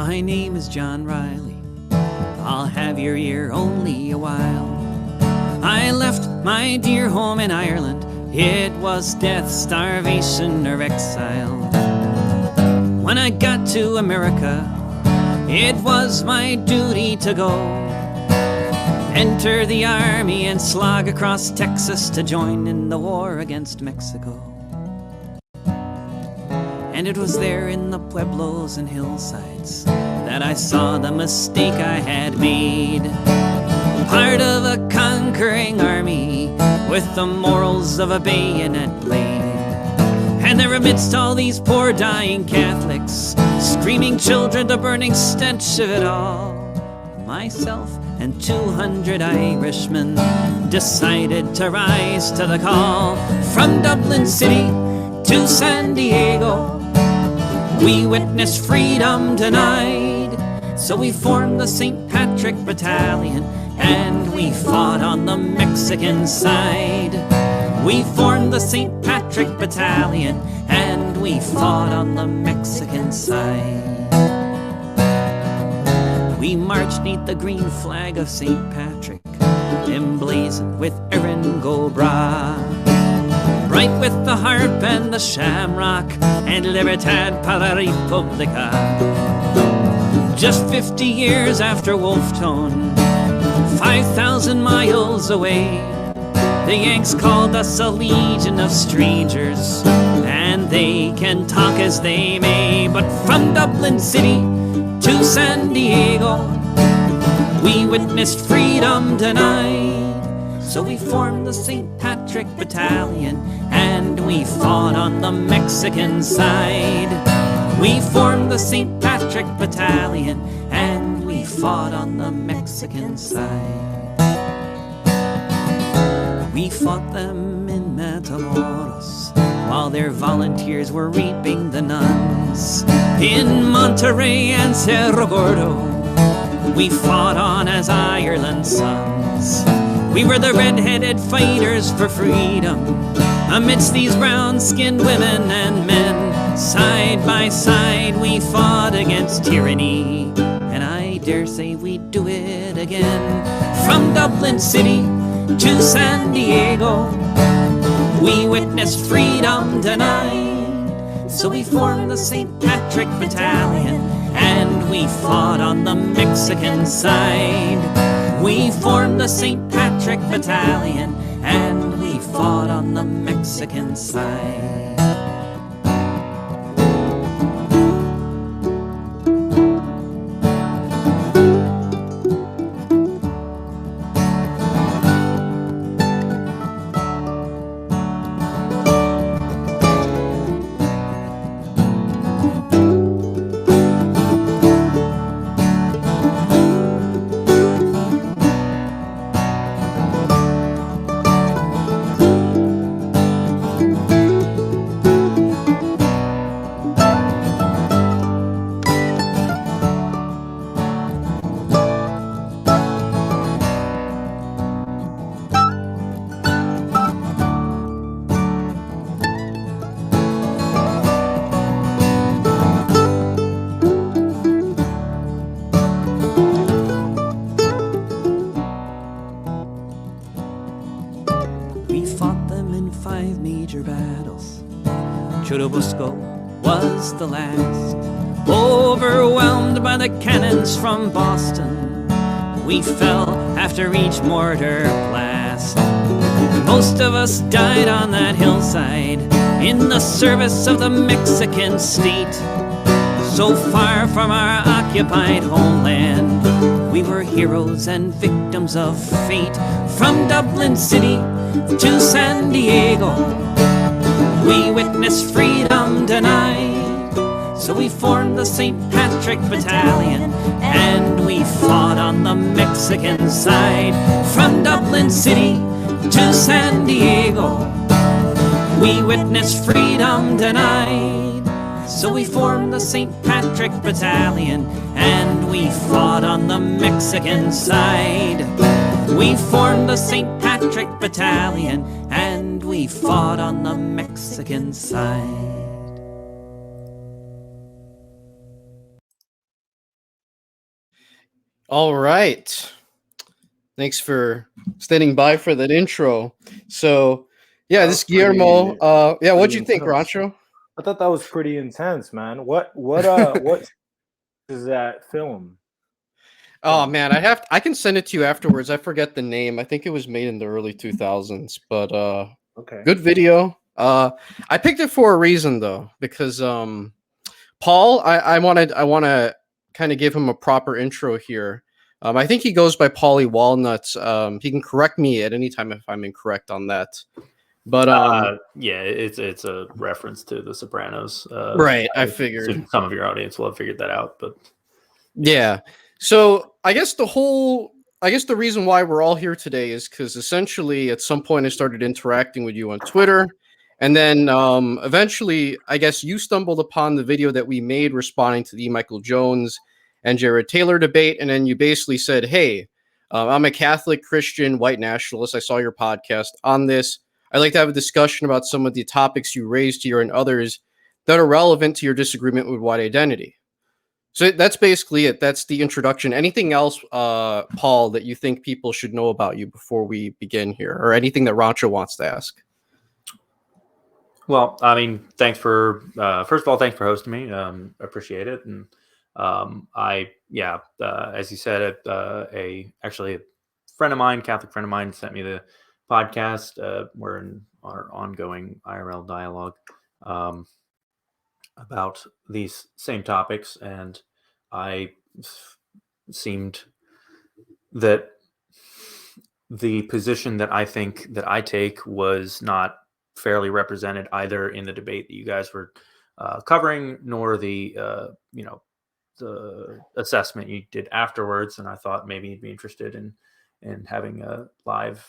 My name is John Riley. I'll have your ear only a while. I left my dear home in Ireland. It was death, starvation, or exile. When I got to America, it was my duty to go. Enter the army and slog across Texas to join in the war against Mexico. And it was there in the pueblos and hillsides that I saw the mistake I had made. Part of a conquering army with the morals of a bayonet blade. And there amidst all these poor dying Catholics, screaming children, the burning stench of it all, myself and 200 Irishmen decided to rise to the call. From Dublin City to San Diego, we witnessed freedom denied. So we formed the St. Patrick Battalion, and we fought on the Mexican side. We formed the St. Patrick Battalion, and we fought on the Mexican side. We marched neath the green flag of St. Patrick, emblazoned with Erin go Bragh, bright with the harp and the shamrock, and Libertad para Republica. Just 50 years after Wolftone, 5,000 miles away, the Yanks called us a legion of strangers, and they can talk as they may. But from Dublin City to San Diego, we witnessed freedom denied. So we formed the St. Patrick Battalion, and we fought on the Mexican side. We formed the St. Patrick Battalion, and we fought on the Mexican side. We fought them in Matamoros while their volunteers were reaping the nuns. In Monterrey and Cerro Gordo, we fought on as Ireland's sons. We were the red-headed fighters for freedom amidst these brown-skinned women and men. Side by side we fought against tyranny, and I dare say we'd do it again. From Dublin City to San Diego, we witnessed freedom denied. So we formed the St. Patrick Battalion, and we fought on the Mexican side. We formed the St. Patrick Battalion, and we fought on the Mexican side. Churubusco was the last. Overwhelmed by the cannons from Boston, we fell after each mortar blast. Most of us died on that hillside in the service of the Mexican state. So far from our occupied homeland, we were heroes and victims of fate. From Dublin City to San Diego, we witnessed freedom denied. So we formed the St. Patrick Battalion, and we fought on the Mexican side. From Dublin City to San Diego, we witnessed freedom denied. So we formed the St. Patrick Battalion, and we fought on the Mexican side. We formed the St. Patrick Battalion, and we fought on the Mexican side. All right. Thanks for standing by for that intro. So, yeah, That this was is Guillermo. Yeah, what'd pretty you think, intense. Rancho? I thought that was pretty intense, man. What is that film Oh from? man, I can send it to you afterwards. I forget the name. I think it was made in the early 2000s, but Okay. good video. I picked it for a reason though, because Paul, I want to kind of give him a proper intro here. I think he goes by Paulie Walnuts. He can correct me at any time if I'm incorrect on that. But Yeah, it's a reference to The Sopranos. right, I figured. Some of your audience will have figured that out, but Yeah. So I guess the reason why we're all here today is because essentially at some point I started interacting with you on Twitter. And then eventually, I guess you stumbled upon the video that we made responding to the Michael Jones and Jared Taylor debate. And then you basically said, hey, I'm a Catholic Christian white nationalist. I saw your podcast on this. I'd like to have a discussion about some of the topics you raised here and others that are relevant to your disagreement with white identity. So that's basically it. That's the introduction. Anything else, Paul, that you think people should know about you before we begin here, or anything that Rancho wants to ask? well, I mean, thanks for first of all, thanks for hosting me. Appreciate it, and as you said, actually a friend of mine, Catholic friend of mine, sent me the podcast. We're in our ongoing IRL dialogue. About these same topics, and I seemed that the position that I think that I take was not fairly represented either in the debate that you guys were covering, nor the the assessment you did afterwards. And I thought maybe you'd be interested in having a live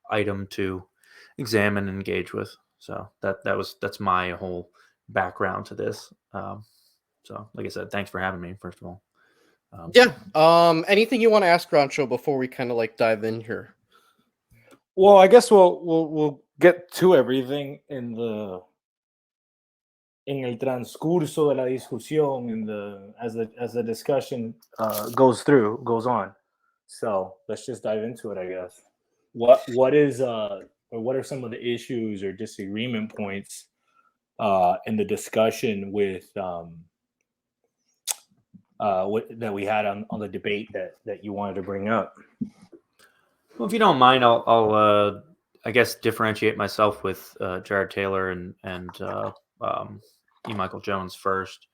item to examine and engage with. So that's my whole background to this. So, like I said, thanks for having me. First of all, Yeah. Anything you want to ask Rancho before we kind of like dive in here? Well, I guess we'll get to everything in el transcurso de la discusión as the discussion goes on. So let's just dive into it, I guess. What is or what are some of the issues or disagreement points in the discussion with that we had on the debate that you wanted to bring up? well, if you don't mind, I'll I guess differentiate myself with Jared Taylor and E. Michael Jones first,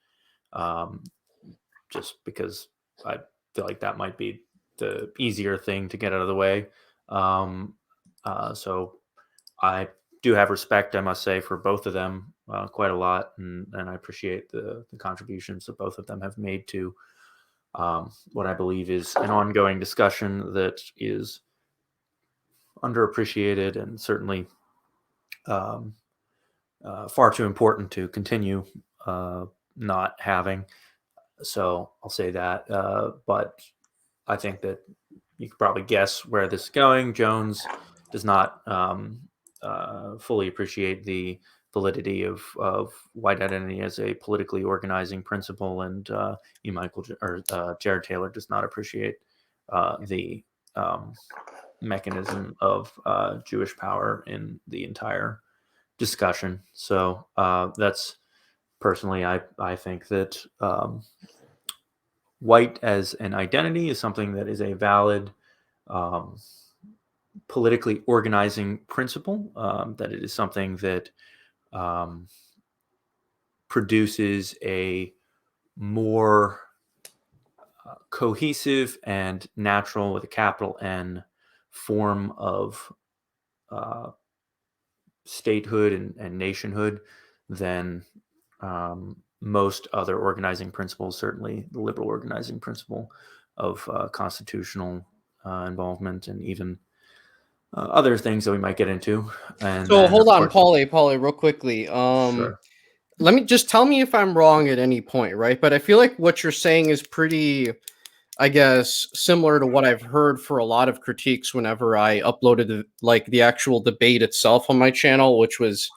just because I feel like that might be the easier thing to get out of the way. So I do have respect, I must say, for both of them quite a lot, and I appreciate the contributions that both of them have made to what I believe is an ongoing discussion that is underappreciated and certainly um, far too important to continue not having. So I'll say that. But I think that you could probably guess where this is going. Jones does not fully appreciate the validity of white identity as a politically organizing principle, and Jared Taylor does not appreciate the mechanism of Jewish power in the entire discussion. So that's personally, I think that white as an identity is something that is a valid um, politically organizing principle, that it is something that um, produces a more cohesive and natural, with a capital N, form of statehood and nationhood than most other organizing principles, certainly the liberal organizing principle of constitutional involvement, and even other things that we might get into. And So then, hold of on, course, Paulie, real quickly. sure. Let me just tell me if I'm wrong at any point, right? But I feel like what you're saying is pretty, I guess, similar to what I've heard for a lot of critiques whenever I uploaded the actual debate itself on my channel, which was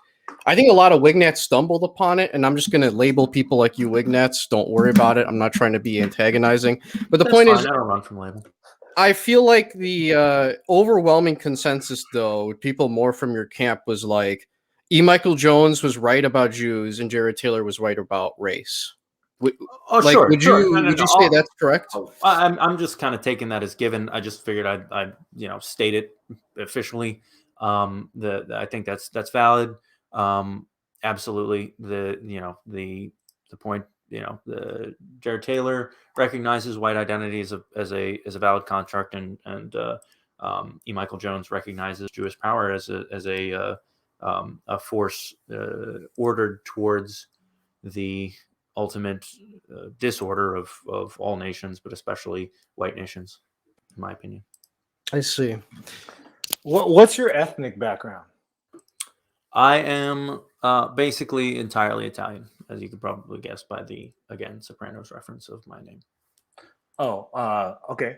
I think a lot of wignats stumbled upon it, and I'm just going to label people like you wignats. Don't worry about it. I'm not trying to be antagonizing. But the That's point fine. is, I don't run from label. I feel like the overwhelming consensus, though, people more from your camp was like, E. Michael Jones was right about Jews, and Jared Taylor was right about race. Oh, Like, sure, would sure. you say that's correct? I'm just kind of taking that as given. I just figured I'd state it officially. I think that's valid. Absolutely. The point. The Jared Taylor recognizes white identity as a valid construct, and E. Michael Jones recognizes Jewish power as a force ordered towards the ultimate disorder of all nations, but especially white nations, in my opinion. I see. What's your ethnic background? I am basically entirely Italian, as you could probably guess by the, again, Sopranos reference of my name. Oh, okay.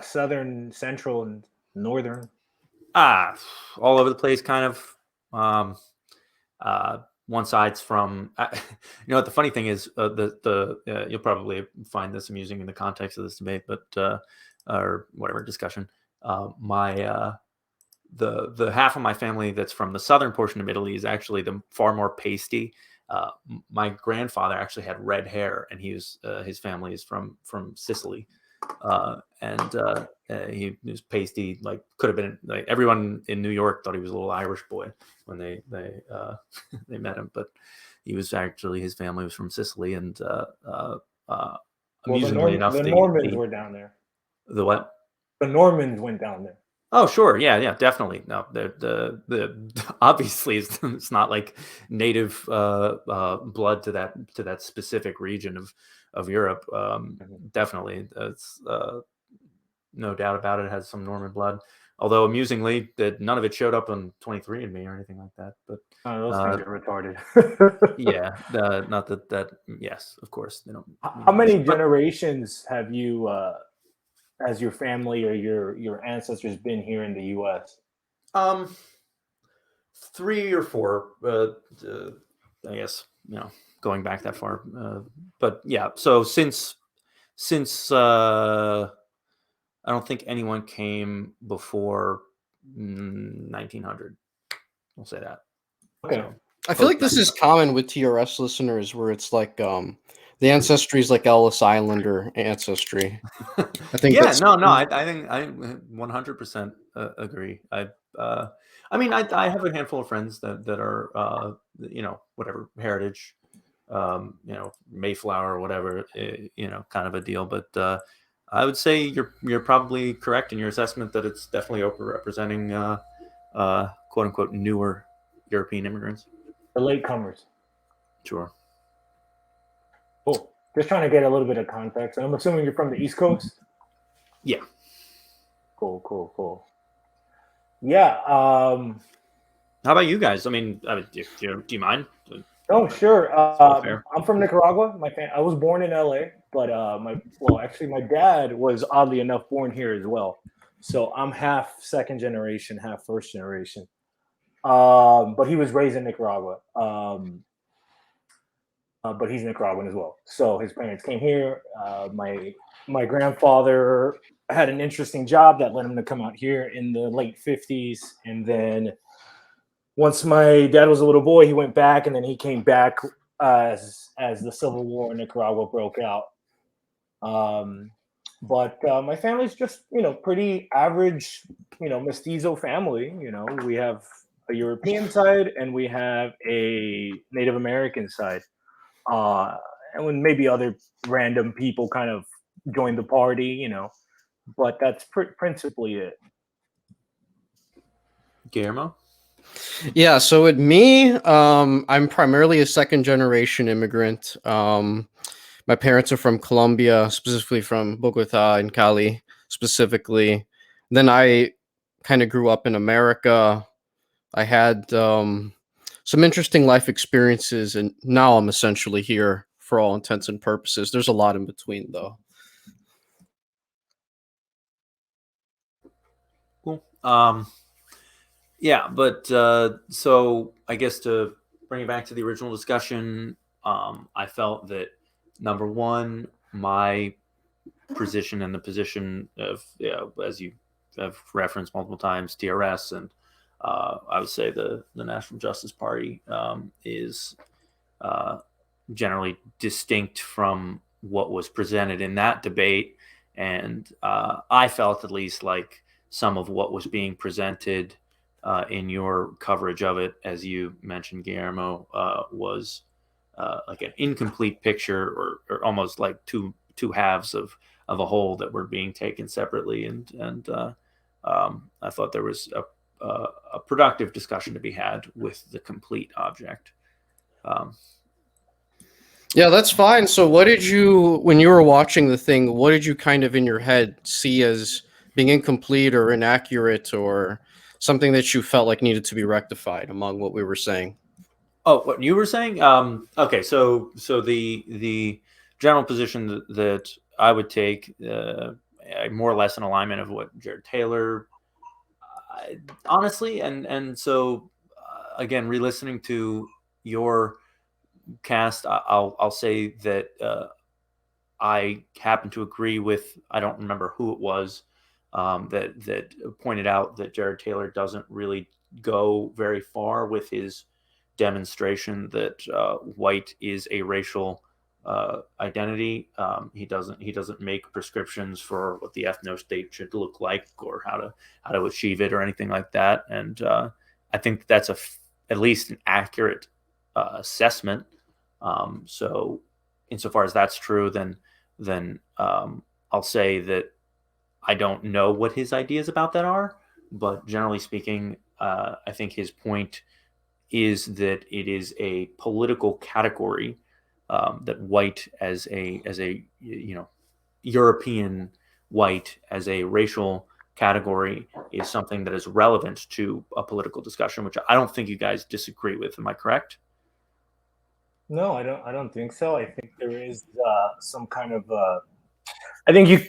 Southern, central, and northern. All over the place, kind of. One side's from, what the funny thing is, you'll probably find this amusing in the context of this debate, but or whatever discussion. The half of my family that's from the southern portion of Italy is actually the far more pasty. My grandfather actually had red hair, and his family is from Sicily, and he was pasty. Like, could have been like everyone in New York thought he was a little Irish boy when they they met him, but his family was from Sicily, and amusingly enough, the Normans were down there. The what? The Normans went down there. Oh, sure. Yeah, definitely. No, the obviously it's not like native blood to that specific region of Europe. Definitely, it's no doubt about it. It has some Norman blood. Although amusingly, that none of it showed up on 23andMe or anything like that. But those things are retarded. Yeah, not that. Yes, of course. They don't. How many generations have you? Has your family or your ancestors been here in the U.S.? 3 or 4. I guess going back that far. But yeah, so since I don't think anyone came before 1900. We'll say that. Okay. So, I feel like this is common with TRS listeners, where it's like the ancestry is like Ellis Islander ancestry. I think. Yeah, I think I 100% agree. I mean, I have a handful of friends that are whatever heritage, Mayflower or whatever, kind of a deal. But I would say you're probably correct in your assessment that it's definitely overrepresenting quote unquote newer European immigrants. The latecomers. Sure. Cool. Just trying to get a little bit of context. I'm assuming you're from the East Coast? Yeah. Cool. Yeah. How about you guys? I mean, do you mind? Oh, sure. I'm from Nicaragua. I was born in LA, but my dad was oddly enough born here as well. So I'm half second generation, half first generation. But he was raised in Nicaragua. But he's Nicaraguan as well. So his parents came here. My grandfather had an interesting job that led him to come out here in the late 50s. And then once my dad was a little boy, he went back, and then he came back as the Civil War in Nicaragua broke out. But my family's just, pretty average, mestizo family. We have a European side and we have a Native American side. And when maybe other random people kind of join the party, but that's principally it. Guillermo? Yeah, so with me, I'm primarily a second generation immigrant. My parents are from Colombia, specifically from Bogota and Cali, specifically. Then I kind of grew up in America. I had some interesting life experiences, and now I'm essentially here for all intents and purposes. There's a lot in between, though. Cool. Yeah, but so I guess to bring it back to the original discussion, I felt that number one, my position and the position of, as you have referenced multiple times, TRS, and I would say the National Justice Party is uh, generally distinct from what was presented in that debate. And I felt at least like some of what was being presented in your coverage of it, as you mentioned, Guillermo, was like an incomplete picture, or almost like two halves of a whole that were being taken separately. And I thought there was a productive discussion to be had with the complete object. Um, Yeah, that's fine. So, what did you, when you were watching the thing, what did you kind of in your head see as being incomplete or inaccurate or something that you felt like needed to be rectified among what we were saying? Oh, what you were saying? Okay, so the general position that I would take, more or less in alignment of what Jared Taylor, honestly, and so again, re-listening to your cast, I'll say that I happen to agree with, I don't remember who it was, that pointed out that Jared Taylor doesn't really go very far with his demonstration that white is a racial identity. He doesn't make prescriptions for what the ethno state should look like, or how to achieve it, or anything like that. And I think that's at least an accurate assessment. So insofar as that's true, then I'll say that I don't know what his ideas about that are, but generally speaking, I think his point is that it is a political category, that white as a European white as a racial category is something that is relevant to a political discussion, which I don't think you guys disagree with. Am I correct? No, I don't. I don't think so. I think there is some kind of. I think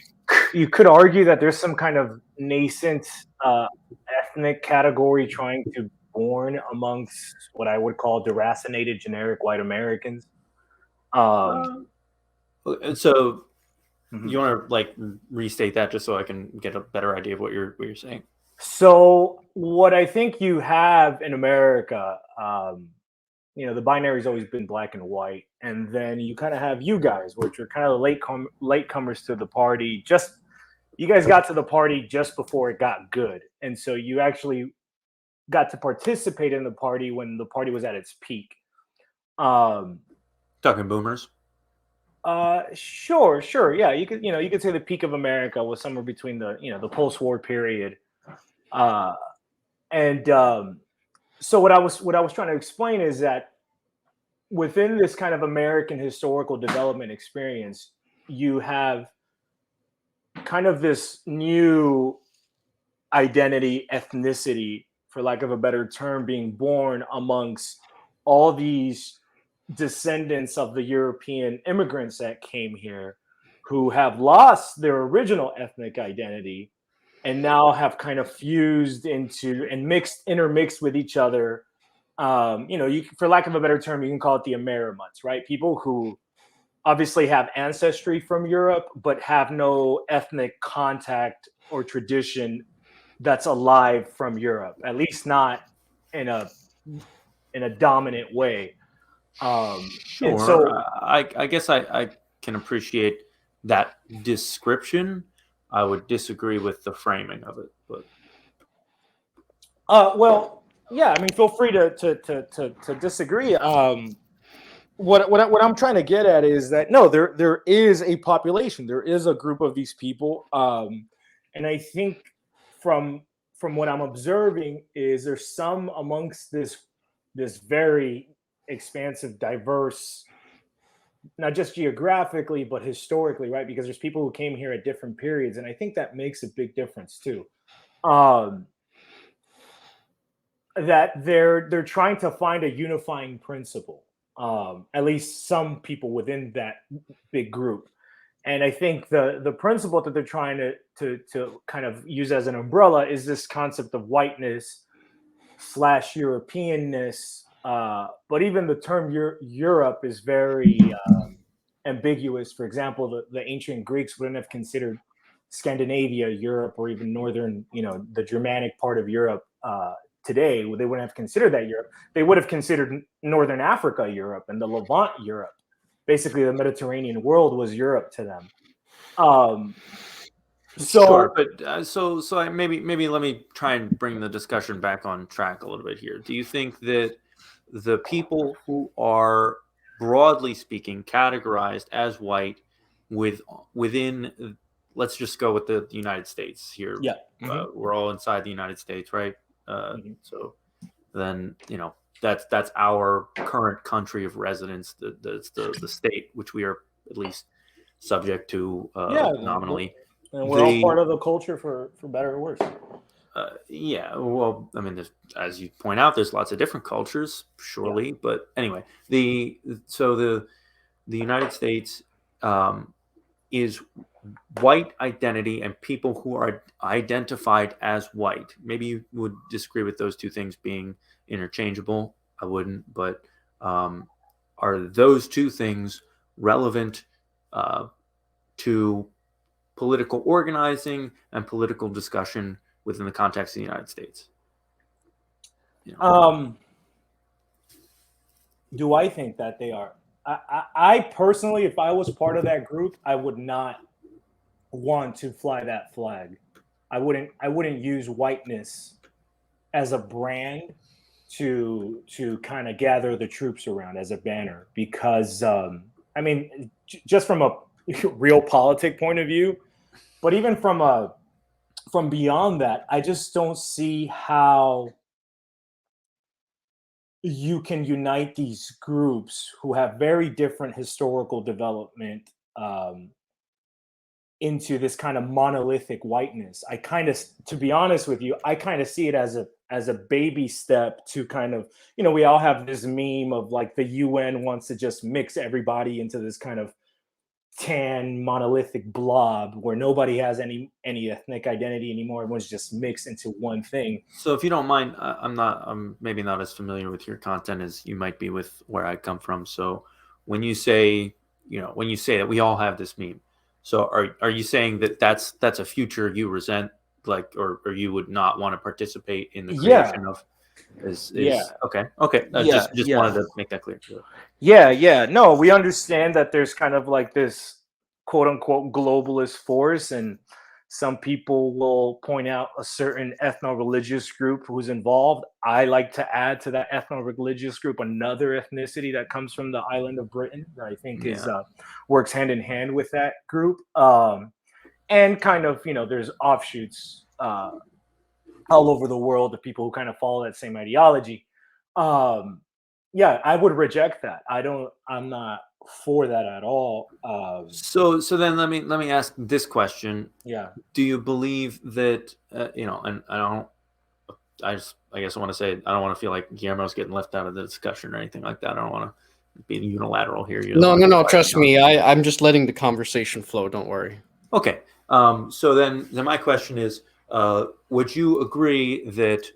you could argue that there's some kind of nascent ethnic category trying to born amongst what I would call deracinated generic white Americans. Um, So mhm. you want to like restate that just so I can get a better idea of what you're saying? So what I think you have in America, the binary's always been black and white, and then you kind of have you guys, which are kind of latecomers to the party. Just you guys got to the party just before it got good, and so you actually got to participate in the party when the party was at its peak. Um, Talking boomers. sure, yeah. You could say the peak of America was somewhere between the post-war period, uh, and so what I was trying to explain is that within this kind of American historical development experience, you have kind of this new identity, ethnicity, for lack of a better term, being born amongst all these descendants of the European immigrants that came here who have lost their original ethnic identity and now have kind of fused into and intermixed with each other. For lack of a better term, you can call it the Amerimuts, right? People who obviously have ancestry from Europe, but have no ethnic contact or tradition that's alive from Europe, at least not in a dominant way. And Sure. so, I guess I can appreciate that description. I would disagree with the framing of it, but well, yeah, I mean, feel free to disagree. What I'm trying to get at is that no, there is a population, there is a group of these people, and I think from from what I'm observing is there's some amongst this very expansive, diverse, not just geographically but historically, right? Because there's people who came here at different periods, and I think that makes a big difference too. Um, that they're trying to find a unifying principle. At least some people within that big group, and I think the principle that they're trying to kind of use as an umbrella is this concept of whiteness slash Europeanness. But even the term Europe is very ambiguous. For example, the ancient Greeks wouldn't have considered Scandinavia Europe, or even northern, the Germanic part of Europe today. They wouldn't have considered that Europe. They would have considered northern Africa Europe and the Levant Europe. Basically, the Mediterranean world was Europe to them. Sure, but maybe let me try and bring the discussion back on track a little bit here. Do you think that the people who are, broadly speaking, categorized as white within, let's just go with the United States here. Yeah. We're all inside the United States, right? So then, that's our current country of residence, the state, which we are at least subject to nominally. And we're all part of the culture, for better or worse. Yeah, well, I mean, as you point out, there's lots of different cultures, surely. Yeah. But anyway, the United States is white identity and people who are identified as white. Maybe you would disagree with those two things being interchangeable. I wouldn't, but are those two things relevant to political organizing and political discussion within the context of the United States? Do I think that they are? I personally, if I was part of that group, I would not want to fly that flag. I wouldn't use whiteness as a brand to kind of gather the troops around as a banner, because I mean, just from a real politic point of view, but even from beyond that, I just don't see how you can unite these groups who have very different historical development into this kind of monolithic whiteness. To be honest with you, I kind of see it as a baby step to kind of, we all have this meme of like the UN wants to just mix everybody into this kind of tan monolithic blob where nobody has any ethnic identity anymore. Everyone's just mixed into one thing. So if you don't mind, I'm maybe not as familiar with your content as you might be with where I come from. So when you say that we all have this meme, so are you saying that that's a future you resent, like, or you would not want to participate in the creation of? Okay. Just wanted to make that clear. Yeah. No, we understand that there's kind of like this quote unquote globalist force, and some people will point out a certain ethno-religious group who's involved. I like to add to that ethno-religious group another ethnicity that comes from the island of Britain that I think works hand in hand with that group. And kind of, there's offshoots all over the world of people who kind of follow that same ideology. Yeah, I would reject that. I'm not for that at all. So then let me ask this question. Yeah. Do you believe that and I guess I want to say, I don't want to feel like Guillermo's getting left out of the discussion or anything like that. I don't want to be unilateral here. No. Trust me. I'm just letting the conversation flow. Don't worry. Okay. So then my question is, would you agree that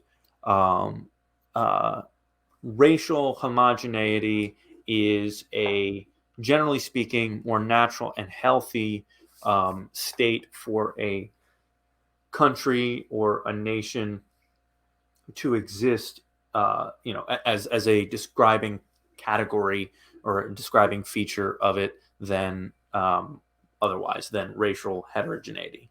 racial homogeneity is a, generally speaking, more natural and healthy state for a country or a nation to exist, as a describing category or a describing feature of it than otherwise, than racial heterogeneity?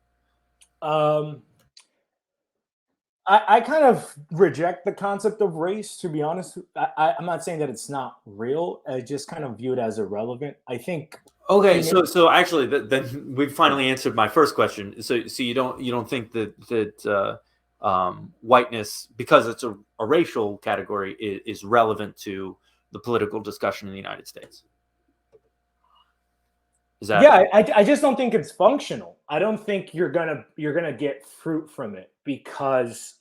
I kind of reject the concept of race, to be honest. I'm not saying that it's not real. I just kind of view it as irrelevant. I think. Okay, so actually, then we've finally answered my first question. So you don't think that whiteness, because it's a racial category, is relevant to the political discussion in the United States? Is that? Yeah, I just don't think it's functional. I don't think you're gonna get fruit from it, because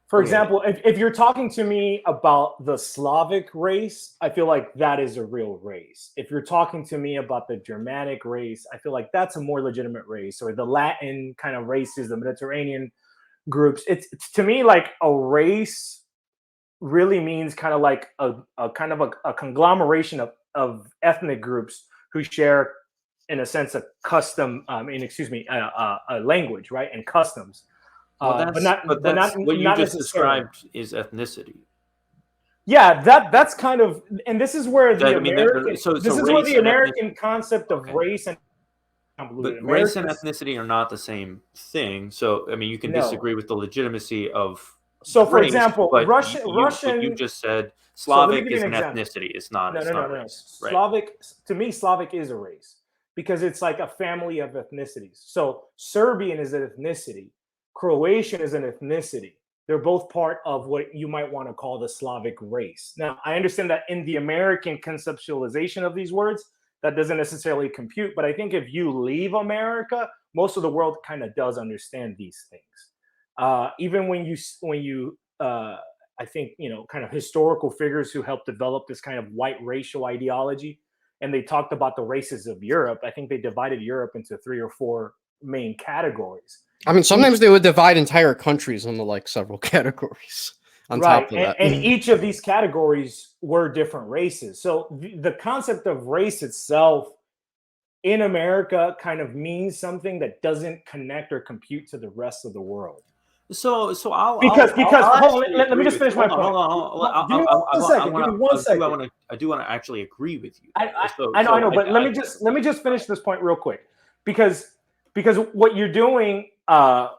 for example, if you're talking to me about the Slavic race, I feel like that is a real race. If you're talking to me about the Germanic race, I feel like that's a more legitimate race. Or the Latin kind of races, the Mediterranean groups. It's to me like a race really means kind of like a kind of a conglomeration of ethnic groups who share, in a sense, a custom, a language, right, and customs. Well, But that's what you not just necessarily. described is ethnicity. Yeah, that's kind of, and this is where the I mean, American, so this is where race the and American ethnicity. concept of Okay. race and But convoluted. race and Americans, ethnicity are not the same thing. So, I mean, you can no. disagree with the legitimacy of So, for race, example, but what you Russian. just said, So let me Slavic give you is an an example. ethnicity. It's not No, a no, no, no. race, right? Slavic, to me, Slavic is a race because it's like a family of ethnicities. So Serbian is an ethnicity, Croatian is an ethnicity. They're both part of what you might want to call the Slavic race. Now, I understand that in the American conceptualization of these words, that doesn't necessarily compute. But I think if you leave America, most of the world kind of does understand these things. Even when you I think, kind of historical figures who helped develop this kind of white racial ideology, and they talked about the races of Europe. I think they divided Europe into 3 or 4 main categories. I mean, sometimes they would divide entire countries into like several categories on Right, top of that. and each of these categories were different races. So the concept of race itself in America kind of means something that doesn't connect or compute to the rest of the world. So Because hold on, actually let me agree just with finish you. my Hold point. on, hold on. Give me one second. Give me one second. I do want to actually agree with you. I know, but let me just finish this point real quick, because what you're doing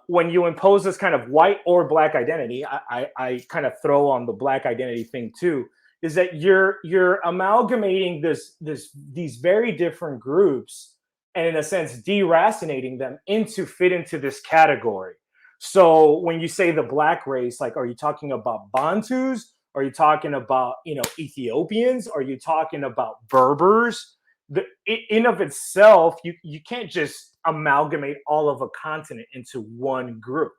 when you impose this kind of white or black identity, I kind of throw on the black identity thing too, is that you're amalgamating these very different groups and, in a sense, deracinating them fit into this category. So when you say the black race, like, are you talking about Bantus? Are you talking about, Ethiopians? Are you talking about Berbers? In of itself, you can't just amalgamate all of a continent into one group.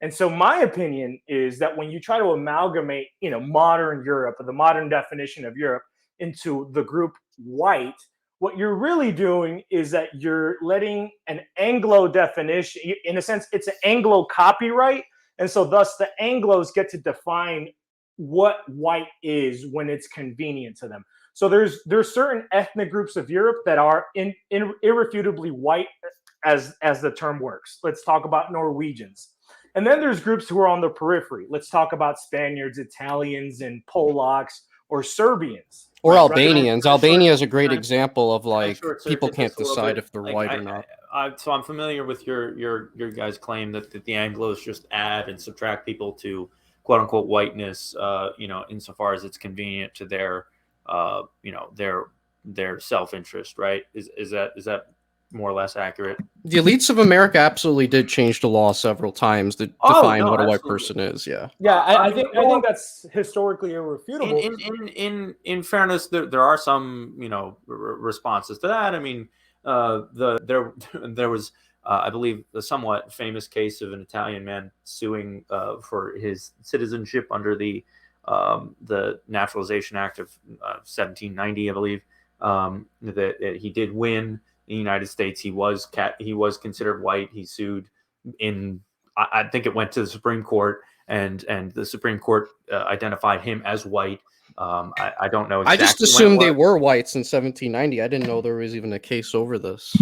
And so my opinion is that when you try to amalgamate, modern Europe, or the modern definition of Europe, into the group white, what you're really doing is that you're letting an Anglo definition, in a sense, it's an Anglo copyright. And so thus the Anglos get to define what white is when it's convenient to them. So there's certain ethnic groups of Europe that are irrefutably white as the term works. Let's talk about Norwegians. And then there's groups who are on the periphery. Let's talk about Spaniards, Italians, and Polacks, or Serbians. Or right? Albanians. Albania is a great example of like people can't decide if they're Like, white or not. So I'm familiar with your guys' claim that the Anglos just add and subtract people to quote unquote whiteness, insofar as it's convenient to their, their self interest, right? Is that more or less accurate? The elites of America absolutely did change the law several times to define what a white person is. Yeah. Yeah, I think that's historically irrefutable. In fairness, there are some responses to that. I mean, there was I believe a somewhat famous case of an Italian man suing for his citizenship under the Naturalization Act of 1790, I believe, that he did win. In the United States, he was considered white. He sued I think it went to the Supreme Court, and the Supreme Court identified him as white. I don't know exactly. I just assumed they were whites in 1790. I didn't know there was even a case over this.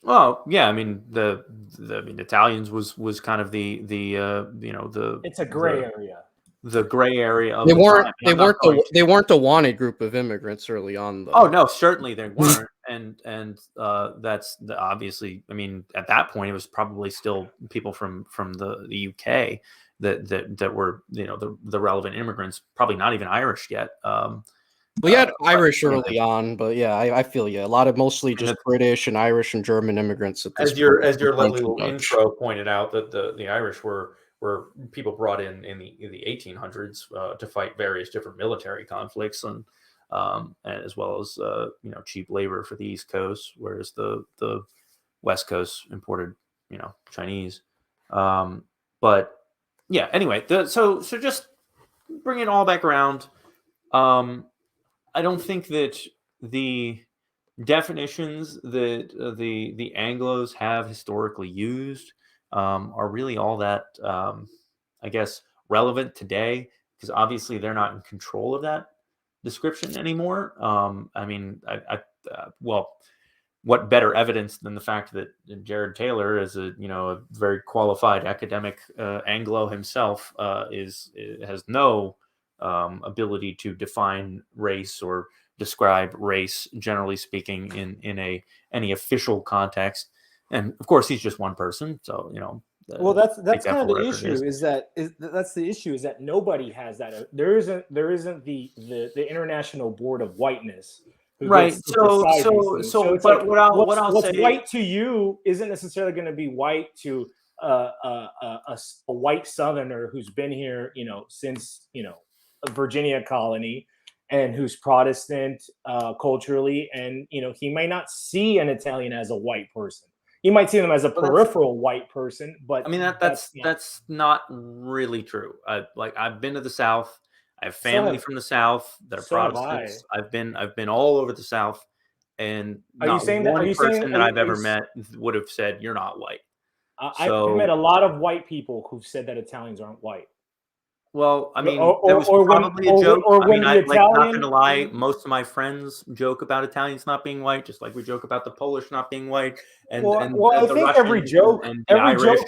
Well, yeah, I mean the Italians was kind of the it's a gray area. The gray area of they weren't time. They weren't the wanted group of immigrants early on, though. Oh no, certainly they weren't, and that's obviously. I mean, at that point, it was probably still people from the UK that were the relevant immigrants. Probably not even Irish yet. We had Irish early on, but yeah, I feel you. A lot of mostly just British and Irish and German immigrants at this point. As your lovely little intro pointed out, that the Irish were people brought in the 1800s to fight various different military conflicts, and as well as cheap labor for the East Coast, whereas the West Coast imported Chinese. But yeah, anyway, so just bring it all back around. I don't think that the definitions that the Anglos have historically used are really all that, I guess, relevant today, because obviously they're not in control of that description anymore. Well, what better evidence than the fact that Jared Taylor, as a very qualified academic Anglo himself, has no ability to define race or describe race, generally speaking, in any official context. And of course, he's just one person, so well, that's take that kind of for the whatever it issue. That's the issue is that nobody has that. There isn't the International Board of Whiteness who Right. gets to decide these things. So it's but like what I'll what's say, white to you isn't necessarily going to be white to a white Southerner who's been here, since a Virginia colony, and who's Protestant culturally, and he may not see an Italian as a white person. He might see them as a peripheral white person, but I mean that's not really true. I've been to the South. I have family from the South that are Protestants. I've been all over the South, and not one person that I've ever met would have said you're not white. I've met a lot of white people who've said that Italians aren't white. Well, I mean, that was probably a joke. I mean, not gonna lie, most of my friends joke about Italians not being white, just like we joke about the Polish not being white, and I the think Russian every joke, and the Irish,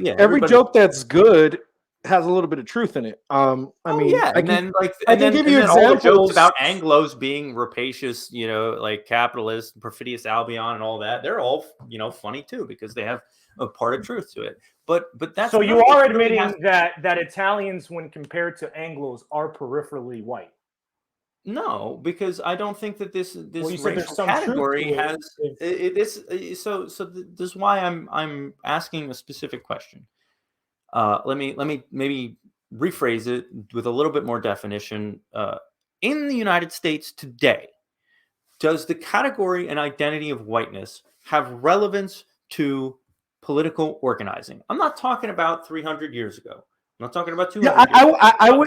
every joke that's good has a little bit of truth in it. I can give you examples. All the jokes about Anglos being rapacious, like capitalist, perfidious Albion, and all that, they're all funny too, because they have a part of truth to it. But that's so you are admitting that Italians, when compared to Anglos, are peripherally white. No, because I don't think that this racial category has this. So this is why I'm asking a specific question. Let me maybe rephrase it with a little bit more definition. In the United States today, does the category and identity of whiteness have relevance to political organizing? I'm not talking about 300 years ago. I'm not talking about 200 years ago.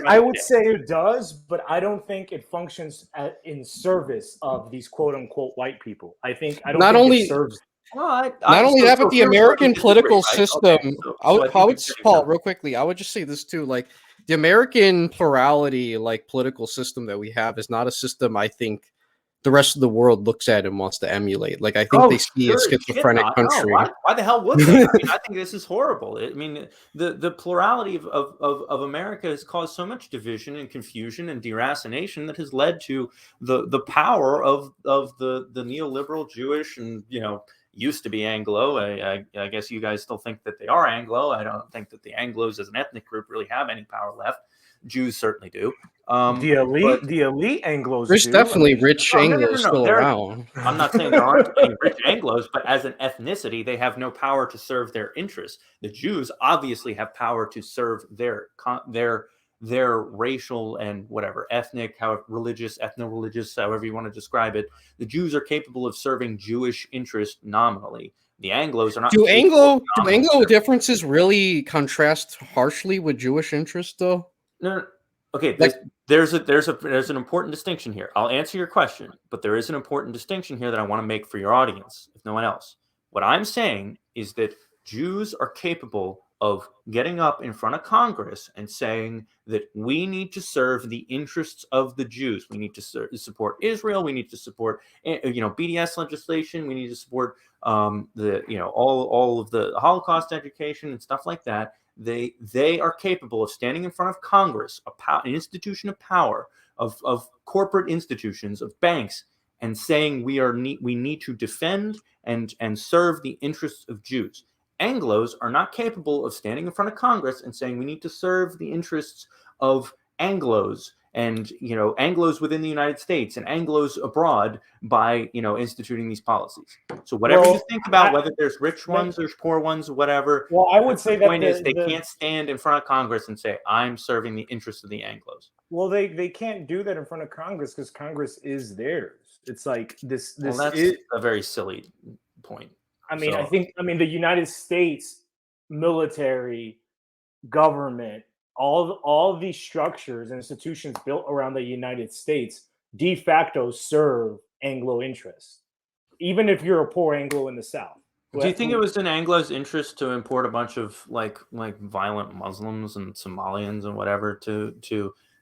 I would say it does, but I don't think it functions in service of these quote unquote white people. I don't think it serves. Not only that, but the American political system. Paul, real quickly, I would just say this too. Like, the American plurality, like, political system that we have is not a system I think the rest of the world looks at and wants to emulate. Like, I think they see a schizophrenic country. No, why the hell would they? I mean, I think this is horrible. I mean, the plurality of America has caused so much division and confusion and deracination that has led to the power of the neoliberal Jewish and used to be Anglo. I guess you guys still think that they are Anglo. I don't think that the Anglos as an ethnic group really have any power left. Jews certainly do. The elite Anglos. There's definitely rich Anglos still around. I'm not saying there aren't any rich Anglos, but as an ethnicity, they have no power to serve their interests. The Jews obviously have power to serve their racial and whatever ethnic, religious, ethno-religious, however you want to describe it. The Jews are capable of serving Jewish interests nominally. The Anglos are not. Do Anglo differences really contrast harshly with Jewish interests, though? No. Okay, there's an important distinction here. I'll answer your question, but there is an important distinction here that I want to make for your audience, if no one else. What I'm saying is that Jews are capable of getting up in front of Congress and saying that we need to serve the interests of the Jews. We need to support Israel. We need to support BDS legislation. We need to support all of the Holocaust education and stuff like that. They are capable of standing in front of Congress, an institution of power, of corporate institutions, of banks, and saying we need to defend and serve the interests of Jews. Anglos are not capable of standing in front of Congress and saying we need to serve the interests of Anglos and Anglos within the United States and Anglos abroad by instituting these policies. So whatever you think about whether there's rich ones, there's poor ones, whatever. Well, I would say the point is they can't stand in front of Congress and say I'm serving the interests of the Anglos. Well, they can't do that in front of Congress because Congress is theirs. It's like this. Well, that's a very silly point. I mean, the United States military, government, all these structures and institutions built around the United States de facto serve Anglo interests, even if you're a poor Anglo in the South. Do you think it was in Anglo's interest to import a bunch of like violent Muslims and Somalians and whatever to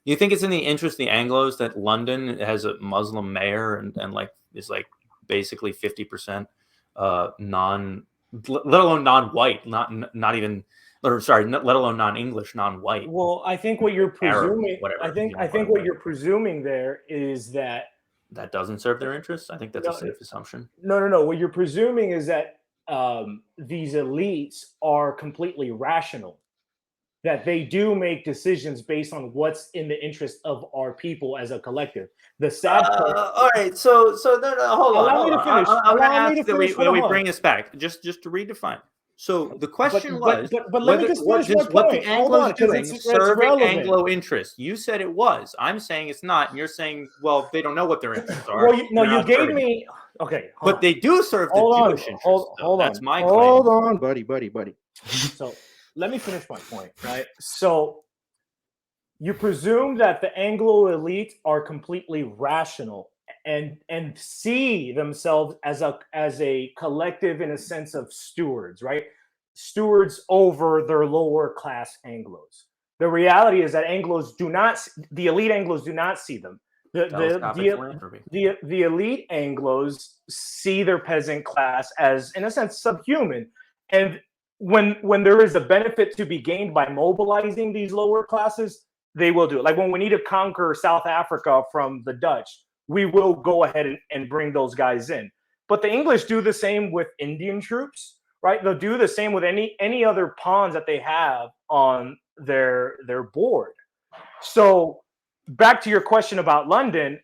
you think it's in the interest of the Anglos that London has a Muslim mayor and like is like basically 50% let alone non-white, not even, or sorry, let alone non-English, non-white. Well, I think what you're presuming, Arab, whatever, I think what you're presuming there is that doesn't serve their interests. I think that's a safe assumption. No. What you're presuming is that these elites are completely rational, that they do make decisions based on what's in the interest of our people as a collective. The sad part. All right, so no, hold on. Allow me to finish. I'm going to ask that we bring this back just to redefine. So the question was, but let me just finish my point. What the Anglos doing it's serving relevant. Anglo interests? You said it was. I'm saying it's not, and you're saying, well, they don't know what their interests are. Well, you gave me okay, but they do serve the Jewish interests. Hold That's on. my claim. Hold on, buddy. So let me finish my point, right? So you presume that the Anglo elite are completely rational and see themselves as a collective in a sense of stewards, right? Stewards over their lower class Anglos. The reality is that the elite Anglos do not see them. The elite Anglos see their peasant class as, in a sense, subhuman. And when there is a benefit to be gained by mobilizing these lower classes, they will do it. Like when we need to conquer South Africa from the Dutch, we will go ahead and bring those guys in. But the English do the same with Indian troops, right? They'll do the same with any other pawns that they have on their board. So back to your question about London,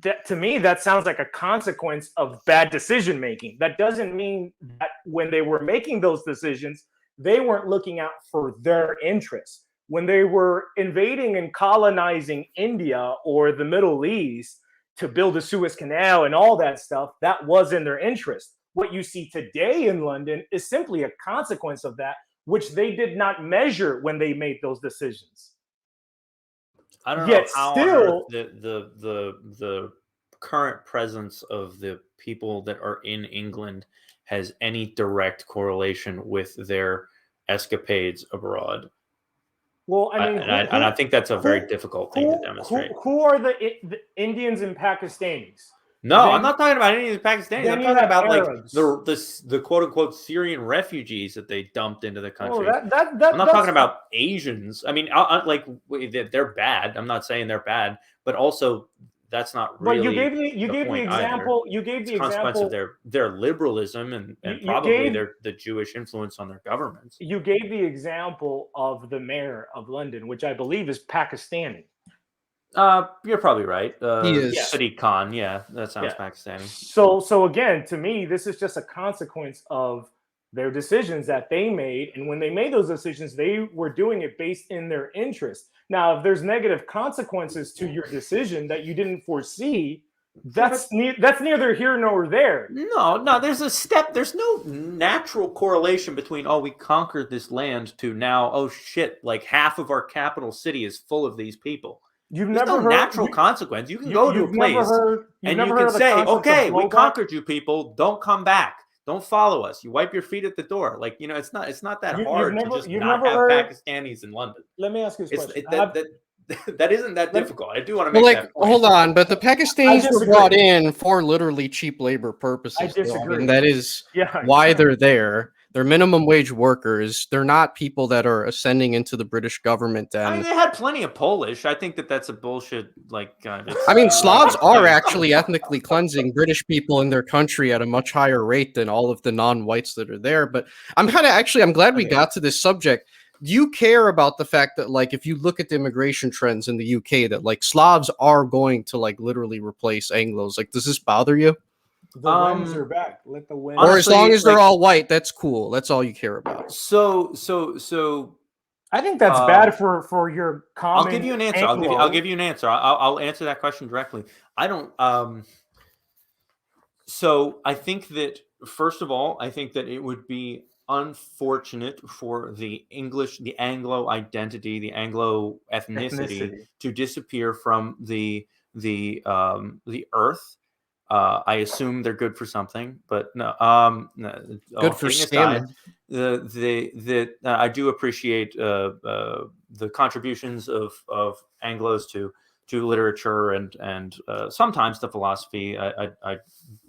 that, to me, that sounds like a consequence of bad decision making. That doesn't mean that when they were making those decisions, they weren't looking out for their interests. When they were invading and colonizing India or the Middle East to build the Suez Canal and all that stuff, that was in their interest. What you see today in London is simply a consequence of that, which they did not measure when they made those decisions. I don't know how the current presence of the people that are in England has any direct correlation with their escapades abroad. Well, I mean, I think that's a very difficult thing to demonstrate. Who are the Indians and Pakistanis? No, I'm not talking about Indians and Pakistanis. I'm talking about Arabs. Like the quote unquote Syrian refugees that they dumped into the country. I'm not talking about Asians. I mean, they're bad. I'm not saying they're bad, but also that's not really. But you gave the example. You gave the consequence example of their liberalism and probably the Jewish influence on their governments. You gave the example of the mayor of London, which I believe is Pakistani. You're probably right. He is. Sadiq Khan. Yeah, that sounds Pakistani. So again, to me, this is just a consequence of their decisions that they made. And when they made those decisions, they were doing it based in their interest. Now, if there's negative consequences to your decision that you didn't foresee, that's neither here nor there. No, there's no natural correlation between, we conquered this land to now, oh shit, like half of our capital city is full of these people. There's no natural consequence. You can go to a place and you can say, okay, we conquered you people, don't come back. Don't follow us. You wipe your feet at the door. Like, it's not that hard to just not have Pakistanis in London. Let me ask you this question. That isn't that difficult. I do want to make that point. Hold on, but the Pakistanis were brought in for literally cheap labor purposes. I disagree. And that is why they're there. They're minimum wage workers. They're not people that are ascending into the British government. And they had plenty of Polish. I think that's a bullshit. Slavs are actually ethnically cleansing British people in their country at a much higher rate than all of the non-whites that are there. But I'm glad we got to this subject. Do you care about the fact that, like, if you look at the immigration trends in the UK, that like Slavs are going to like literally replace Anglos? Like, does this bother you? The winds are back. Let the wind. Or as long as they're all white, that's cool. That's all you care about. So I think that's bad for your common. I'll give you an answer. I'll give you an answer. I'll answer that question directly. I don't. So I think that, first of all, I think that it would be unfortunate for the Anglo identity, the Anglo ethnicity to disappear from the earth. I assume they're good for something, but no. Good for scamming. I do appreciate the contributions of Anglos to literature and sometimes the philosophy. I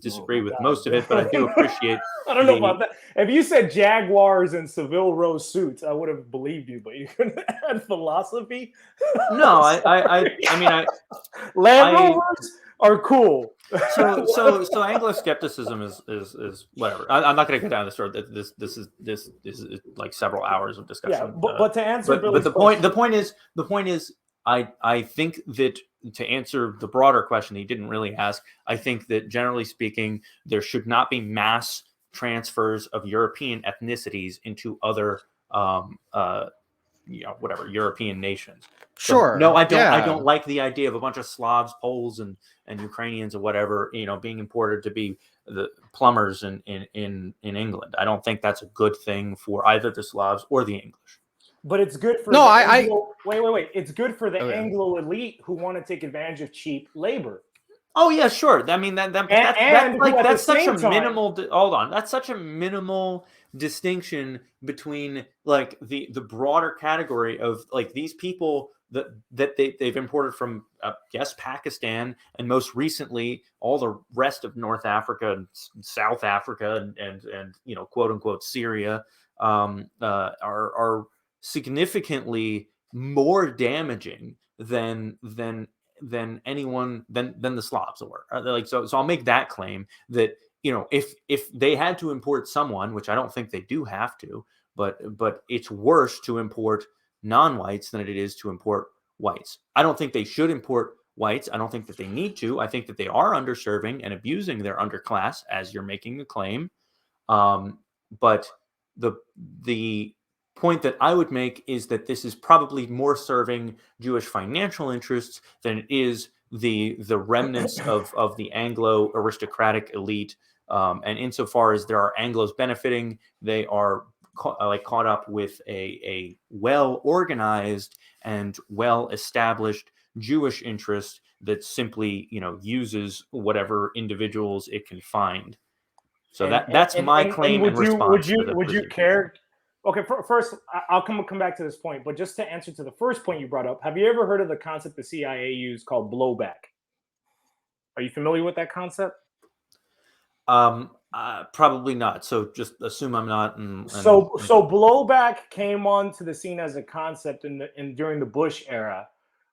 disagree with most of it, but I do appreciate. I don't know about that. If you said Jaguars and Seville Row suits, I would have believed you. But you couldn't add philosophy. No, I mean, Land Rovers are cool. So Anglo skepticism is whatever. I'm not going to go down this road. This is like several hours of discussion. Yeah, but to answer Billy's the point is I think that to answer the broader question he didn't really ask, I think that generally speaking there should not be mass transfers of European ethnicities into other whatever European nations. Sure. So, no, I don't. Yeah. I don't like the idea of a bunch of Slavs, Poles, and Ukrainians or whatever, being imported to be the plumbers in England. I don't think that's a good thing for either the Slavs or the English. But it's good for wait. It's good for the Anglo elite who want to take advantage of cheap labor. Oh yeah, sure. I mean that's such a minimal. Hold on, that's such a minimal distinction between like the broader category of like these people that they've imported from Pakistan, and most recently all the rest of North Africa and South Africa and quote unquote Syria are significantly more damaging than anyone than the Slavs were. Like so I'll make that claim that if they had to import someone, which I don't think they do have to, but it's worse to import non-whites than it is to import whites. I don't think they should import whites. I don't think that they need to. I think that they are underserving and abusing their underclass, as you're making a claim. But the point that I would make is that this is probably more serving Jewish financial interests than it is the remnants of the Anglo aristocratic elite. And insofar as there are Anglos benefiting, they are caught up with a well-organized and well-established Jewish interest that simply uses whatever individuals it can find. So that's my claim and response. Would you care? Okay, first I'll come back to this point, but just to answer to the first point you brought up, have you ever heard of the concept the CIA used called blowback? Are you familiar with that concept? Probably not. So just assume I'm not. So blowback came onto the scene as a concept during the Bush era,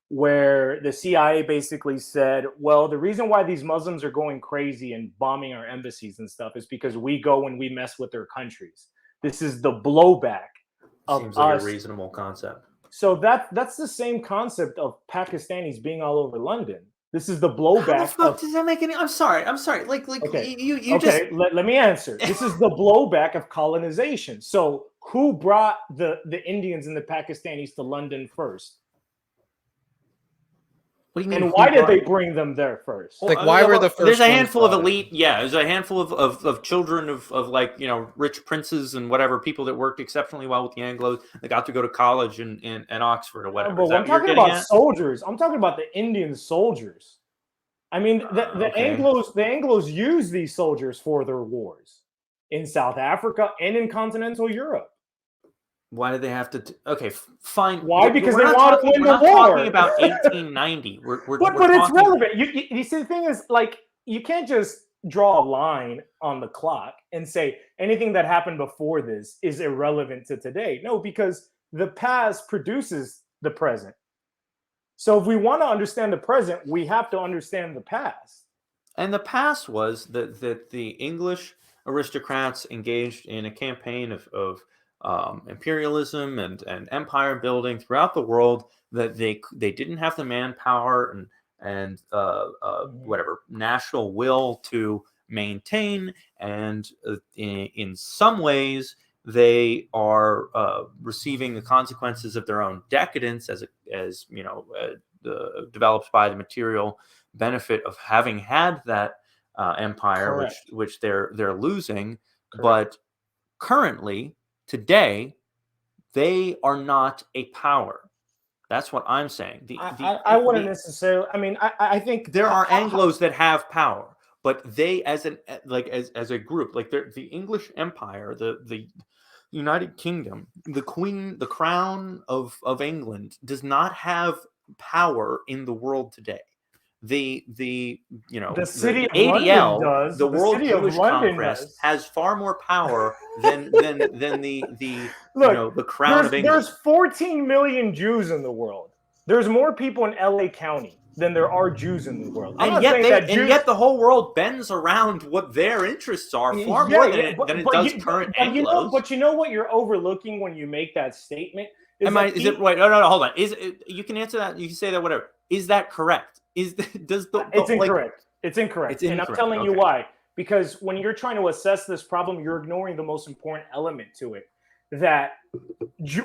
where the CIA basically said, well, the reason why these Muslims are going crazy and bombing our embassies and stuff is because we go and we mess with their countries. This is the blowback of Seems like a reasonable concept. So that's the same concept of Pakistanis being all over London. This is the blowback. How the fuck does that make any? I'm sorry. Like okay. you okay. just Let me answer. This is the blowback of colonization. So who brought the Indians and the Pakistanis to London first? What do you mean? And why did they bring them there first? Like, why were the first? There's a handful of elite. Yeah, there's a handful of children of like rich princes and whatever, people that worked exceptionally well with the Anglos. They got to go to college in Oxford or whatever. But I'm talking about soldiers. I'm talking about the Indian soldiers. I mean, the Anglos used these soldiers for their wars in South Africa and in continental Europe. Why did they have to? Okay, fine. Why? Because they wanted to win the war. We're talking about 1890. But it's relevant. You see, the thing is, like, you can't just draw a line on the clock and say anything that happened before this is irrelevant to today. No, because the past produces the present. So if we want to understand the present, we have to understand the past. And the past was that the English aristocrats engaged in a campaign of imperialism and empire building throughout the world, that they didn't have the manpower and whatever national will to maintain, and in some ways they are receiving the consequences of their own decadence as developed by the material benefit of having had that empire. Correct. which they're losing. Correct. But currently, today, they are not a power. That's what I'm saying. I wouldn't necessarily. I mean, I think there are Anglos that have power. but they as a group, like the English Empire, the United Kingdom, the Queen, the Crown of England does not have power in the world today. The city of ADL, London does. the World city Jewish of London Congress, does. has far more power than the Look, the Crown of England. There's 14 million Jews in the world. There's more people in LA County than there are Jews in the world. And yet the whole world bends around what their interests are far more than it does current Anglos. But you know what you're overlooking when you make that statement? Wait, no, hold on. You can answer that. You can say that, whatever. Is that correct? It's incorrect. It's incorrect. And I'm telling you why. Because when you're trying to assess this problem, you're ignoring the most important element to it. That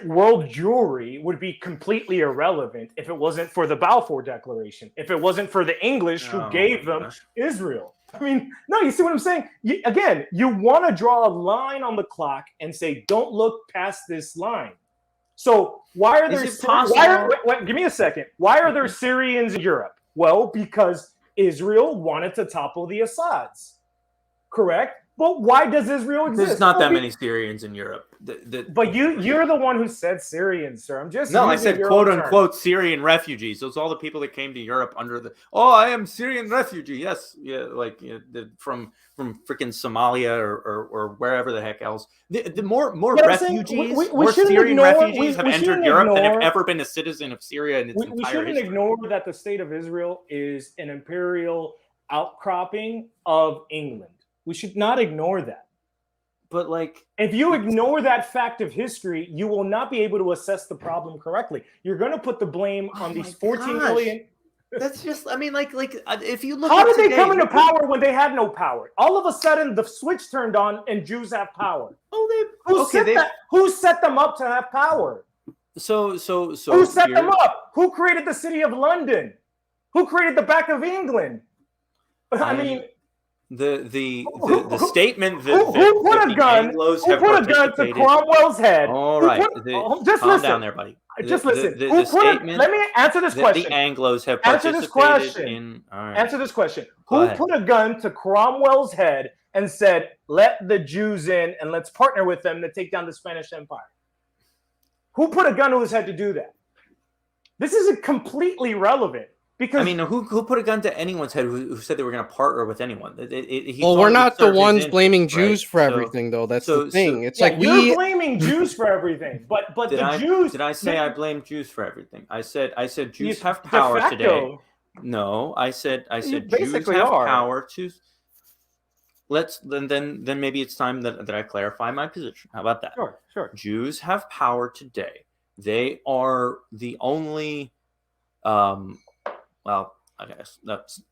world Jewry would be completely irrelevant if it wasn't for the Balfour Declaration, if it wasn't for the English who gave them Israel. I mean, no, you see what I'm saying? You want to draw a line on the clock and say, don't look past this line. So why are there give me a second. Why are there Syrians in Europe? Well, because Israel wanted to topple the A.S.S. Correct? But why does Israel exist? There's not that many Syrians in Europe. But you're the one who said Syrians, sir. I said quote unquote Syrian refugees. Those are all the people that came to Europe under I am Syrian refugee. Yes, from freaking Somalia or wherever the heck else. The more refugees, more Syrian refugees have entered Europe than have ever been a citizen of Syria in its entire history. We shouldn't ignore that the state of Israel is an imperial outcropping of England. We should not ignore that. But if you ignore that fact of history, you will not be able to assess the problem correctly. You're going to put the blame on these 14 million. That's just, if you look How did they come into power when they had no power? All of a sudden, the switch turned on and Jews have power. Who set them up to have power? So who set them up? Who created the city of London? Who created the back of England? The statement that who put a gun to Cromwell's head? All right, calm down there, buddy. Just listen. Let me answer this question. The Anglos have participated in. All right. Answer this question. Who put a gun to Cromwell's head and said, "Let the Jews in and let's partner with them to take down the Spanish Empire"? Who put a gun to his head to do that? This isn't completely relevant. Because who put a gun to anyone's head who said they were going to partner with anyone? We're not the ones blaming Jews for everything, though. That's the thing. It's you're blaming Jews for everything, but Jews. Did I say I blame Jews for everything? I said Jews have power today. No, I said Jews have power to. Then maybe it's time that I clarify my position. How about that? Sure. Jews have power today. They are the only. I guess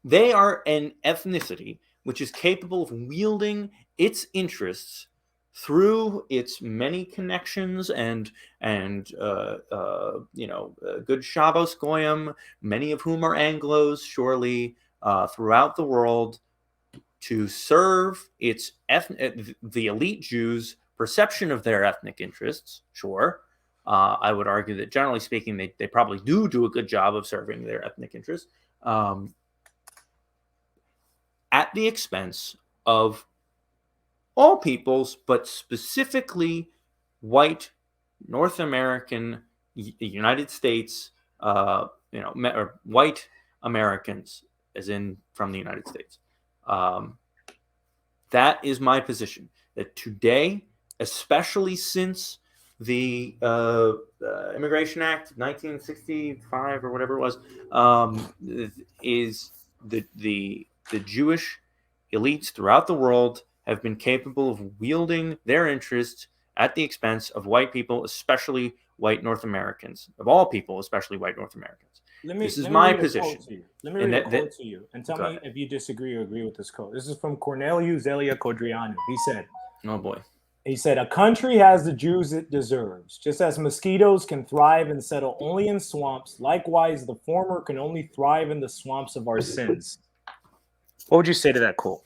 they are an ethnicity which is capable of wielding its interests through its many connections and good Shabbos Goyim, many of whom are Anglos, surely throughout the world, to serve the elite Jews' perception of their ethnic interests. Sure. I would argue that generally speaking, they probably do a good job of serving their ethnic interests at the expense of all peoples, but specifically white North American, United States, or white Americans, as in from the United States. That is my position. That today, especially since the Immigration Act 1965 or whatever it was, is the Jewish elites throughout the world have been capable of wielding their interests at the expense of white people, especially white North Americans, of all people, especially white North Americans. This is my position. Let me read a quote to you and tell me if you disagree or agree with this quote. This is from Corneliu Zelia Codrianu. He said, oh boy. He said, a country has the Jews it deserves. Just as mosquitoes can thrive and settle only in swamps, likewise, the former can only thrive in the swamps of our sins. What would you say to that quote?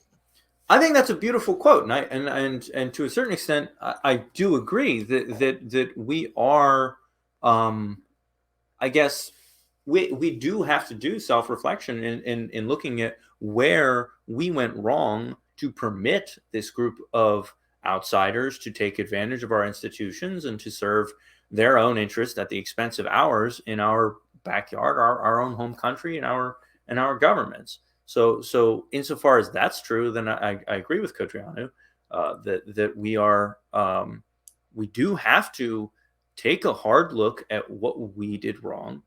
I think that's a beautiful quote, and to a certain extent, I do agree that we are, I guess, we do have to do self-reflection in looking at where we went wrong to permit this group of outsiders to take advantage of our institutions and to serve their own interest at the expense of ours in our backyard, our own home country, and our governments. So insofar as that's true, then I agree with Cotriano that we do have to take a hard look at what we did wrong,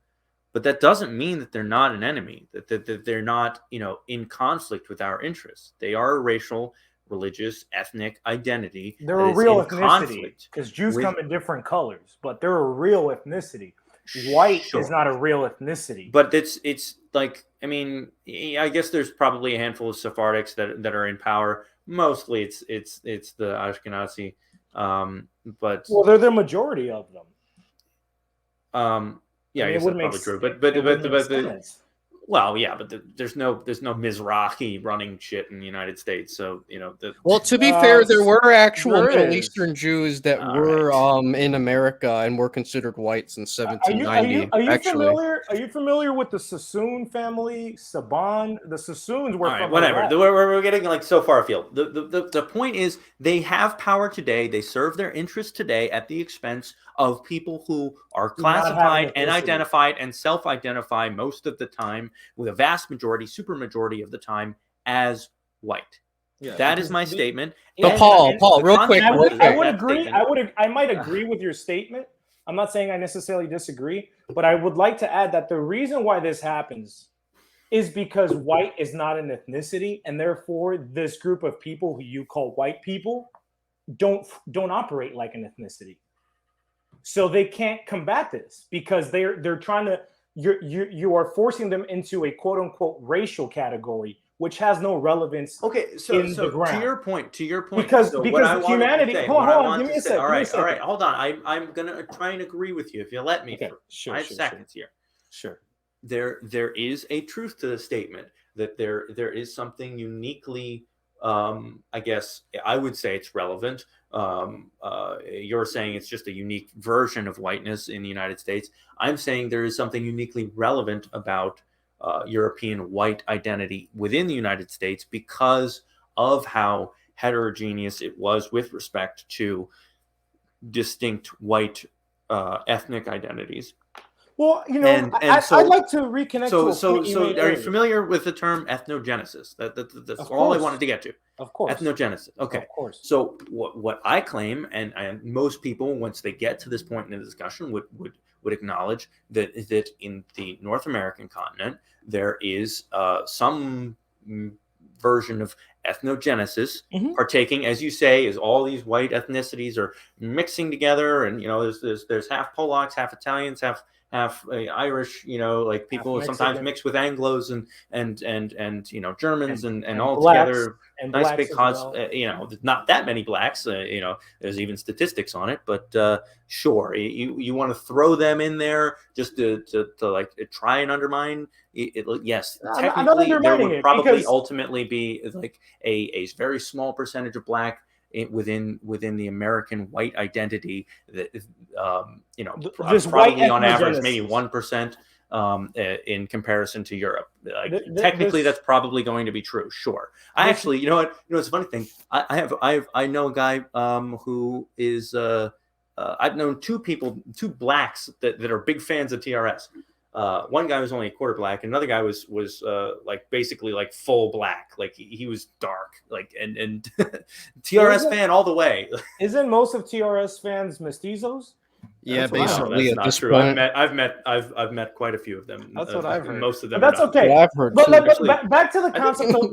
but that doesn't mean that they're not an enemy, that they're not, in conflict with our interests. They are a racial, religious, ethnic identity. They're a real ethnicity, because Jews come in different colors, but they're a real ethnicity. White is not a real ethnicity. But it's like, I mean, I guess there's probably a handful of Sephardics that are in power. Mostly it's the Ashkenazi. But they're the majority of them. Yeah, I guess that's probably true. But there's no Mizrahi running shit in the United States. So well, to be fair, there were actual Middle Eastern Jews that were in America and were considered whites in 1790. Are you familiar with the Sassoon family? Saban, the Sassoons were from whatever. We're getting like so far afield. The point is, they have power today. They serve their interests today at the expense of people who are classified and identified and self-identify most of the time, with a vast majority, super majority of the time, as white. Yeah, that is my statement. But Paul, real quick, I would agree. I might agree with your statement. I'm not saying I necessarily disagree, but I would like to add that the reason why this happens is because white is not an ethnicity, and therefore this group of people who you call white people don't operate like an ethnicity. So they can't combat this because they're trying to. You are forcing them into a quote unquote racial category, which has no relevance. Okay, so the ground. To your point, because humanity. Hold on, give me a second. All right, hold on. I'm gonna try and agree with you if you let me for 5 seconds here. Sure. There is a truth to the statement that there is something uniquely. I guess I would say it's relevant. You're saying it's just a unique version of whiteness in the United States. I'm saying there is something uniquely relevant about European white identity within the United States because of how heterogeneous it was with respect to distinct white ethnic identities. Well, I'd like to reconnect. So, are you familiar with the term ethnogenesis? That's all I wanted to get to. Of course, ethnogenesis. Okay. Of course. So, what I claim, and most people, once they get to this point in the discussion, would acknowledge that in the North American continent there is some version of ethnogenesis, partaking, as you say, is all these white ethnicities are mixing together, and there's half Polacks, half Italians, half Irish, like people sometimes mix with Anglos and Germans and all together. And nice big cause, well. Not that many blacks. There's even statistics on it, but sure, you want to throw them in there just to like try and undermine it. Yes, technically there would probably ultimately be like a very small percentage of black within the American white identity that probably on average maybe 1% in comparison to Europe. Technically, that's probably going to be true. Sure. I actually, it's a funny thing. I know a guy who is I've known two blacks that are big fans of TRS. One guy was only a quarter black, and another guy was like basically like full black, like he was dark, like and TRS fan all the way. Isn't most of TRS fans mestizos? Yeah, basically. That's not true. I've met quite a few of them. That's what I've heard. Most of them. But that's okay. I've heard. But back to the concept of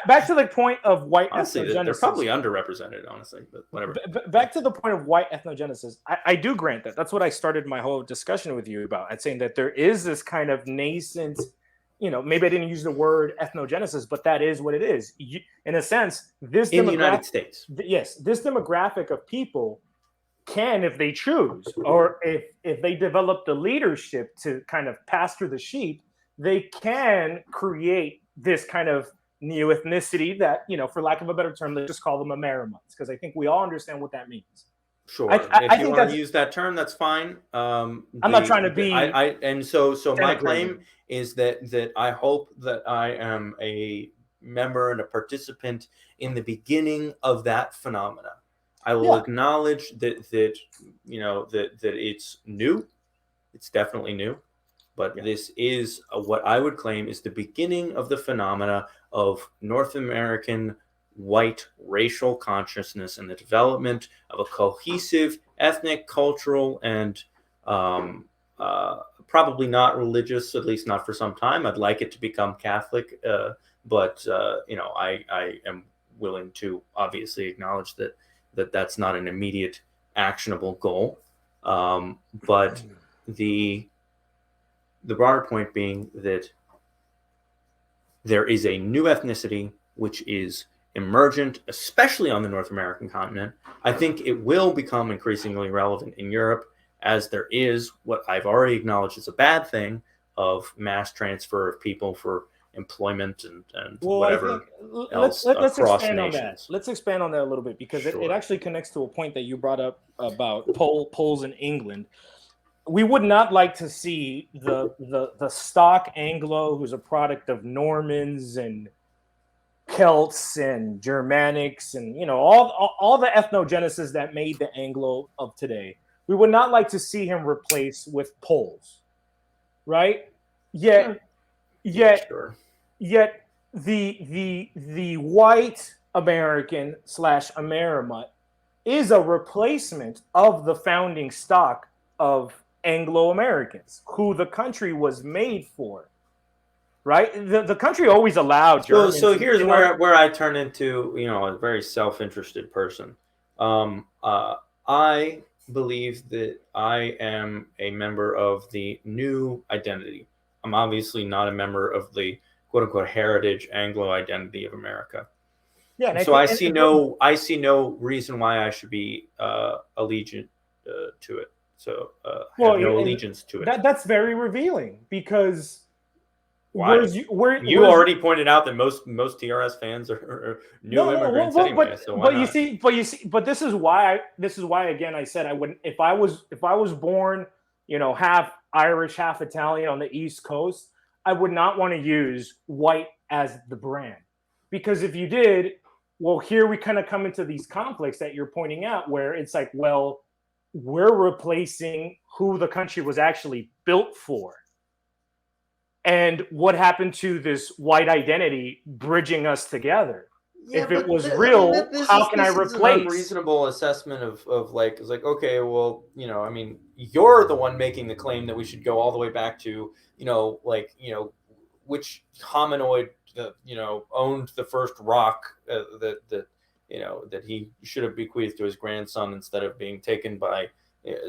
back to the point of white ethnogenesis. They're probably underrepresented, honestly. But whatever. Back to the point of white ethnogenesis. I do grant that. That's what I started my whole discussion with you about. And saying that there is this kind of nascent. Maybe I didn't use the word ethnogenesis, but that is what it is. In a sense, this in the United States. Yes, this demographic of people can, if they choose, or if they develop the leadership to kind of pasture the sheep, they can create this kind of neo-ethnicity that, for lack of a better term, let's just call them Amerimans, because I think we all understand what that means. Sure. I If you want to use that term, that's fine. I'm not trying to be. So my claim is that I hope that I am a member and a participant in the beginning of that phenomena. I will acknowledge that it's new. It's definitely new, but this is what I would claim is the beginning of the phenomena of North American white racial consciousness and the development of a cohesive ethnic, cultural, and probably not religious, at least not for some time. I'd like it to become Catholic, but I am willing to obviously acknowledge that that's not an immediate actionable goal. But the broader point being that there is a new ethnicity which is emergent, especially on the North American continent. I think it will become increasingly relevant in Europe, as there is what I've already acknowledged is a bad thing of mass transfer of people for employment and whatever else across nations. Let's expand on that a little bit, because it actually connects to a point that you brought up about Poles in England. We would not like to see the stock Anglo, who's a product of Normans and Celts and Germanics and all the ethnogenesis that made the Anglo of today. We would not like to see him replaced with Poles, right? Yet the white American / Amerimut is a replacement of the founding stock of Anglo-Americans, who the country was made for, right? The country always allowed Germans. So here's where I turn into a very self-interested person. I believe that I am a member of the new identity. I'm obviously not a member of the quote-unquote heritage Anglo identity of America. Yeah. So I see no reason why I should be allegiant to it. So have no allegiance to it. That's very revealing, because you already pointed out that most TRS fans are new immigrants anyway. But this is why again I said I wouldn't, if I was born half Irish, half Italian on the East Coast, I would not want to use white as the brand, because if you did, well, here we kind of come into these conflicts that you're pointing out, where it's like, well, we're replacing who the country was actually built for. And what happened to this white identity bridging us together? Yeah, if it was real, how can I replace? An unreasonable assessment of like, it's like, okay, well, you're the one making the claim that we should go all the way back to, which hominoid, owned the first rock that he should have bequeathed to his grandson instead of being taken by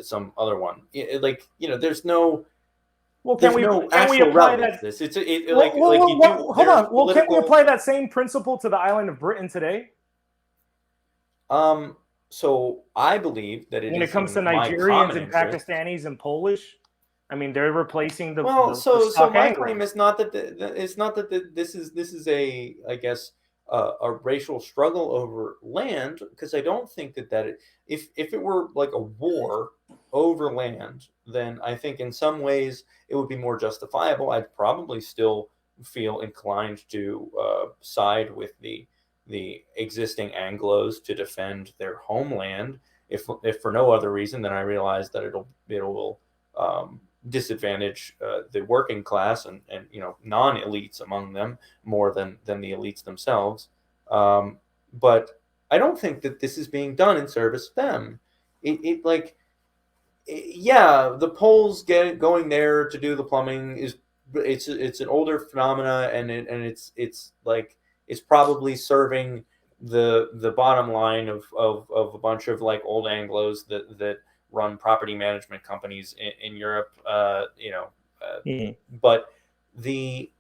some other one. There's no. Well, can we apply that? Hold on. Well, can't we apply that same principle to the island of Britain today? So I believe that when it comes to Nigerians and Pakistanis and Polish, I mean, they're replacing the. Well, so my claim is not that this is a, I guess, a racial struggle over land, because I don't think that if it were like a war over land, then I think in some ways it would be more justifiable. I'd probably still feel inclined to side with the existing Anglos to defend their homeland, if for no other reason than I realize that it will disadvantage the working class and non-elites among them more than the elites themselves. But I don't think that this is being done in service of them. The Poles going there to do the plumbing it's an older phenomena, and it's probably serving the bottom line of a bunch of like old Anglos that run property management companies in Europe. But the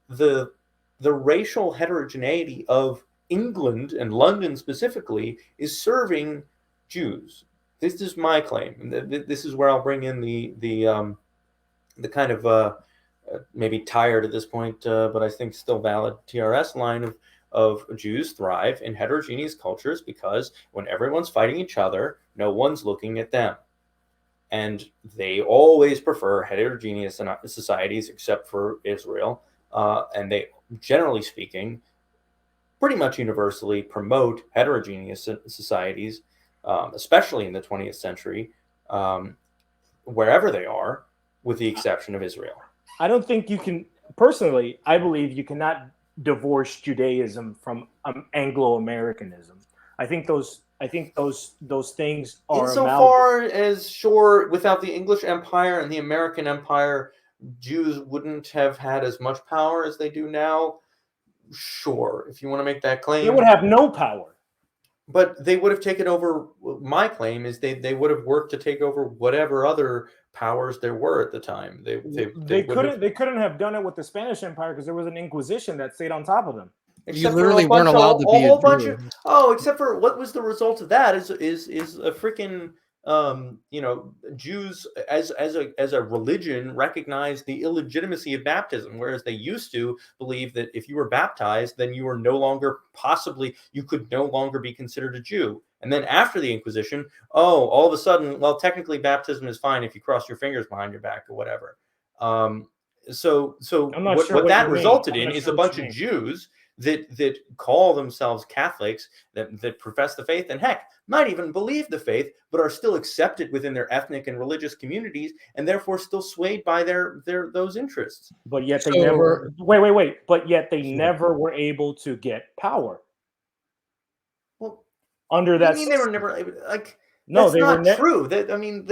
racial heterogeneity of England and London specifically is serving Jews. This is my claim. This is where I'll bring in the kind of maybe tired at this point, but I think still valid TRS line of Jews thrive in heterogeneous cultures because when everyone's fighting each other, no one's looking at them. And they always prefer heterogeneous societies except for Israel. And they, generally speaking, pretty much universally promote heterogeneous societies, especially in the 20th century, wherever they are, with the exception of Israel. I don't think you can, personally, I believe you cannot divorce Judaism from Anglo-Americanism. I think those things are insofar as, sure, without the English Empire and the American Empire, Jews wouldn't have had as much power as they do now. Sure, if you want to make that claim, they would have no power. But they would have taken over. My claim is they would have worked to take over whatever other powers there were at the time. They couldn't have done it with the Spanish Empire because there was an Inquisition that stayed on top of them. You literally weren't allowed to be a Jew. Except for what was the result of that is a freaking Jews as a religion recognize the illegitimacy of baptism, whereas they used to believe that if you were baptized, then you were you could no longer be considered a Jew. And then after the Inquisition, all of a sudden, well, technically baptism is fine if you cross your fingers behind your back or whatever. So what that resulted in is a bunch of Jews that call themselves Catholics, that profess the faith, and heck, might even believe the faith, but are still accepted within their ethnic and religious communities, and therefore still swayed by those interests. But yet they never wait. But yet they never were able to get power. Well, under that, I mean, they were never able. Like, no, that's not true. I mean,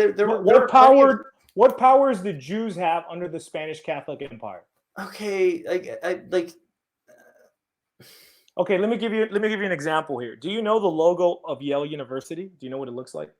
what powers did Jews have under the Spanish Catholic Empire? Okay, Okay, let me give you an example here. Do you know the logo of Yale University? Do you know what it looks like?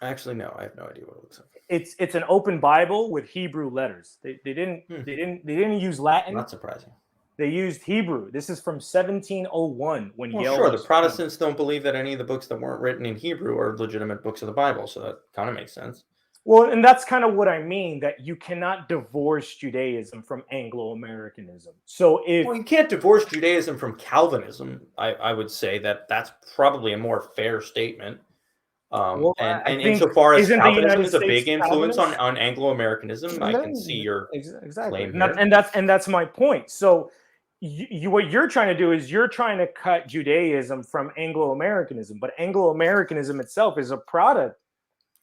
Actually, no, I have no idea what it looks like. It's an open Bible with Hebrew letters. They didn't use Latin. Not surprising. They used Hebrew. This is from 1701 when Yale. Sure, the Protestants don't believe that any of the books that weren't written in Hebrew are legitimate books of the Bible, so that kind of makes sense. Well, and that's kind of what I mean, that you cannot divorce Judaism from Anglo-Americanism. So you can't divorce Judaism from Calvinism. I would say that's probably a more fair statement. And insofar as Calvinism is a big influence on Anglo-Americanism, I can see your claim here. And that's my point. So what you're trying to do is you're trying to cut Judaism from Anglo-Americanism, but Anglo-Americanism itself is a product.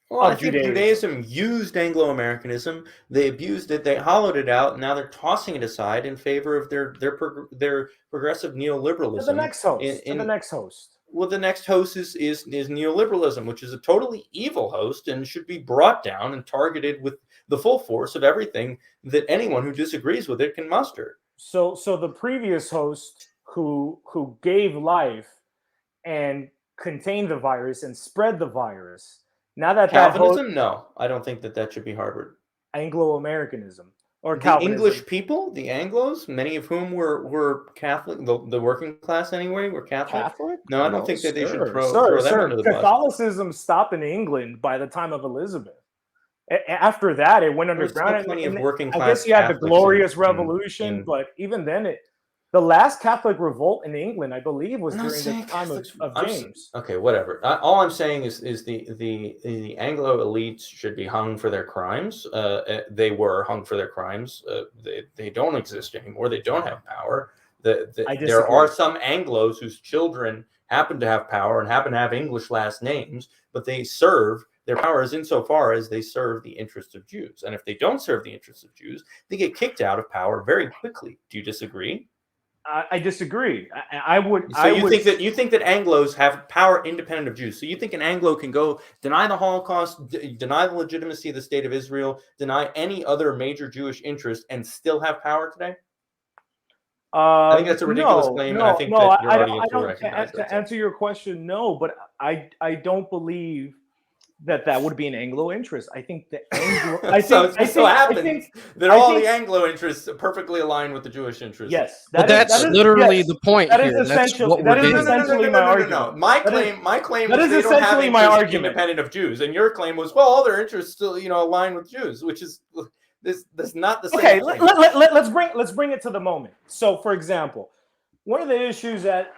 Well, I think Judaism used Anglo-Americanism. They abused it. They hollowed it out. And now they're tossing it aside in favor of their progressive neoliberalism. The next host. Well, the next host is neoliberalism, which is a totally evil host and should be brought down and targeted with the full force of everything that anyone who disagrees with it can muster. So the previous host who gave life and contained the virus and spread the virus. Now that Calvinism, no, I don't think that should be harbored. Anglo-Americanism or the Calvinism. English people, the Anglos, many of whom were Catholic, the working class anyway, were Catholic. No, I don't think that they should throw them under the bus. Catholicism stopped in England by the time of Elizabeth. After that, it went underground. There's plenty of working class. I guess you had the Glorious Revolution, but even then, the last Catholic revolt in England, I believe, was during the time of James. Okay, whatever. All I'm saying is the Anglo elites should be hung for their crimes. They were hung for their crimes. They don't exist anymore. They don't have power. There are some Anglos whose children happen to have power and happen to have English last names, but they serve. Their power is insofar as they serve the interests of Jews. And if they don't serve the interests of Jews, they get kicked out of power very quickly. Do you disagree? I disagree. I would. So you think that Anglos have power independent of Jews? So you think an Anglo can go deny the Holocaust, deny the legitimacy of the state of Israel, deny any other major Jewish interest, and still have power today? I think that's a ridiculous claim, and I think that your audience will recognize that. To answer your question, no, but I don't believe that would be an Anglo interest. I think the Anglo. All the Anglo interests perfectly align with the Jewish interests. Yes, that's literally the point here. That's what we're doing. No. My claim was they don't have interests independent of Jews, and your claim was, well, all their interests still align with Jews, which is that's not the same. Okay, let's bring it to the moment. So, for example, one of the issues that,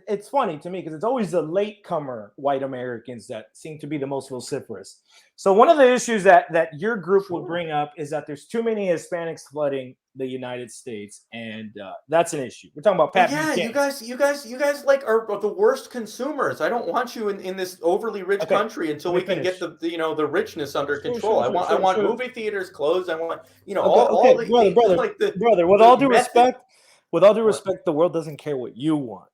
it's funny to me because it's always the latecomer white Americans that seem to be the most vociferous. So one of the issues that your group will bring up is that there's too many Hispanics flooding the United States, and that's an issue. We're talking about Pat Buchanan. you guys like are the worst consumers. I don't want you in this overly rich country until we can get the richness under control. I want movie theaters closed. I want all the brother. With all due respect, the world doesn't care what you want.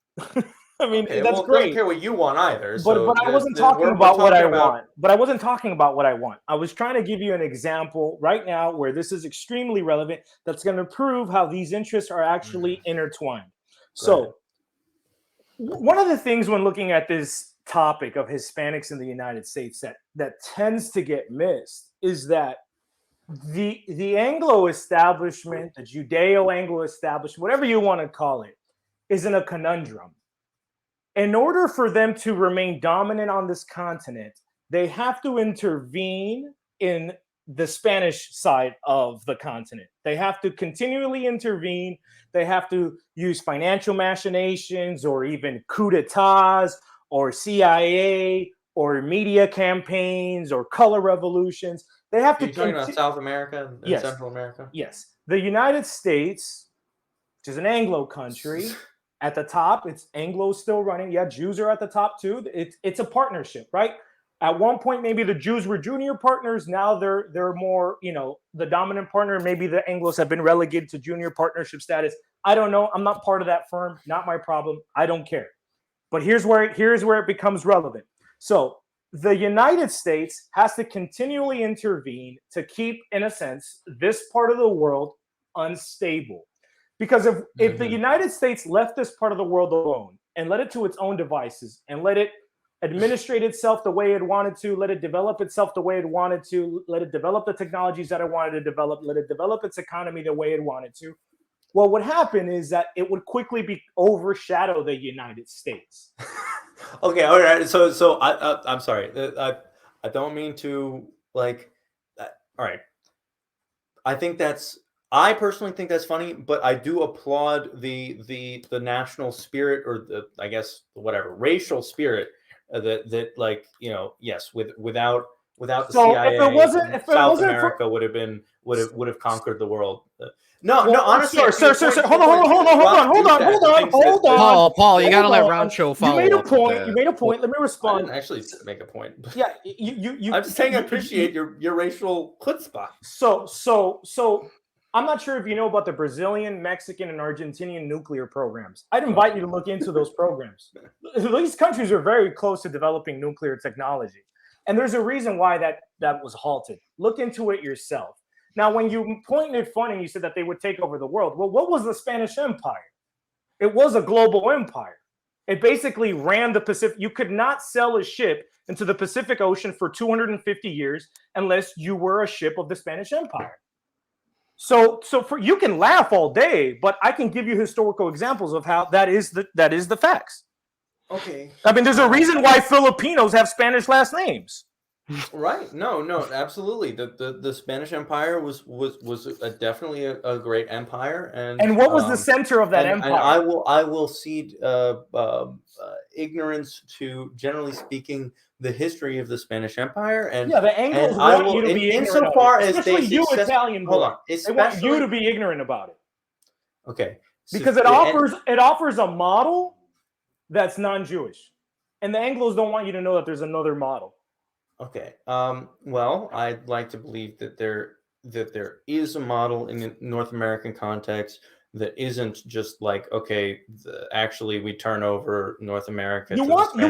I mean, that's great. Doesn't care what you want either. But I wasn't talking about what I want. But I wasn't talking about what I want. I was trying to give you an example right now where this is extremely relevant. That's going to prove how these interests are actually intertwined. So, one of the things when looking at this topic of Hispanics in the United States that tends to get missed is that the Anglo establishment, the Judeo-Anglo establishment, whatever you want to call it, is in a conundrum. In order for them to remain dominant on this continent, they have to intervene in the Spanish side of the continent. They have to continually intervene. They have to use financial machinations or even coup d'etats or CIA or media campaigns or color revolutions. They have to. Are you talking about South America and Central America? Yes. The United States, which is an Anglo country, at the top, it's Anglo still running. Yeah, Jews are at the top too. It's a partnership, right? At one point, maybe the Jews were junior partners. Now they're more, the dominant partner. Maybe the Anglos have been relegated to junior partnership status. I don't know. I'm not part of that firm. Not my problem. I don't care. But here's where it becomes relevant. So the United States has to continually intervene to keep, in a sense, this part of the world unstable. Because if the United States left this part of the world alone and let it to its own devices and let it administrate itself the way it wanted to, let it develop itself the way it wanted to, let it develop the technologies that it wanted to develop, let it develop its economy the way it wanted to, what would happen is that it would quickly overshadow the United States. Okay, all right. So I'm sorry. I don't mean to all right. I personally think that's funny, but I do applaud the national spirit or racial spirit that yes, without the CIA, South America would have conquered the world. Honestly, sir, hold on. Paul, you gotta let Rancho follow. You made a point. Let me respond. I didn't actually make a point. Yeah, you. I'm just saying I appreciate your racial chutzpah. So. I'm not sure if you know about the Brazilian, Mexican, and Argentinian nuclear programs. I'd invite you to look into those programs. These countries are very close to developing nuclear technology. And there's a reason why that was halted. Look into it yourself. Now, when you pointed fun and you said that they would take over the world, well, what was the Spanish Empire? It was a global empire. It basically ran the Pacific. You could not sell a ship into the Pacific Ocean for 250 years unless you were a ship of the Spanish Empire. So you can laugh all day, but I can give you historical examples of how that is the facts. Okay. I mean, there's a reason why Filipinos have Spanish last names. Right. No, absolutely. The Spanish Empire was definitely a great empire, and what was the center of that empire? And I will cede ignorance to, generally speaking, the history of the Spanish Empire, and the Anglos want you to be ignorant insofar as especially you Italian boy. They want you to be ignorant about it. Okay. Because it offers a model that's non-Jewish, and the Anglos don't want you to know that there's another model. Okay. Well, I'd like to believe that there is a model in the North American context that isn't just like, okay, actually we turn over North America. You want the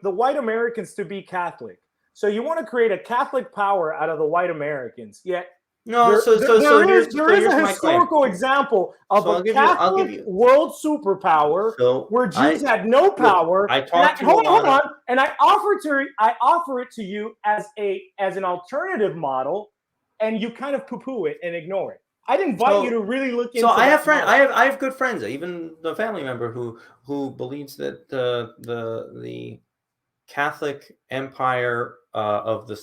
white Americans to be Catholic. So you want to create a Catholic power out of the white Americans. Yet there is a historical example of a Catholic world superpower where Jews had no power. Hold on, and I offer it to you as an alternative model, and you kind of poo-poo it and ignore it. I'd invite you to really look into. So I have good friends, even the family member who believes that the Catholic Empire of the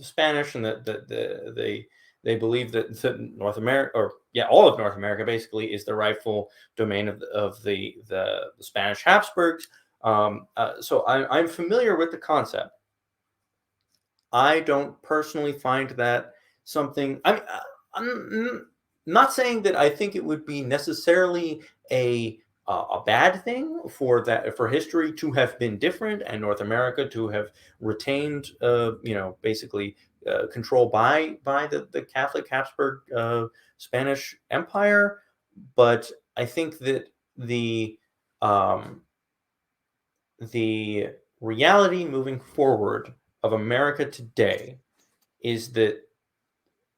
Spanish and the They believe that North America, or all of North America, basically, is the rightful domain of the Spanish Habsburgs. So I'm familiar with the concept. I don't personally find that something. I'm not saying that I think it would be necessarily a bad thing for history to have been different and North America to have retained, basically control by the Catholic Habsburg Spanish Empire. But I think that the reality moving forward of America today is that,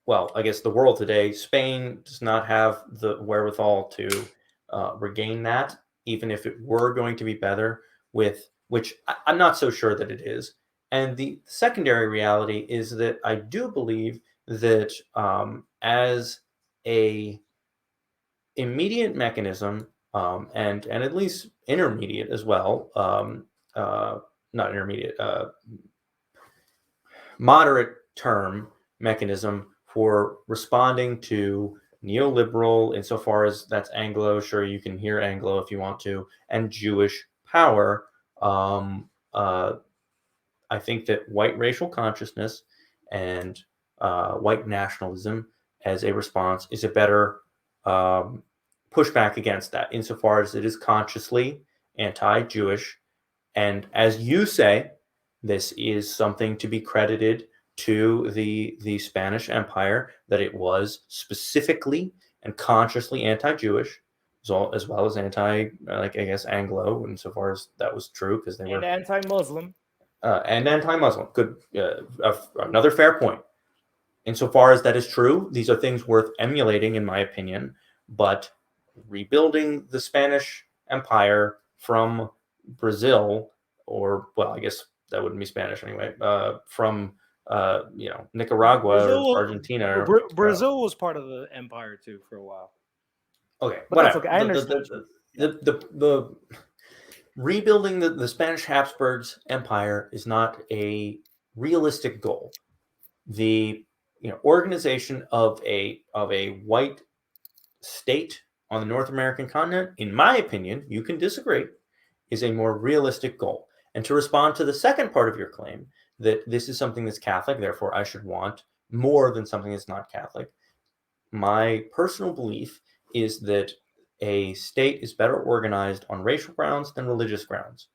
well, I guess the world today, Spain does not have the wherewithal to regain that, even if it were going to be better, which I'm not so sure that it is. And the secondary reality is that I do believe that as a immediate mechanism, and at least intermediate as well, not intermediate, moderate term mechanism for responding to neoliberal, insofar as that's Anglo, sure, you can hear Anglo if you want to, and Jewish power. I think that white racial consciousness and white nationalism as a response is a better pushback against that, insofar as it is consciously anti-Jewish. And as you say, this is something to be credited to the Spanish Empire, that it was specifically and consciously anti-Jewish, as well as Anglo, insofar as that was true, because they were anti-Muslim. And anti-Muslim. Good. Another fair point. Insofar as that is true, these are things worth emulating, in my opinion. But rebuilding the Spanish Empire from Brazil, or, well, I guess that wouldn't be Spanish anyway, from Nicaragua or Argentina. Brazil was part of the empire too for a while. Okay, but whatever. That's okay. I understand. The rebuilding the Spanish Habsburgs Empire is not a realistic goal. The organization of a white state on the North American continent, in my opinion, you can disagree, is a more realistic goal. And to respond to the second part of your claim, that this is something that's Catholic, therefore I should want more than something that's not Catholic, my personal belief is that a state is better organized on racial grounds than religious grounds.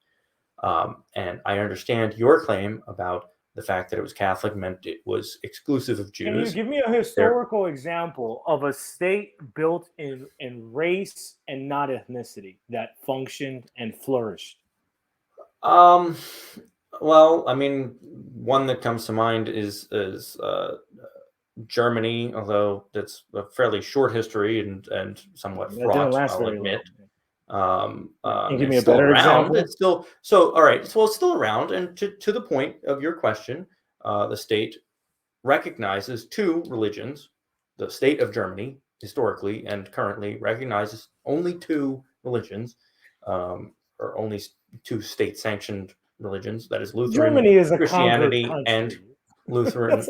And I understand your claim about the fact that it was Catholic meant it was exclusive of Jews. Can you give me a historical example of a state built in race and not ethnicity that functioned and flourished? Well, I mean, one that comes to mind is Germany, although that's a fairly short history and somewhat fraught, I'll admit. Give me a better example. It's still all right. Well, it's still around, and to the point of your question, the state recognizes two religions. The state of Germany, historically and currently, recognizes only two religions, or only two state-sanctioned religions. That is Lutheran Germany is a Christianity and Lutheran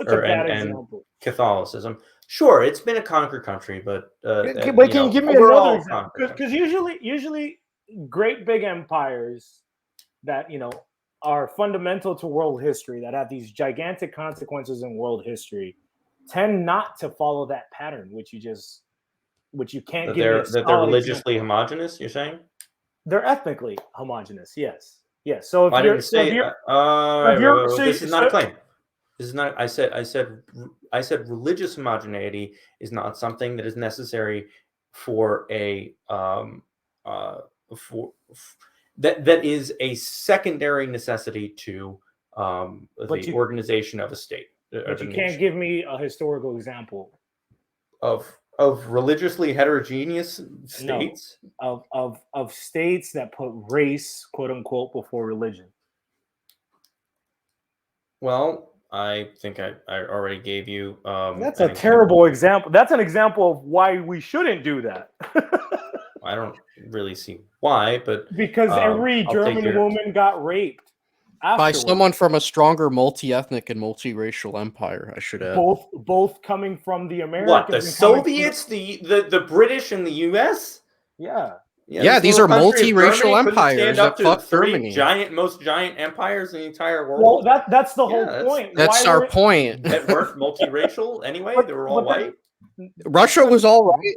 and Catholicism. Sure, it's been a conquered country, but can you give me another example? Because usually great big empires that are fundamental to world history, that have these gigantic consequences in world history, tend not to follow that pattern, which you can't give. They're religiously homogenous. You're saying they're ethnically homogenous. Yes. So I didn't say this is not a claim. This is not. I said religious homogeneity is not something that is necessary for a that is a secondary necessity to the organization of a state. But you can't give me a historical example of religiously heterogeneous states. No, of states that put race, quote unquote, before religion. Well, I think I already gave you. That's a terrible example. That's an example of why we shouldn't do that. I don't really see why, but because every German woman got raped. by someone from a stronger multi-ethnic and multiracial empire, I should add. Both coming from the Americans. What, the Soviets, the British, and the U.S.? Yeah. Yeah, these are multiracial empires that fuck Germany. Most giant empires in the entire world. Well, that's the whole point. That's our point. That weren't multiracial anyway. They were all white. Russia was all right.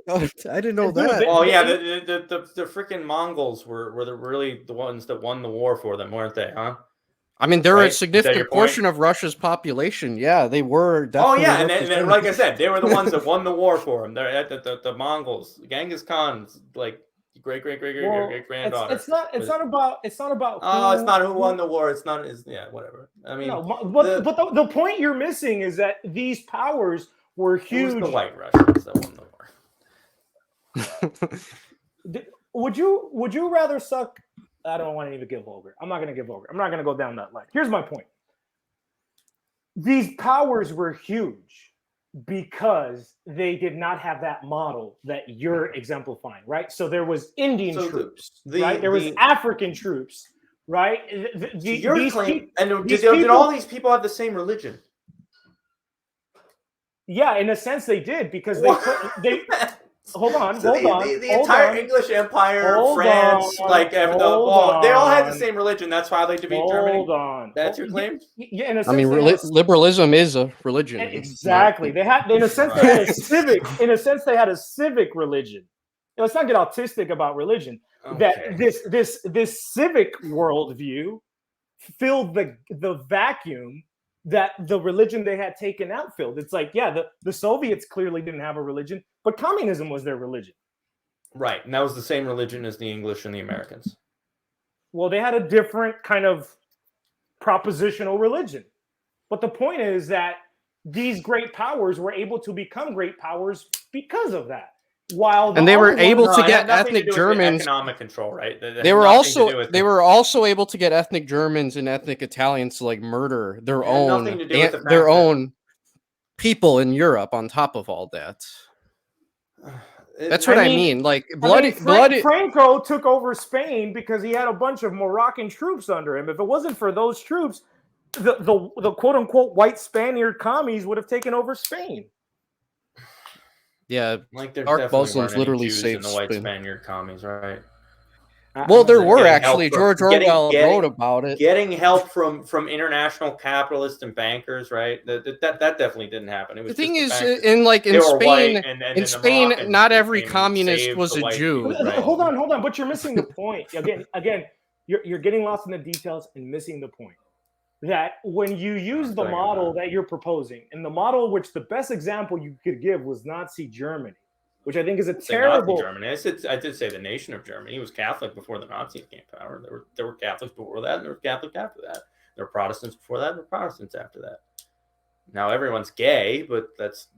I didn't know that. Oh yeah, the freaking Mongols were really the ones that won the war for them, weren't they? Huh? I mean, they're a significant portion of Russia's population. Yeah, they were. Definitely and then, like I said, they were the ones that won the war for them. They're the Mongols, Genghis Khan's great granddaughter. It's not about. Oh, it's not who won the war. It's not. Whatever. I mean, but the point you're missing is that these powers were huge. It was the White Russians that won the war. Would you rather suck? I don't want to even get vulgar. I'm not going to get vulgar. I'm not going to go down that line. Here's my point. These powers were huge because they did not have that model that you're exemplifying, right? So there was Indian troops, right? There was African troops, right? Did all these people have the same religion? Yeah, in a sense they did because they Hold on. The entire English Empire, France, they all had the same religion. That's why they defeated Germany. Hold on. That's your claim? Yeah, in a sense, I mean, liberalism is a religion. Exactly. They had, in a sense, they had a civic. In a sense, they had a civic religion. Let's not get autistic about religion. Okay. That this civic worldview filled the vacuum that the religion they had taken out filled. It's like, yeah, the Soviets clearly didn't have a religion, but communism was their religion. Right, and that was the same religion as the English and the Americans. Well, they had a different kind of propositional religion. But the point is that these great powers were able to become great powers because of that. And they were able to get ethnic Germans. Economic control, right? They were also able to get ethnic Germans and ethnic Italians to murder their own people in Europe. On top of all that, that's what I mean. Franco took over Spain because he had a bunch of Moroccan troops under him. If it wasn't for those troops, the quote unquote white Spaniard commies would have taken over Spain. Yeah, dark Muslims literally saved the white Spaniard commies, right? Well, there were actually. George Orwell wrote about it. Getting help from international capitalists and bankers, right? That definitely didn't happen. It was the thing is, in Spain, not every communist was a Jew. Right? Hold on, but you're missing the point. Again, you're getting lost in the details and missing the point. That when you use the model that you're proposing, and the model which the best example you could give was Nazi Germany, which I think is a terrible. Nazi Germany. I did say the nation of Germany. It was Catholic before the Nazis came to power. There were Catholics before that, and there were Catholics after that. There were Protestants before that, and there were Protestants after that. Now everyone's gay, but that's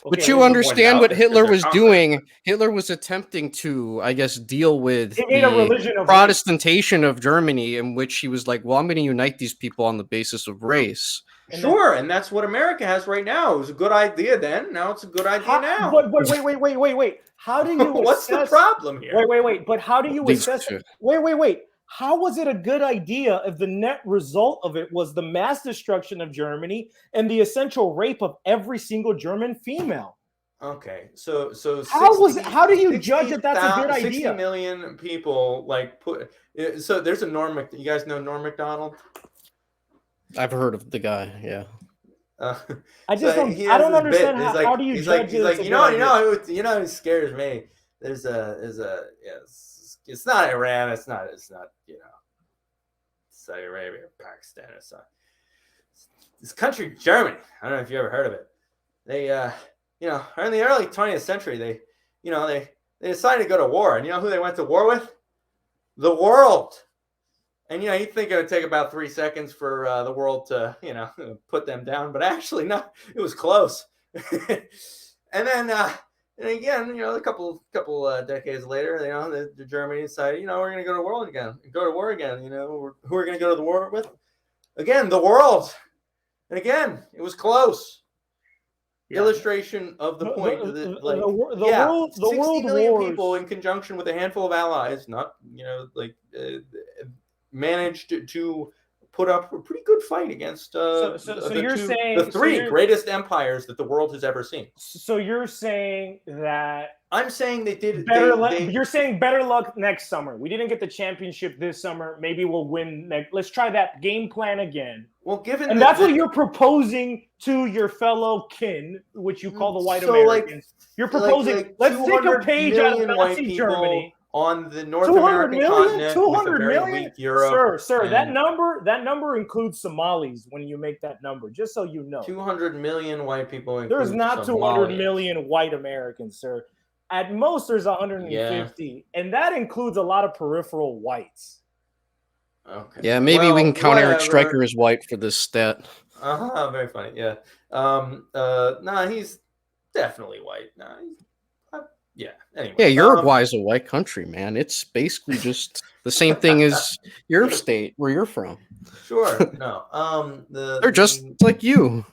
But you understand what Hitler was doing. Hitler was attempting to, I guess, deal with the Protestantation of Germany, in which he was like, well, I'm going to unite these people on the basis of race. Sure, and that's what America has right now. It was a good idea then. Now it's a good idea now. But wait. How do you What's the problem here? Wait. But how do you assess it? Wait. How was it a good idea if the net result of it was the mass destruction of Germany and the essential rape of every single German female? Okay, so how do you judge that that's a good idea? 60 million people so there's a Norm. You guys know Norm Macdonald? I've heard of the guy. Yeah. I don't understand how do you judge it? You know who scares me? It's not Iran. It's not Saudi Arabia or Pakistan. It's not. This country, Germany. I don't know if you ever heard of it. They, in the early 20th century, they decided to go to war. And you know who they went to war with? The world. And you'd think it would take about 3 seconds for the world to put them down, but actually no, it was close. And then. And again, a couple decades later, the Germany decided, we're going to go to war again. Who are we going to go to the war with? Again, the world. And again, it was close. Yeah. Illustration of the point. The world, 60 million people in conjunction with a handful of allies, managed to put up a pretty good fight against the three greatest empires that the world has ever seen. So you're saying that I'm saying they did better. You're saying better luck next summer. We didn't get the championship this summer. Maybe we'll win next. Let's try that game plan again. Well, that's what you're proposing to your fellow kin, which you call the white Americans. You're proposing. Let's take a page out of Nazi Germany. On the North American continent, 200 million, weak Europe. Sir, that number includes Somalis when you make that number, just so you know. 200 million white people. There's not 200 million white Americans, sir. At most, there's 150, and that includes a lot of peripheral whites. Okay. Yeah, maybe we can count Eric Stryker as white for this stat. Very funny. Yeah. He's definitely white. Yeah. Anyway. Yeah, Uruguay is a white country, man. It's basically just the same thing as your state where you're from. Sure. No. They're just like you.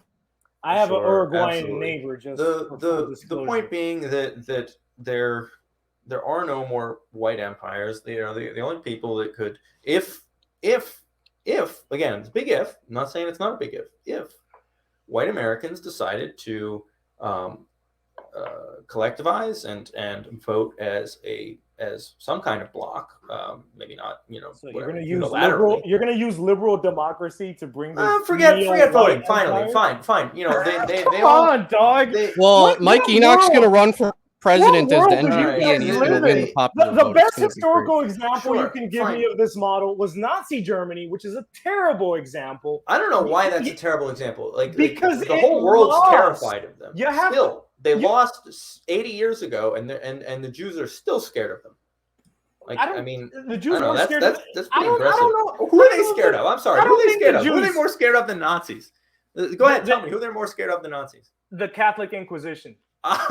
I have an Uruguayan neighbor. Just the point being that there are no more white empires. They are the only people that could, if again, it's a big if. I'm not saying it's not a big if white Americans decided to collectivize and vote as some kind of bloc, maybe not, So you're going to use liberal democracy to bring this. Forget voting. Finally, fine. They Come on, dog. Mike Enoch's going to run for president as the NGP, and he's going to win the popular vote. The best historical example you can give me of this model was Nazi Germany, which is a terrible example. I don't know why that's a terrible example. Because the whole world's terrified of them. They lost 80 years ago, and the Jews are still scared of them. The Jews are scared of them. That's pretty impressive. Who are they scared of? I'm sorry. Who are they scared of? Who are they more scared of than Nazis? Go ahead, tell me who they're more scared of than Nazis. The Catholic Inquisition.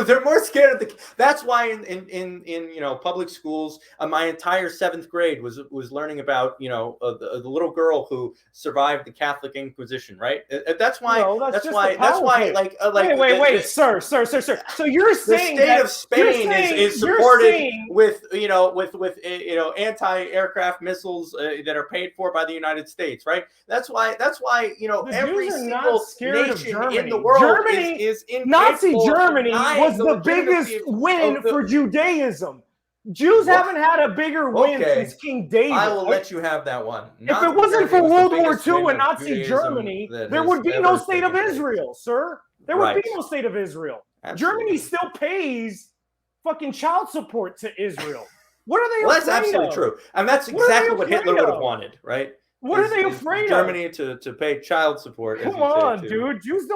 They're more scared of that's why in public schools, my entire 7th grade was learning about the little girl who survived the Catholic Inquisition, right? That's why wait, sir. So you're saying the state of Spain is supported with anti-aircraft missiles that are paid for by the United States, right? That's why every single nation in the world is Nazi Germany was the biggest win for Judaism. Jews haven't had a bigger win since King David. I will let you have that one. If it wasn't for World War II and Nazi Germany, there would be no state of Israel, sir. There would be no state of Israel. Absolutely. Germany still pays fucking child support to Israel. What are they afraid of? That's absolutely true. And that's exactly what Hitler would have wanted, right? What are they afraid of? Germany to pay child support. Come on, dude. Jews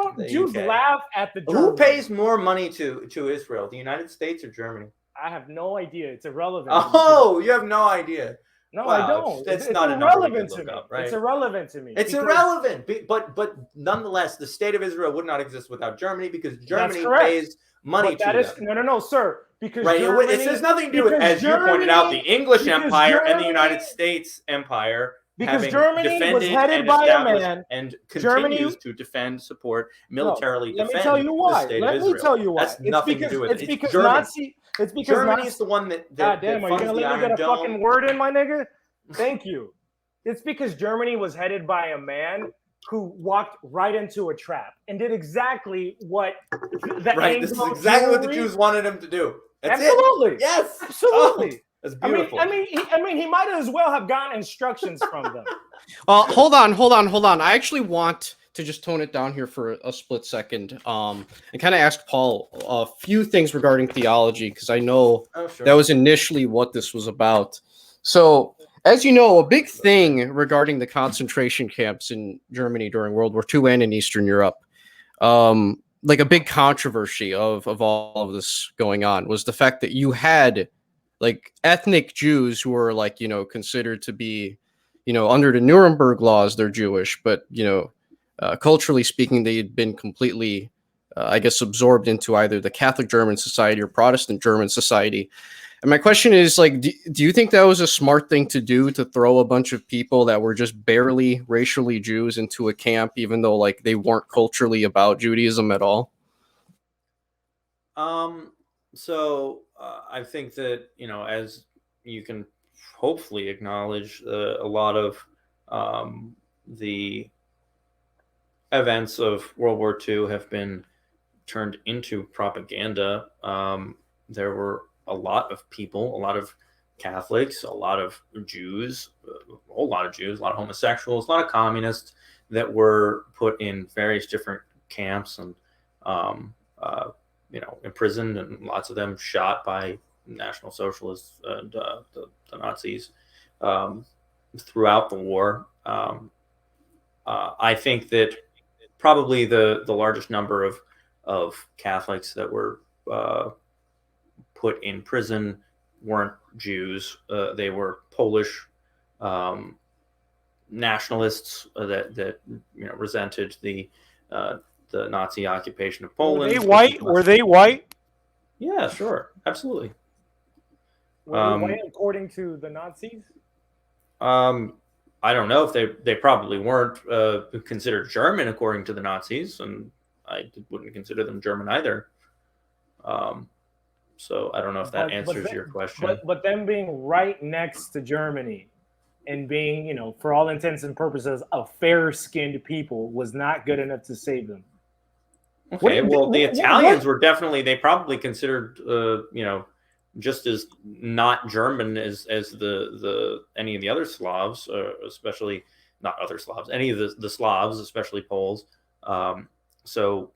laugh at the Germans. Who pays more money to Israel, the United States or Germany? I have no idea. It's irrelevant. Oh, you have no idea. No, I don't. It's not irrelevant to me. Right? It's irrelevant to me. It's irrelevant, but nonetheless, the state of Israel would not exist without Germany because Germany pays money to them. No, sir. Because Germany, it has nothing to do with, as you pointed out, the English Empire and the United States Empire. Because Germany was headed by a man and continues to defend, support, militarily defend. Let me tell you why. Let me tell you why. That's nothing to do with it. It's because Germany is the one that God damn, are you gonna let me get a fucking word in, my nigga? Thank you. It's because Germany was headed by a man who walked right into a trap and did exactly what this is exactly what the Jews wanted him to do. That's absolutely. It. Yes. Absolutely. Oh. That's beautiful. I mean, he might as well have gotten instructions from them. Hold on. I actually want to just tone it down here for a split second, and kind of ask Paul a few things regarding theology because I know that was initially what this was about. So, as you know, a big thing regarding the concentration camps in Germany during World War II and in Eastern Europe, like a big controversy of all of this going on, was the fact that you had like ethnic Jews who were like, considered to be, under the Nuremberg laws, they're Jewish, but, culturally speaking, they had been completely, absorbed into either the Catholic German society or Protestant German society. And my question is, like, do you think that was a smart thing to do, to throw a bunch of people that were just barely racially Jews into a camp, even though like they weren't culturally about Judaism at all? I think that, as you can hopefully acknowledge, a lot of the events of World War II have been turned into propaganda. There were a lot of people, a lot of Catholics, a lot of Jews, a whole lot of Jews, a lot of homosexuals, a lot of communists that were put in various different camps and, imprisoned, and lots of them shot by National Socialists and the Nazis throughout the war. I think that probably the largest number of Catholics that were put in prison weren't Jews. They were Polish nationalists that resented the Nazi occupation of Poland. Were they white? Were they white? Yeah, sure, absolutely. Were they white according to the Nazis? I don't know if they probably weren't considered German according to the Nazis, and I wouldn't consider them German either. So I don't know if that answers your question. But them being right next to Germany and being, for all intents and purposes, a fair-skinned people was not good enough to save them. Okay, the Italians were definitely, they probably considered, just as not German as the any of the other Slavs, especially not other Slavs, any of the Slavs, especially Poles. So,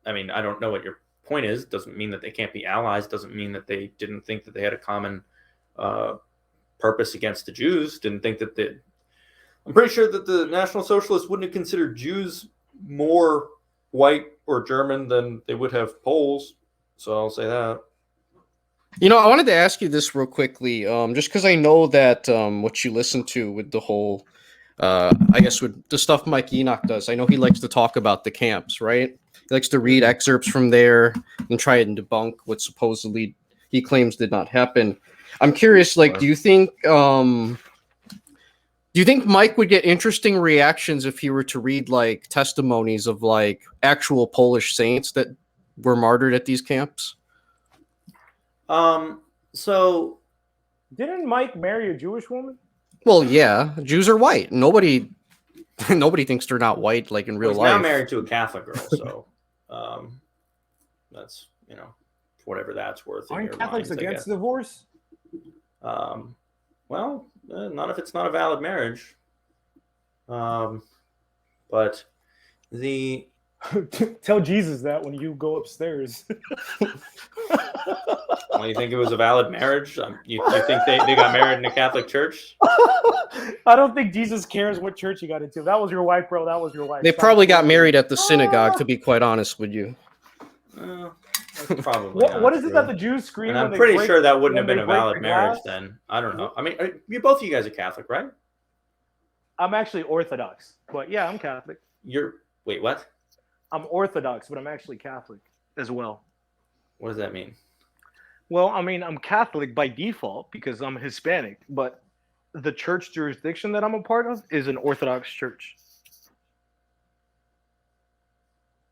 I mean, I don't know what your point is. Doesn't mean that they can't be allies. Doesn't mean that they didn't think that they had a common purpose against the Jews. Didn't think that I'm pretty sure that the National Socialists wouldn't have considered Jews more white or German than they would have Poles. So I'll say that. I wanted to ask you this real quickly, just because I know that what you listen to with the whole, I guess with the stuff Mike Enoch does, I know he likes to talk about the camps, right? He likes to read excerpts from there and try and debunk what supposedly he claims did not happen. I'm curious, do you think Mike would get interesting reactions if he were to read testimonies of actual Polish saints that were martyred at these camps? So didn't Mike marry a Jewish woman? Well, yeah, Jews are white. Nobody thinks they're not white in real life. He's now married to a Catholic girl, so that's whatever that's worth. Aren't Catholics against divorce? Well, not if it's not a valid marriage. But the tell Jesus that when you go upstairs. Well, you think it was a valid marriage? You think they got married in a Catholic church? I don't think Jesus cares what church you got into. That was your wife, bro. That was your wife. They probably got married at the synagogue, to be quite honest with you. Probably. What is it that the Jews scream? And I'm pretty sure that wouldn't have been a valid marriage then. I don't know. I mean, both of you guys are Catholic, right? I'm actually Orthodox, but yeah, I'm Catholic. Wait, what? I'm Orthodox, but I'm actually Catholic as well. What does that mean? Well, I mean, I'm Catholic by default because I'm Hispanic, but the church jurisdiction that I'm a part of is an Orthodox church.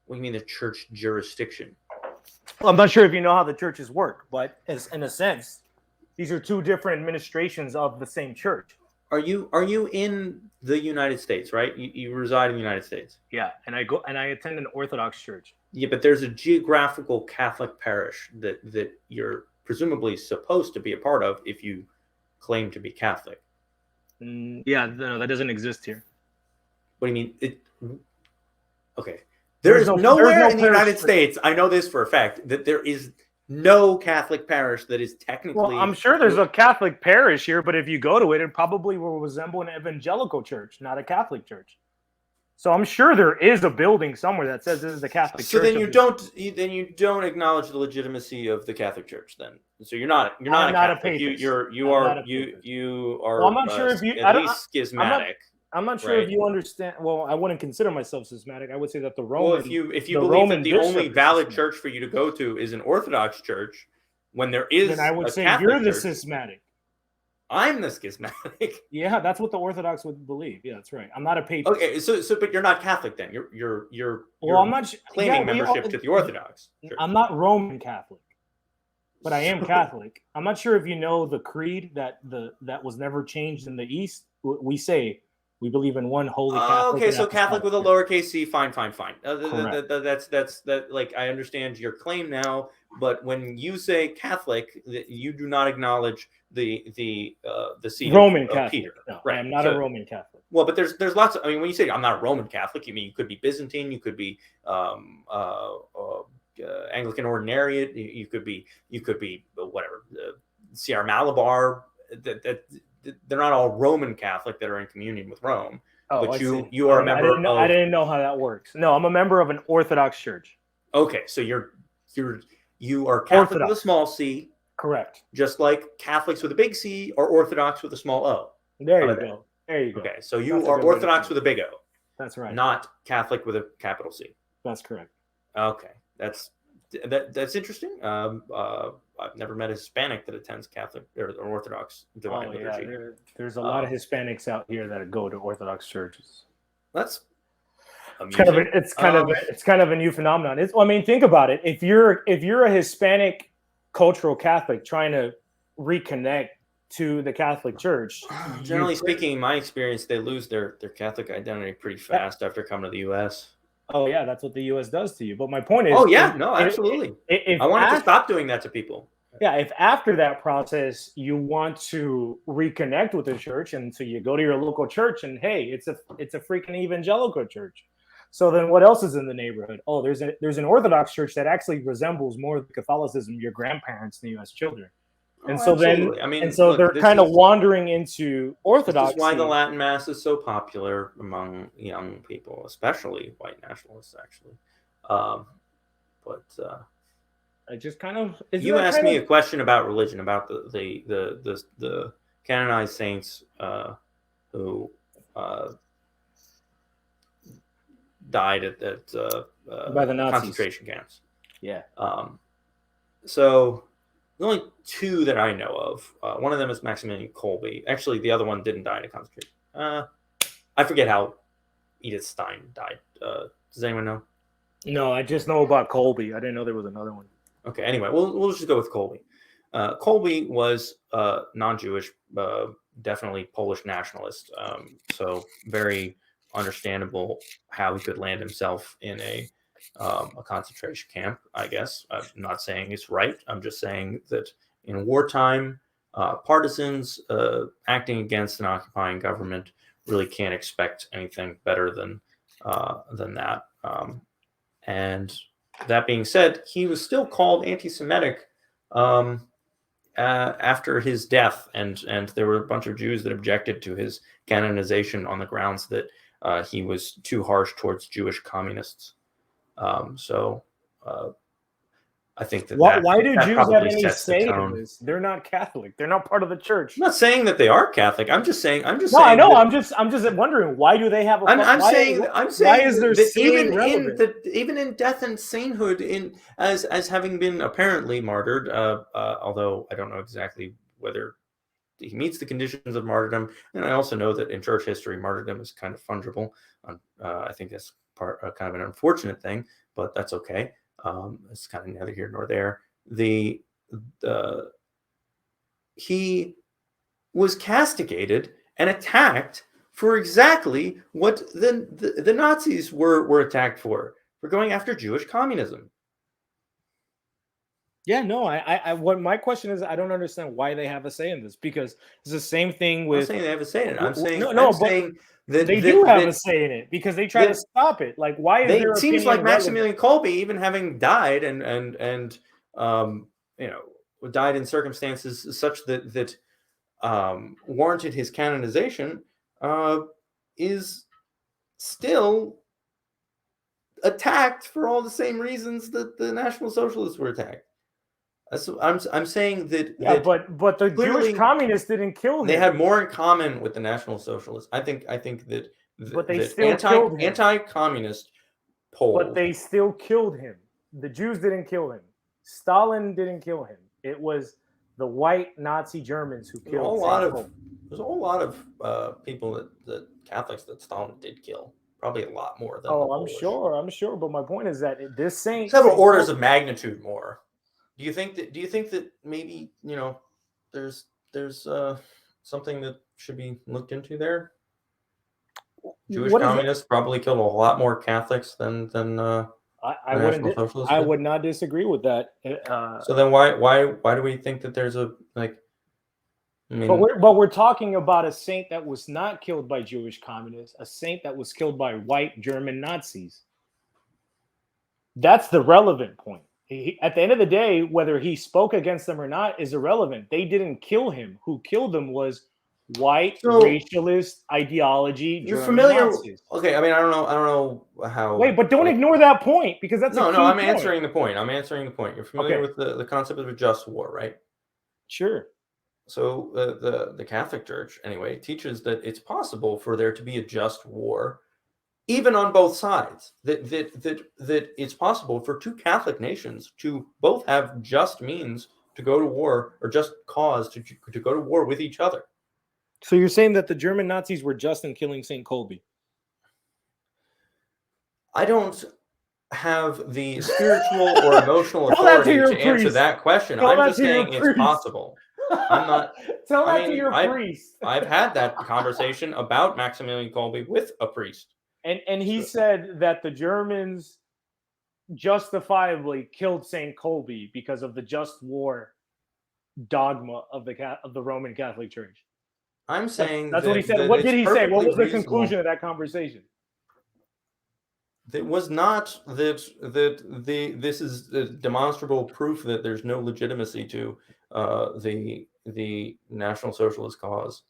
What do you mean the church jurisdiction? Well, I'm not sure if you know how the churches work, but in a sense, these are two different administrations of the same church. Are you in the United States, right? You reside in the United States. Yeah, and I attend an Orthodox church. Yeah, but there's a geographical Catholic parish that you're presumably supposed to be a part of if you claim to be Catholic. Yeah, no, that doesn't exist here. What do you mean? Okay. There's nowhere in the United States, I know this for a fact, that there is no Catholic parish that is technically... Well, I'm sure there's a Catholic parish here, but if you go to it, it probably will resemble an evangelical church, not a Catholic church. So I'm sure there is a building somewhere that says this is the Catholic church. So then you don't acknowledge the legitimacy of the Catholic Church then. So you're not a Catholic. You are well, I'm not sure if you at least schismatic. I'm not sure if you understand. Well, I wouldn't consider myself schismatic. I would say that the Roman. Well, if you believe that the only valid church for you to go to is an Orthodox church, when there is, then I would say Catholic you're the church, schismatic. I'm the schismatic. Yeah, that's what the Orthodox would believe. Yeah, that's right. I'm not a patriot. Okay, so but you're not Catholic then. You're I'm not claiming membership to the Orthodox church. I'm not Roman Catholic, but I am Catholic. I'm not sure if you know the creed that was never changed in the East. We say, We believe in one holy Catholic. Okay, so Catholic with a lowercase c, fine. Correct. Like I understand your claim now, but when you say Catholic, you do not acknowledge the seat Roman of Catholic. Peter. No, Right. I am not a Roman Catholic. Well, but there's lots of. I mean, when you say I'm not a Roman Catholic, you mean you could be Byzantine, you could be Anglican Ordinariate, you could be whatever, Sierra Malabar. That they're not all Roman Catholic that are in communion with Rome. Oh, but you are a member of. I didn't know how that works. No, I'm a member of an Orthodox church. Okay, so you are Catholic Orthodox with a small c. Correct. Just like Catholics with a big C or Orthodox with a small o. There you go. There you go. Okay, so you are Orthodox with a big O. That's right. Not Catholic with a capital C. That's correct. Okay, that's interesting. I've never met a Hispanic that attends Catholic or Orthodox divine liturgy. There's a lot of Hispanics out here that go to Orthodox churches. That's amusing. It's kind of a new phenomenon. Think about it. If you're a Hispanic cultural Catholic trying to reconnect to the Catholic Church, generally speaking, in my experience, they lose their Catholic identity pretty fast after coming to the U.S. Oh yeah, that's what the U.S. does to you. But my point is, absolutely. I wanted to stop doing that to people. Yeah, if after that process you want to reconnect with the church, and so you go to your local church, and hey, it's a freaking evangelical church. So then, what else is in the neighborhood? Oh, there's an Orthodox church that actually resembles more the Catholicism your grandparents knew as children. And so they're kind of wandering into Orthodoxy. This is why the Latin Mass is so popular among young people, especially white nationalists, actually. I just kind of you asked me a question about religion, about the canonized saints who died at by the Nazis. Concentration camps. Yeah. So the only two that I know of, one of them is Maximilian Kolbe. Actually, the other one didn't die in a concentration. I forget how Edith Stein died. Does anyone know? No, I just know about Kolbe. I didn't know there was another one. Okay. Anyway, we'll just go with Kolbe. Kolbe was non-Jewish, definitely Polish nationalist. So very understandable how he could land himself in a concentration camp, I guess. I'm not saying it's right. I'm just saying that in wartime, partisans acting against an occupying government really can't expect anything better than that. And that being said, he was still called anti-Semitic after his death, and there were a bunch of Jews that objected to his canonization on the grounds that he was too harsh towards Jewish communists. I think that why do Jews have any say in this? They're not Catholic. They're not part of the church. I'm not saying that they are Catholic. I'm just saying. I know. I'm just wondering, why do they have a? I'm saying. Why is there that even in death and sainthood, as having been apparently martyred, although I don't know exactly whether he meets the conditions of martyrdom, and I also know that in church history, martyrdom is kind of fungible. I think that's kind of an unfortunate thing, but that's okay. It's kind of neither here nor there. He was castigated and attacked for exactly what the Nazis were attacked for going after Jewish communism. Yeah, no, what my question is, I don't understand why they have a say in this, because it's the same thing with. I'm saying they have a say in it. I'm saying they do have a say in it because they try to stop it. Like, why is there? It seems like Maximilian Kolbe, even having died and died in circumstances such that warranted his canonization, is still attacked for all the same reasons that the National Socialists were attacked. I'm saying that. Yeah, but the Jewish communists didn't kill him. They had more in common with the National Socialists. I think that. But they still killed him. Anti-communist poll. But they still killed him. The Jews didn't kill him. Stalin didn't kill him. It was the white Nazi Germans who killed him. There's a whole lot of people that Catholics that Stalin did kill. Probably a lot more than. I'm sure. But my point is that this saint several orders of magnitude more. Do you think that maybe there's something that should be looked into there? Jewish communists probably killed a lot more Catholics than National Socialists. I would not disagree with that. So then why do we think that there's a like? I mean, but we're talking about a saint that was not killed by Jewish communists, a saint that was killed by white German Nazis. That's the relevant point. At the end of the day, whether he spoke against them or not is irrelevant. They didn't kill him. Who killed him was white racialist ideology. You're German familiar? Nazis. Okay, I mean, I don't know how. Wait, but don't ignore that point because that's no. I'm point. answering the point. You're familiar with the concept of a just war, right? Sure. So the Catholic Church, anyway, teaches that it's possible for there to be a just war, even on both sides. That it's possible for two Catholic nations to both have just means to go to war or just cause to go to war with each other. So you're saying that the German Nazis were just in killing St. Colby? I don't have the spiritual or emotional authority to answer that question. I'm just saying it's possible. I'm not. Tell that to your priest. I've had that conversation about Maximilian Kolbe with a priest, and he said that the Germans justifiably killed St. Colby because of the just war dogma of the Roman Catholic Church. I'm saying that's what he said. What did he say? What was the conclusion of that conversation? It was not that this is demonstrable proof that there's no legitimacy to the National Socialist cause.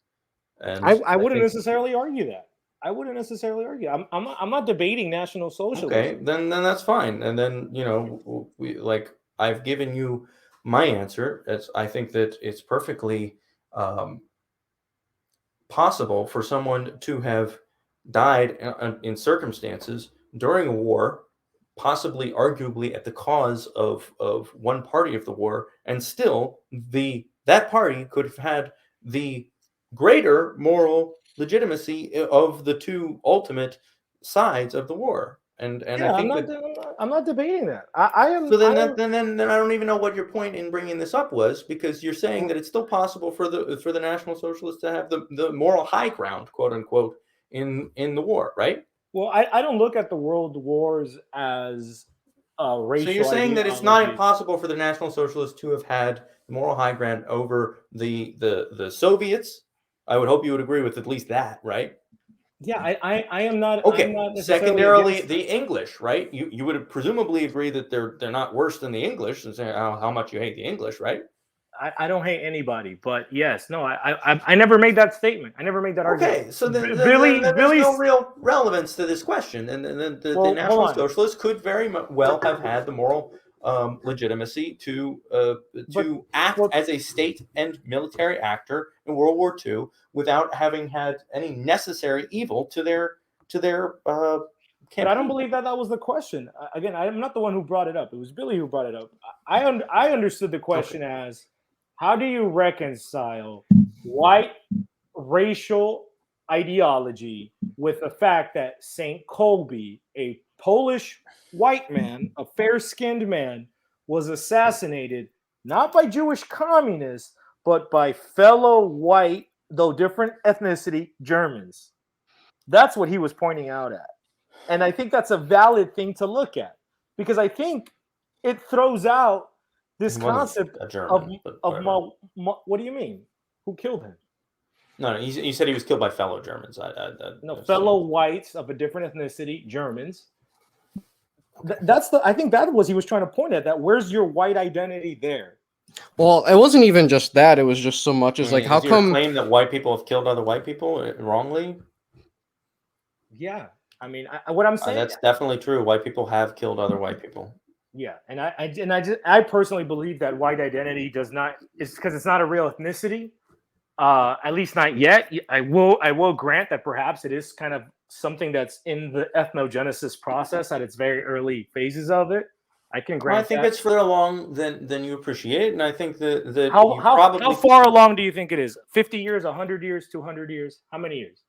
And I wouldn't necessarily argue that. I wouldn't necessarily argue. I'm not debating National Socialism. Okay, then that's fine. And then I've given you my answer. I think that it's perfectly possible for someone to have died in circumstances during a war, possibly arguably at the cause of one party of the war, and still that party could have had the greater moral legitimacy of the two ultimate sides of the war. And I think I'm not debating that. I am. So then I don't even know what your point in bringing this up was, because you're saying that it's still possible for the National Socialists to have the moral high ground, quote unquote, in the war, right? Well, I don't look at the world wars as racial. So you're saying that it's not impossible for the National Socialists to have had the moral high ground over the Soviets? I would hope you would agree with at least that, right? Yeah, I am not. Okay. I'm not secondarily, the English, right? You would presumably agree that they're not worse than the English, and say how much you hate the English, right? I don't hate anybody, but yes, no, I never made that statement. I never made that argument. Okay, so then there's no real relevance to this question, and the National Socialists could very well have had the moral legitimacy to act as a state and military actor in World War II without having had any necessary evil to their campaign. But I don't believe that was the question. Again, I'm not the one who brought it up. It was Billy who brought it up. I understood the question as, how do you reconcile white racial ideology with the fact that St. Colby, a Polish white man, a fair-skinned man, was assassinated not by Jewish communists, but by fellow white, though different ethnicity, Germans? That's what he was pointing out at. And I think that's a valid thing to look at, because I think it throws out this concept of what do you mean? Who killed him? No, you said he was killed by fellow Germans. Fellow whites of a different ethnicity, Germans. I think that was he was trying to point at. That where's your white identity there? Well, it wasn't even just that. It was just so much as how come claim that white people have killed other white people wrongly? Yeah, I mean, what I'm saying that's definitely true. White people have killed other white people. Yeah, and I personally believe that white identity is because it's not a real ethnicity. At least not yet. I will grant that perhaps it is kind of something that's in the ethnogenesis process at its very early phases of it. I can grant. I think it's further along than you appreciate, and I think that how far along do you think it is? 50 years, 100 years, 200 years? How many years?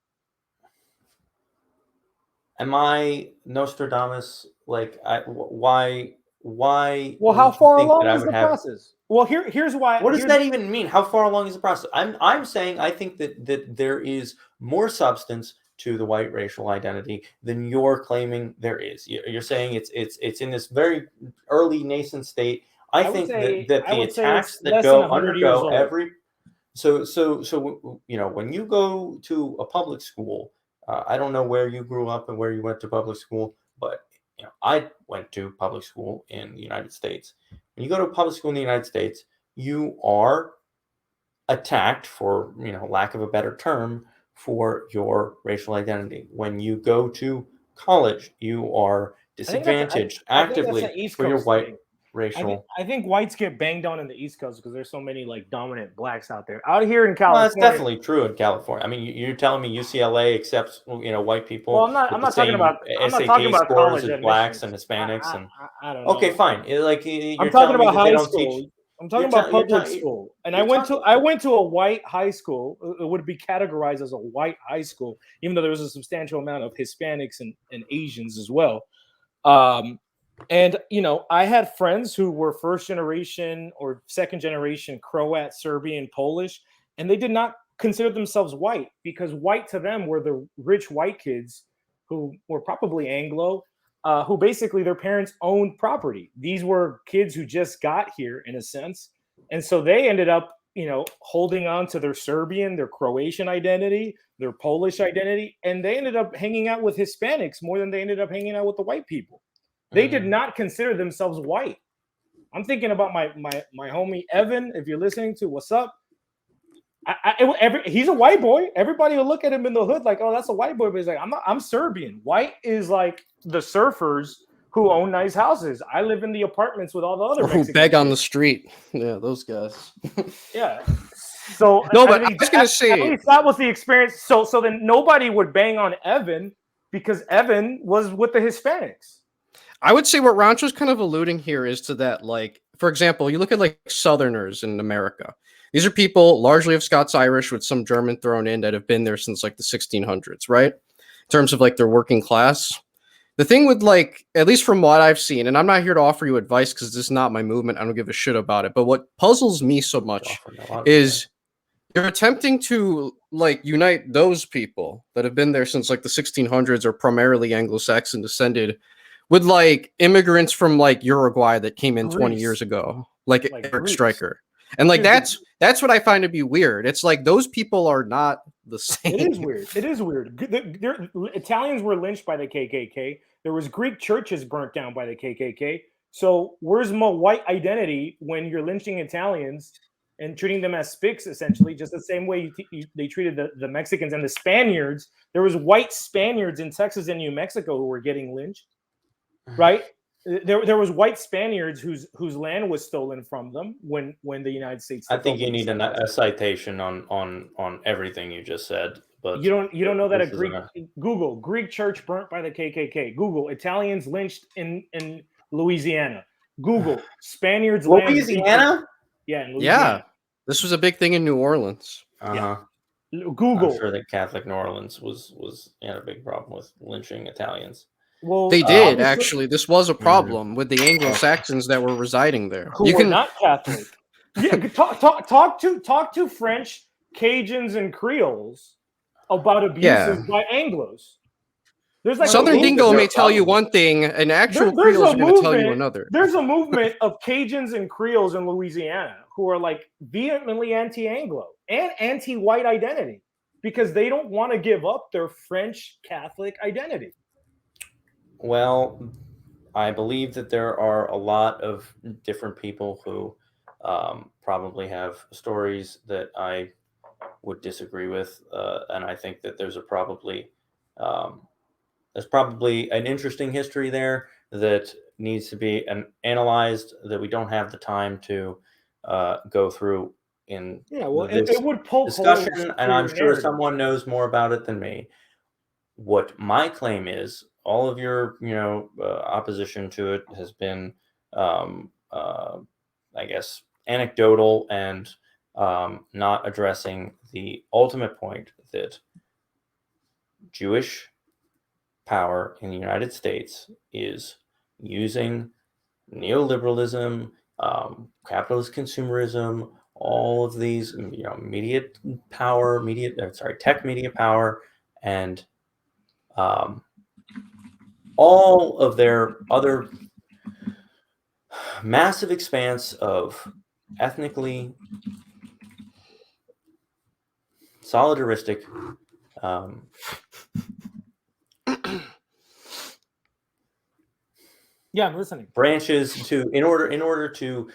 Am I Nostradamus? Why? Well, how far along is the process? Well, here's why. What does that even mean? How far along is the process? I'm saying I think that there is more substance to the white racial identity than you're claiming there is. You're saying it's in this very early nascent state. I think that the attacks that undergo every so when you go to a public school, I don't know where you grew up and where you went to public school, but I went to public school in the United States. When you go to a public school in the United States, you are attacked, for lack of a better term, for your racial identity. When you go to college, you are disadvantaged actively for your white racial. I think whites get banged on in the East Coast because there's so many dominant blacks out there. Out here in California, well, that's definitely true in California. I mean, you're telling me UCLA accepts white people? Well, I'm not talking about scores as blacks and Hispanics I don't know. Okay, fine. I'm talking about high school. I'm talking about public school, and I went to a white high school. It would be categorized as a white high school, even though there was a substantial amount of Hispanics and Asians as well. And I had friends who were first generation or second generation Croat, Serbian, Polish, and they did not consider themselves white because white to them were the rich white kids who were probably Anglo, who basically their parents owned property. These were kids who just got here in a sense. And so they ended up, holding on to their Serbian, their Croatian identity, their Polish identity, and they ended up hanging out with Hispanics more than they ended up hanging out with the white people. They did not consider themselves white. I'm thinking about my homie Evan. If you're listening to, what's up? He's a white boy. Everybody will look at him in the hood like, oh, that's a white boy. But he's like, I'm Serbian. White is like the surfers who own nice houses. I live in the apartments with all the other who beg on the street. Yeah, those guys. Yeah. So no, but I was gonna say at least that was the experience. So then nobody would bang on Evan because Evan was with the Hispanics. I would say what Rancho's kind of alluding here is to that, like, for example, you look at like Southerners in America. These are people largely of Scots-Irish with some German thrown in that have been there since like the 1600s, right? In terms of like their working class. The thing with like, at least from what I've seen, and I'm not here to offer you advice because this is not my movement. I don't give a shit about it. But what puzzles me so much is you're attempting to like unite those people that have been there since like the 1600s or primarily Anglo-Saxon descended with like immigrants from like Uruguay that came in Greece. 20 years ago, like Eric Greece. Stryker. And like that's what I find to be weird. It's like those people are not the same. It is weird. Italians were lynched by the KKK. There was Greek churches burnt down by the KKK. So where's my white identity when you're lynching Italians and treating them as spics, essentially, just the same way they treated the Mexicans and the Spaniards? There was white Spaniards in Texas and New Mexico who were getting lynched. Right, there was white Spaniards whose land was stolen from them when the United States. I think you need a citation on everything you just said, but you don't know that Google Greek church burnt by the KKK. Google Italians lynched in Louisiana. Google Spaniards Louisiana. Yeah, in Louisiana. Yeah, this was a big thing in New Orleans. Yeah. Google. I'm sure that Catholic New Orleans had a big problem with lynching Italians. Well, they did actually. This was a problem with the Anglo-Saxons that were residing there. Who were not Catholic. Yeah, talk to French, Cajuns, and Creoles about abuses by Anglos. There's like Southern Dingo may tell you one thing, and actual Creole is going to tell you another. There's a movement of Cajuns and Creoles in Louisiana who are like vehemently anti-Anglo and anti-white identity because they don't want to give up their French Catholic identity. Well, I believe that there are a lot of different people who probably have stories that I would disagree with, and I think that there's probably an interesting history there that needs to be analyzed that we don't have the time to go through in this it would pull discussion, and I'm sure someone knows more about it than me. What my claim is, all of your opposition to it has been I guess anecdotal and not addressing the ultimate point that Jewish power in the United States is using neoliberalism, capitalist consumerism, all of these tech media power, and all of their other massive expanse of ethnically solidaristic yeah, I'm listening. Branches to in order to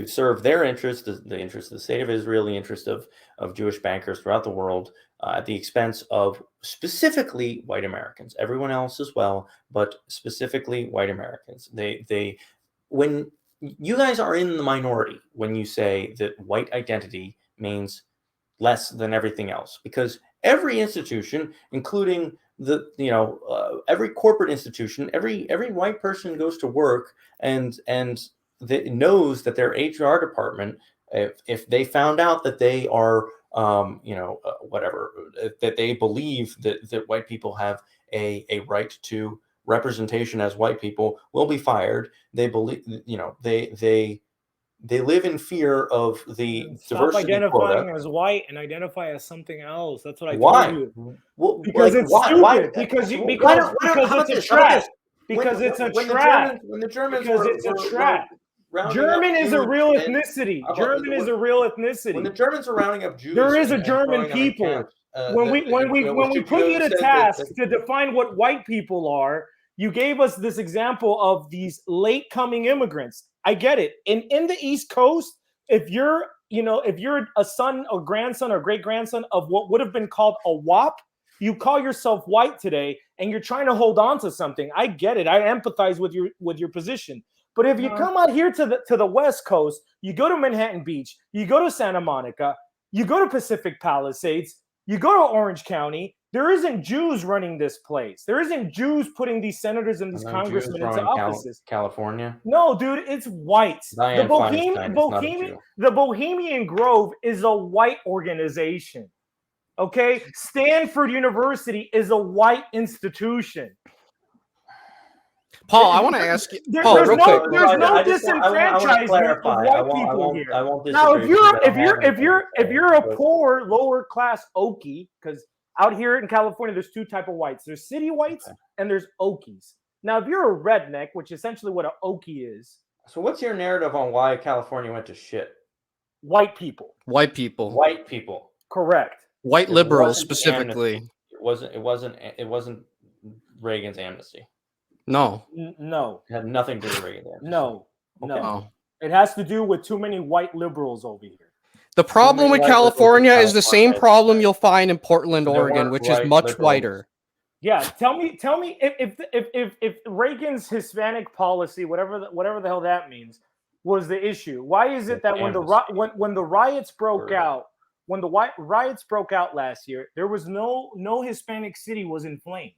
serve their interests, the interest of the state of Israel, the interest of Jewish bankers throughout the world, at the expense of specifically white Americans, everyone else as well, but specifically white Americans. They when you guys are in the minority when you say that white identity means less than everything else, because every institution, including every corporate institution, every white person goes to work and knows that their HR department, if they found out that they are whatever, that they believe that white people have a right to representation as white people, will be fired. They believe, they live in fear of the Stop diversity identifying quota. as white and identify as something else. That's what I Why? told you. Well, because it's stupid. Why? Because It's it's a trap. Because it's a trap. When the Germans Because it's a trap. German is a real ethnicity. German is a real ethnicity. When the Germans are rounding up Jews, there is a German people. When we put you to task to define what white people are, you gave us this example of these late coming immigrants. I get it. And in the East Coast, if you're a son or grandson or great grandson of what would have been called a WAP, you call yourself white today, and you're trying to hold on to something. I get it. I empathize with your position. But if you come out here to the West Coast, you go to Manhattan Beach, you go to Santa Monica, you go to Pacific Palisades, you go to Orange County. There isn't Jews running this place. There isn't Jews putting these senators and these congressmen into offices. California? No, dude, it's whites. The Bohemian Grove is a white organization. Okay? Stanford University is a white institution. Paul, I want to ask you. There's Paul, no quick. disenfranchisement of white people here. Now, if you're a poor, lower class Okie, because out here in California, there's two types of whites. There's city whites and there's Okies. Now, if you're a redneck, which is essentially what an Okie is. So what's your narrative on why California went to shit? White people. White people. White people. Correct. White liberals specifically. It wasn't Reagan's amnesty. No. No. It had nothing to do with Reagan's amnesty. No. Okay. No. It has to do with too many white liberals over here. The problem with California is the same problem you'll find in Portland, Oregon, which is much whiter. Yeah, tell me if Reagan's Hispanic policy, whatever the hell that means, was the issue. Why is it that when the riots broke out, last year, there was no Hispanic city was in flames.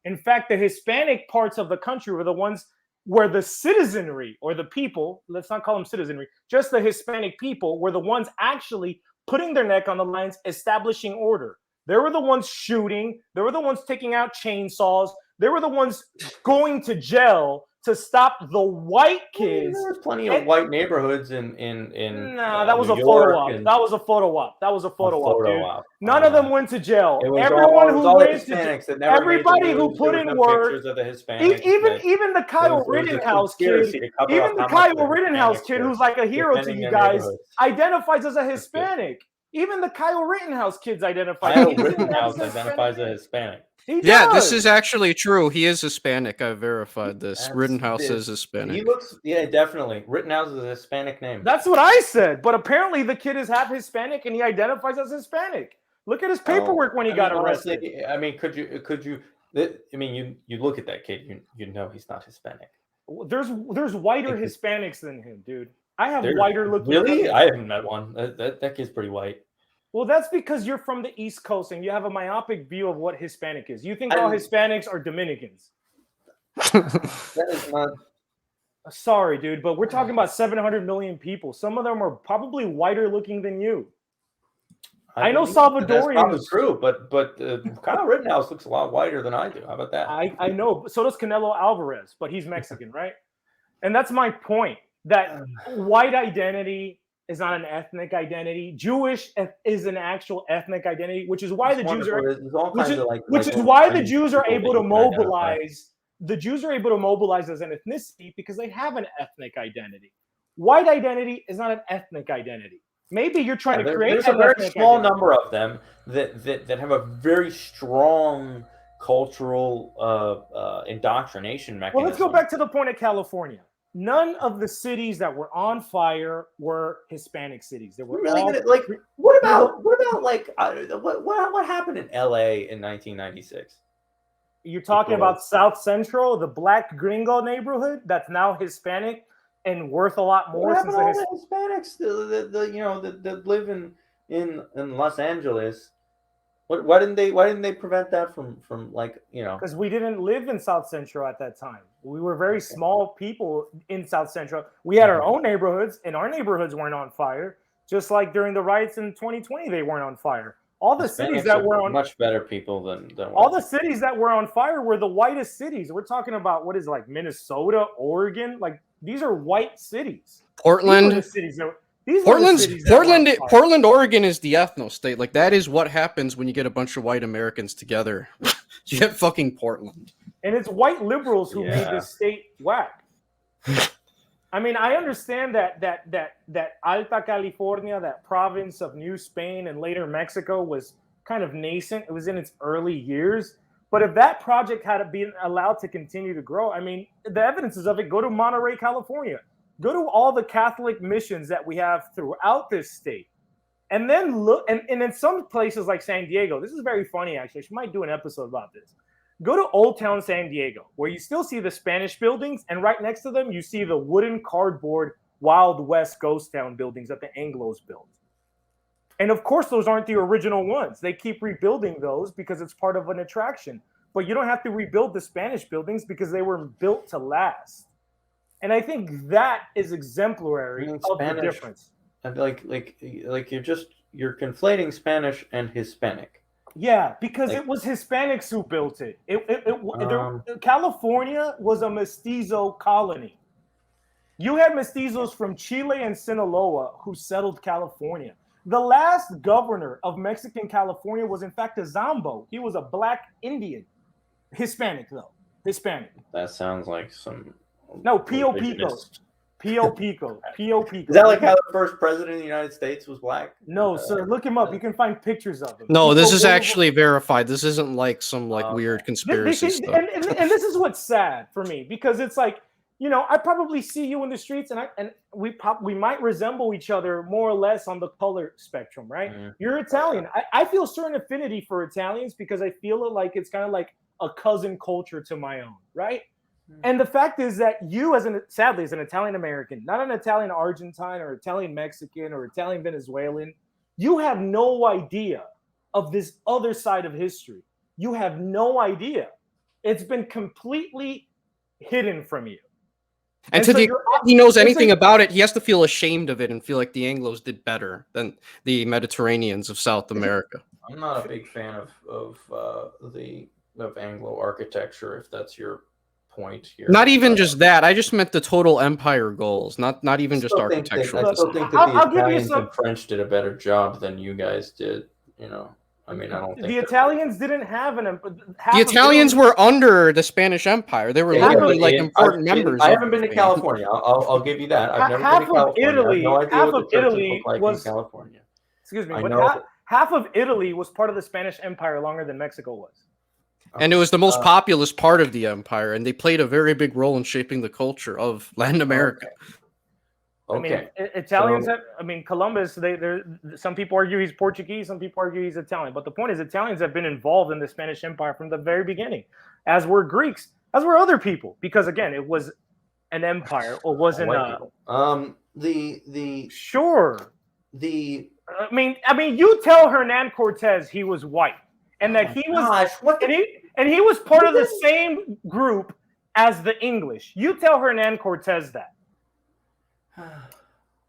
In fact, the Hispanic parts of the country were the ones where the citizenry or the people, let's not call them citizenry, just the Hispanic people were the ones actually putting their neck on the lines, establishing order. They were the ones shooting. They were the ones taking out chainsaws. They were the ones going to jail to stop the white kids. There was plenty of white neighborhoods in that was a photo op. That was a photo op. That was a photo op, dude. None of them went to jail. Everybody who put in work, even the Kyle Rittenhouse kid, who's like a hero to you guys, identifies as a Hispanic. Even the Kyle Rittenhouse kids identify. Kyle Rittenhouse identifies as Hispanic. Yeah, this is actually true. He is Hispanic. I verified this. Rittenhouse is Hispanic. He looks, definitely. Rittenhouse is a Hispanic name. That's what I said. But apparently the kid is half Hispanic and he identifies as Hispanic. Look at his paperwork when he got arrested. You look at that kid, you know he's not Hispanic. There's whiter Hispanics than him, dude. I have whiter looking. Really? I haven't met one. That kid's pretty white. Well, that's because you're from the East Coast and you have a myopic view of what Hispanic is. You think all Hispanics are Dominicans. That is not. Sorry, dude, but we're talking about 700 million people. Some of them are probably whiter looking than you. I know Salvadorians. That's probably true, but Kyle Rittenhouse looks a lot whiter than I do. How about that? I know. So does Canelo Alvarez, but he's Mexican, right? And that's my point. That white identity is not an ethnic identity. Jewish is an actual ethnic identity, which is why the Jews are why the Jews are able to mobilize. The Jews are able to mobilize as an ethnicity because they have an ethnic identity. White identity is not an ethnic identity. Maybe you're trying to create. There's a very small number of them that have a very strong cultural indoctrination mechanism. Well, let's go back to the point of California. None of the cities that were on fire were Hispanic cities. They were all like. What about like what happened in L.A. in 1996? You're talking about South Central, the Black Gringo neighborhood that's now Hispanic and worth a lot more. What happened to all the Hispanics that live in Los Angeles? Why didn't they prevent that from like, you know? Because we didn't live in South Central at that time. We were very small people in South Central. We had our own neighborhoods, and our neighborhoods weren't on fire. Just like during the riots in 2020, they weren't on fire. All the cities that were on much better people than all the cities that were on fire were the whitest cities. We're talking about what is like Minnesota, Oregon, like these are white cities. Portland. Portland, Oregon is the ethno state. Like that is what happens when you get a bunch of white Americans together. You get fucking Portland. And it's white liberals who made this state whack. I mean, I understand that Alta California, that province of New Spain and later Mexico, was kind of nascent. It was in its early years. But if that project had been allowed to continue to grow, I mean, the evidences of it, go to Monterey, California. Go to all the Catholic missions that we have throughout this state. And then look, and in some places like San Diego, this is very funny, actually. I might do an episode about this. Go to Old Town San Diego, where you still see the Spanish buildings, and right next to them, you see the wooden cardboard Wild West ghost town buildings that the Anglos built. And of course, those aren't the original ones. They keep rebuilding those because it's part of an attraction. But you don't have to rebuild the Spanish buildings because they were built to last. And I think that is exemplary of the difference. Like you're conflating Spanish and Hispanic. Yeah, because it was Hispanics who built it. California was a mestizo colony. You had mestizos from Chile and Sinaloa who settled California. The last governor of Mexican California was, in fact, a Zambo. He was a black Indian. Hispanic, though. Hispanic. That sounds like some... No, Pio Pico. Pio Pico. Pio Pico. Is that like how the first president of the United States was black? No, sir. Look him up. You can find pictures of him. No, this is actually verified. This isn't like some weird conspiracy stuff. And this is what's sad for me, because it's like, you know, I probably see you in the streets, and we might resemble each other more or less on the color spectrum, right? Mm-hmm. You're Italian. I feel certain affinity for Italians because I feel like it's kind of like a cousin culture to my own, right? And the fact is that you, sadly, as an Italian American, not an Italian Argentine or Italian Mexican or Italian Venezuelan, you have no idea of this other side of history. You have no idea. It's been completely hidden from you. And to the extent he knows anything about it, he has to feel ashamed of it and feel like the Anglos did better than the Mediterraneans of South America. I'm not a big fan of Anglo architecture, if that's your point here. Not even just that. I just meant the total empire goals, not even just architectural. I still think that the Italians and French did a better job than you guys did. You know, I mean, I don't think the Italians didn't have the Italians were under the Spanish Empire. They were literally like important members. I haven't been to California. I'll give you that. I've never been to California. Half of Italy was California. Excuse me, but half of Italy was part of the Spanish Empire longer than Mexico was. And it was the most populous part of the empire, and they played a very big role in shaping the culture of Latin America. Okay. I mean, Italians Columbus, some people argue he's Portuguese, some people argue he's Italian. But the point is, Italians have been involved in the Spanish Empire from the very beginning, as were Greeks, as were other people, because again, it was an empire, or wasn't Sure. I mean, you tell Hernan Cortez he was white. And that he was, and he was part of the same group as the English. You tell Hernan Cortez that.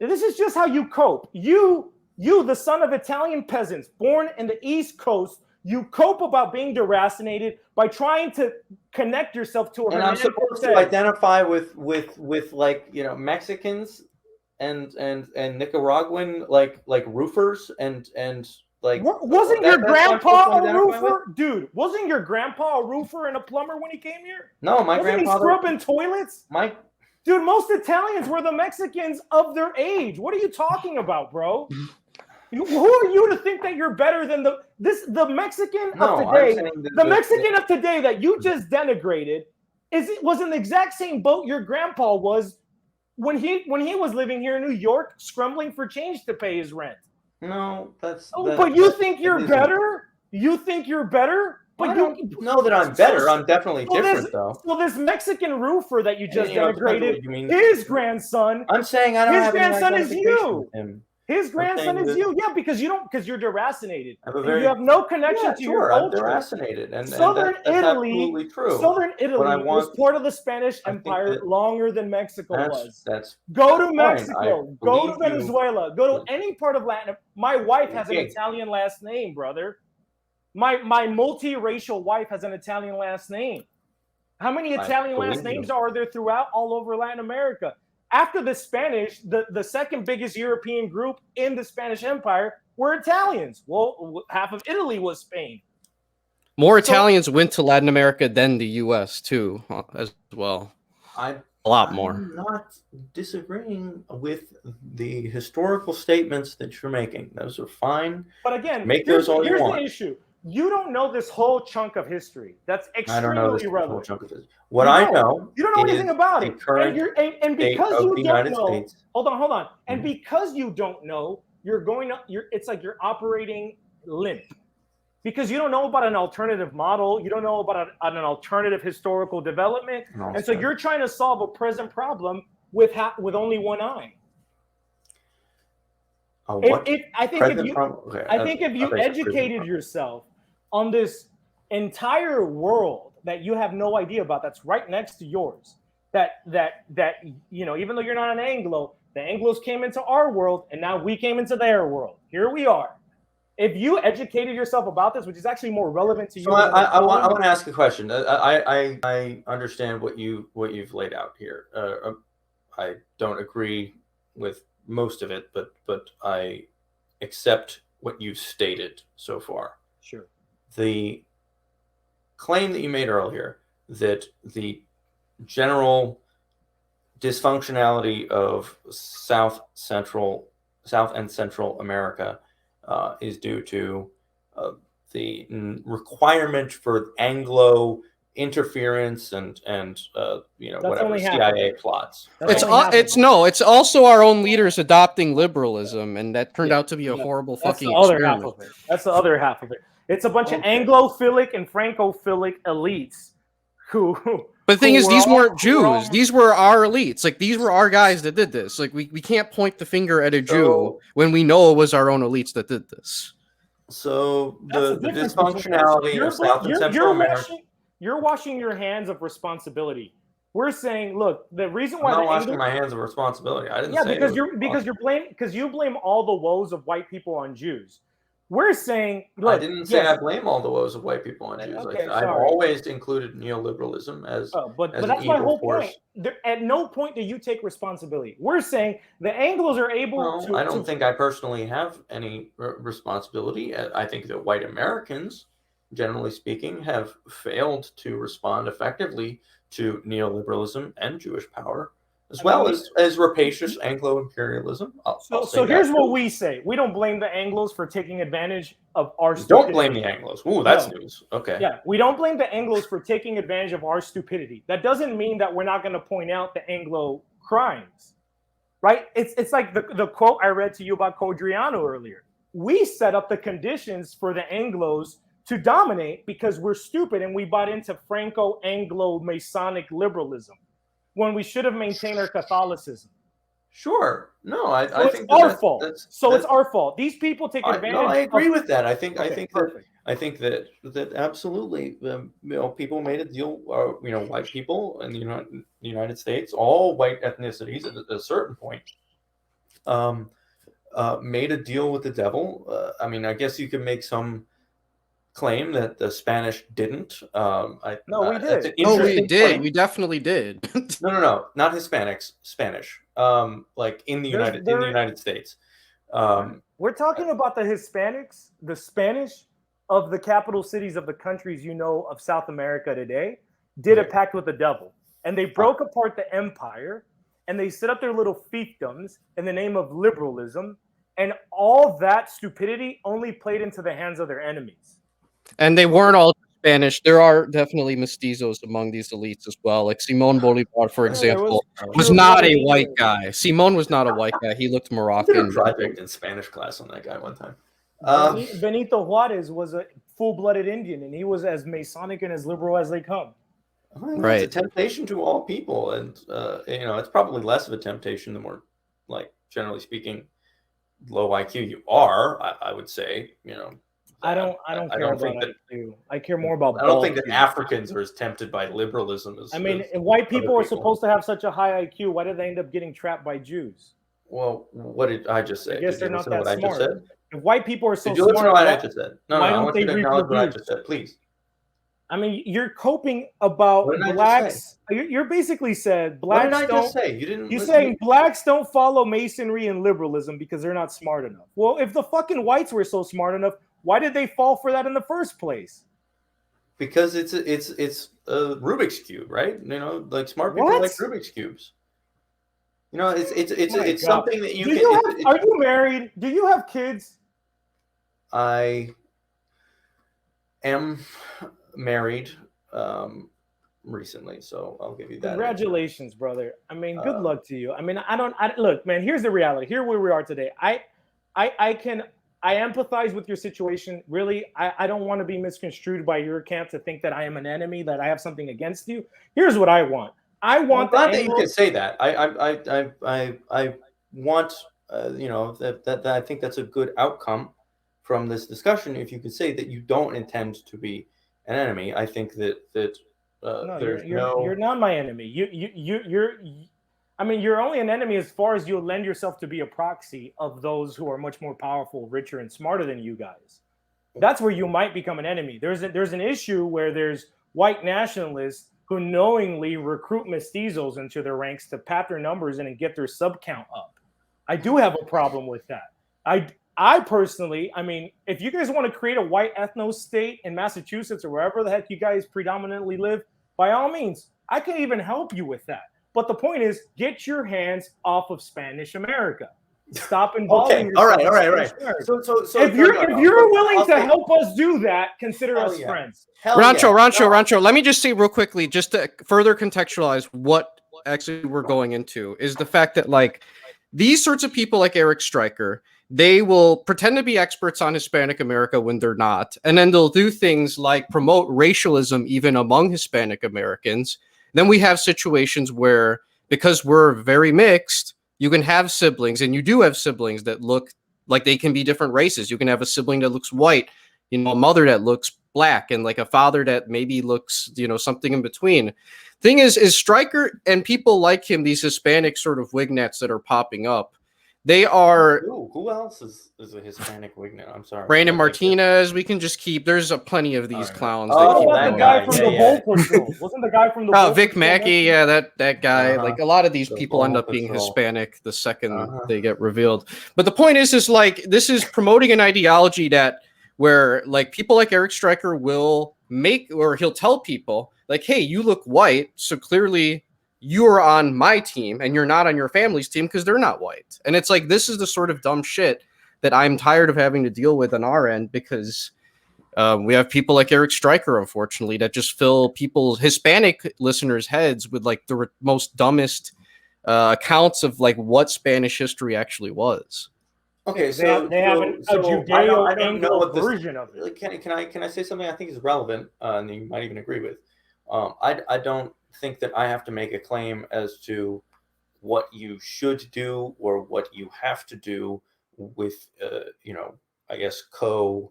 This is just how you cope. You, the son of Italian peasants born in the East Coast, you cope about being deracinated by trying to connect yourself to a Hernan Cortez. And I'm supposed to identify with like, you know, Mexicans Nicaraguan like roofers and like wasn't your grandpa a roofer, dude? Wasn't your grandpa a roofer and a plumber when he came here? No, my wasn't grandfather he scrubbing toilets. Dude, most Italians were the Mexicans of their age. What are you talking about, bro? Who are you to think that you're better than the Mexican of today? The Mexican of today that you just denigrated was in the exact same boat your grandpa was when he was living here in New York, scrambling for change to pay his rent. No, but you think you're better? You think you're better? But I don't know that I'm better. I'm definitely different, though. Well, this Mexican roofer that you just denigrated, his grandson. I'm saying I don't have his grandson is you. With him. His grandson is you. Yeah, because you're deracinated. You have no connection to your culture. I'm deracinated, and Southern that's absolutely true. Southern Italy was part of the Spanish Empire longer than Mexico was. Go to Mexico. Go to Venezuela. Go to any part of Latin. My wife has an Italian last name, brother. My multiracial wife has an Italian last name. How many Italian last names are there throughout all over Latin America? After the Spanish, the second biggest European group in the Spanish Empire were Italians. Well, half of Italy was Spain. More Italians went to Latin America than the U.S. too, as well. A lot more. I'm not disagreeing with the historical statements that you're making. Those are fine. But again, make those all you want. Here's the issue. You don't know this whole chunk of history. That's extremely relevant. What I know, you don't know anything about it, and because you don't know. Hold on. And because you don't know, it's like you're operating limp, because you don't know about an alternative model. You don't know about an alternative historical development, and so you're trying to solve a present problem with only one eye. I think if you educated yourself on this entire world that you have no idea about, that's right next to yours, that even though you're not an Anglo, the Anglos came into our world and now we came into their world. Here we are. If you educated yourself about this, which is actually more relevant to you. So I want to ask a question. I understand what you've laid out here. I don't agree with most of it, but I accept what you've stated so far. Sure. The claim that you made earlier that the general dysfunctionality of South and Central America is due to the requirement for Anglo interference and whatever CIA plots. It's also our own leaders adopting liberalism, and that turned out to be a horrible fucking experiment. That's the other half of it. It's a bunch of Anglophilic and Francophilic elites who. But the thing is, these weren't Jews. These were our elites. Like, these were our guys that did this. Like, we can't point the finger at a Jew when we know it was our own elites that did this. So the dysfunctionality of South and Central America. You're washing your hands of responsibility. We're saying, look, the reason why I'm not washing my hands of responsibility. I didn't say because you blame all the woes of white people on Jews. We're saying, look, I didn't say I blame all the woes of white people on Jews. Okay, I've always included neoliberalism as but that's my whole point. At no point do you take responsibility. We're saying the Anglos are able to. I don't think I personally have any responsibility. I think that white Americans, generally speaking, have failed to respond effectively to neoliberalism and Jewish power, as well as rapacious Anglo-imperialism. So here's what we say. We don't blame the Anglos for taking advantage of our stupidity. Don't blame the Anglos. Ooh, that's news. Okay. Yeah, we don't blame the Anglos for taking advantage of our stupidity. That doesn't mean that we're not going to point out the Anglo crimes, right? It's like the quote I read to you about Codriano earlier. We set up the conditions for the Anglos to dominate because we're stupid and we bought into Franco-Anglo-Masonic liberalism when we should have maintained our Catholicism. Sure. No, I think it's our fault. It's our fault. These people take advantage. No, I agree with that. I think that absolutely, people made a deal. White people in the United States, all white ethnicities at a certain point, made a deal with the devil. I guess you could make some claim that the Spanish didn't. We did. We did. We definitely did. No, not Hispanics. Spanish. like in the United States. We're talking about the Hispanics, the Spanish of the capital cities of the countries of South America today did a pact with the devil, and they broke apart the empire, and they set up their little fiefdoms in the name of liberalism, and all that stupidity only played into the hands of their enemies. And they weren't all Spanish. There are definitely mestizos among these elites as well. Like Simón Bolívar, for example, was not a white guy. Simón was not a white guy. He looked Moroccan. I did a project in Spanish class on that guy one time. Benito Juárez was a full-blooded Indian, and he was as Masonic and as liberal as they come. Right. It's a temptation to all people, and it's probably less of a temptation the more, like, generally speaking, low IQ you are. I would say, I don't care about IQ. I care more about. I don't think that Africans are as tempted by liberalism as. White people are supposed to have such a high IQ. Why did they end up getting trapped by Jews? Well, what did I just say? I guess they're not that smart. I just said? If white people are so smart, did you listen to what I just said? No, why I don't want they you to acknowledge what I just said, please. You're coping about blacks. You're basically said blacks. What did I just say? You didn't. You're saying blacks don't follow masonry and liberalism because they're not smart enough. Well, if the fucking whites were so smart enough, why did they fall for that in the first place? Because it's a Rubik's cube, right? Like smart people like Rubik's cubes. It's something that you are you married? Do you have kids? I am married recently, so I'll give you that. Congratulations, brother. Good luck to you. Look, man, here's the reality. Here where we are today. I empathize with your situation. Really, I don't want to be misconstrued by your camp to think that I am an enemy, that I have something against you. Here's what I want. I want that you can say that. I want that I think that's a good outcome from this discussion. If you could say that you don't intend to be an enemy, I think that you're not my enemy. You're only an enemy as far as you lend yourself to be a proxy of those who are much more powerful, richer, and smarter than you guys. That's where you might become an enemy. There's an issue where there's white nationalists who knowingly recruit mestizos into their ranks to pat their numbers and get their sub count up. I do have a problem with that. I personally, if you guys want to create a white ethno state in Massachusetts or wherever the heck you guys predominantly live, by all means, I can even help you with that. But the point is, get your hands off of Spanish America. Stop involving yourself. All right. So if you're willing to help us do that, consider us friends. Rancho. Let me just say real quickly, just to further contextualize what actually we're going into, is the fact that like these sorts of people like Eric Stryker, they will pretend to be experts on Hispanic America when they're not, and then they'll do things like promote racialism even among Hispanic Americans. Then we have situations where, because we're very mixed, you can have siblings, and you do have siblings that look like they can be different races. You can have a sibling that looks white, a mother that looks black, and like a father that maybe looks, something in between. Thing is Stryker and people like him, these Hispanic sort of wignats that are popping up, they are. Ooh, who else is a Hispanic wignat? I'm sorry. Brandon Martinez. We can just keep. There's plenty of these clowns. That guy from the Bolt Patrol. Wasn't the guy from the Bolt Vic Mackey? Yeah, that guy. Like a lot of these people end up being Hispanic the second they get revealed. But the point is like this is promoting an ideology where like people like Eric Stryker will make, or he'll tell people like, hey, you look white, so clearly you are on my team and you're not on your family's team because they're not white. And it's like, this is the sort of dumb shit that I'm tired of having to deal with on our end, because we have people like Eric Stryker, unfortunately, that just fill people's Hispanic listeners' heads with like the most dumbest accounts of like what Spanish history actually was. Okay, they have a Judeo-Anglo version of it. Can I say something I think is relevant, and you might even agree with? I don't think that I have to make a claim as to what you should do or what you have to do with, I guess co-ethnics,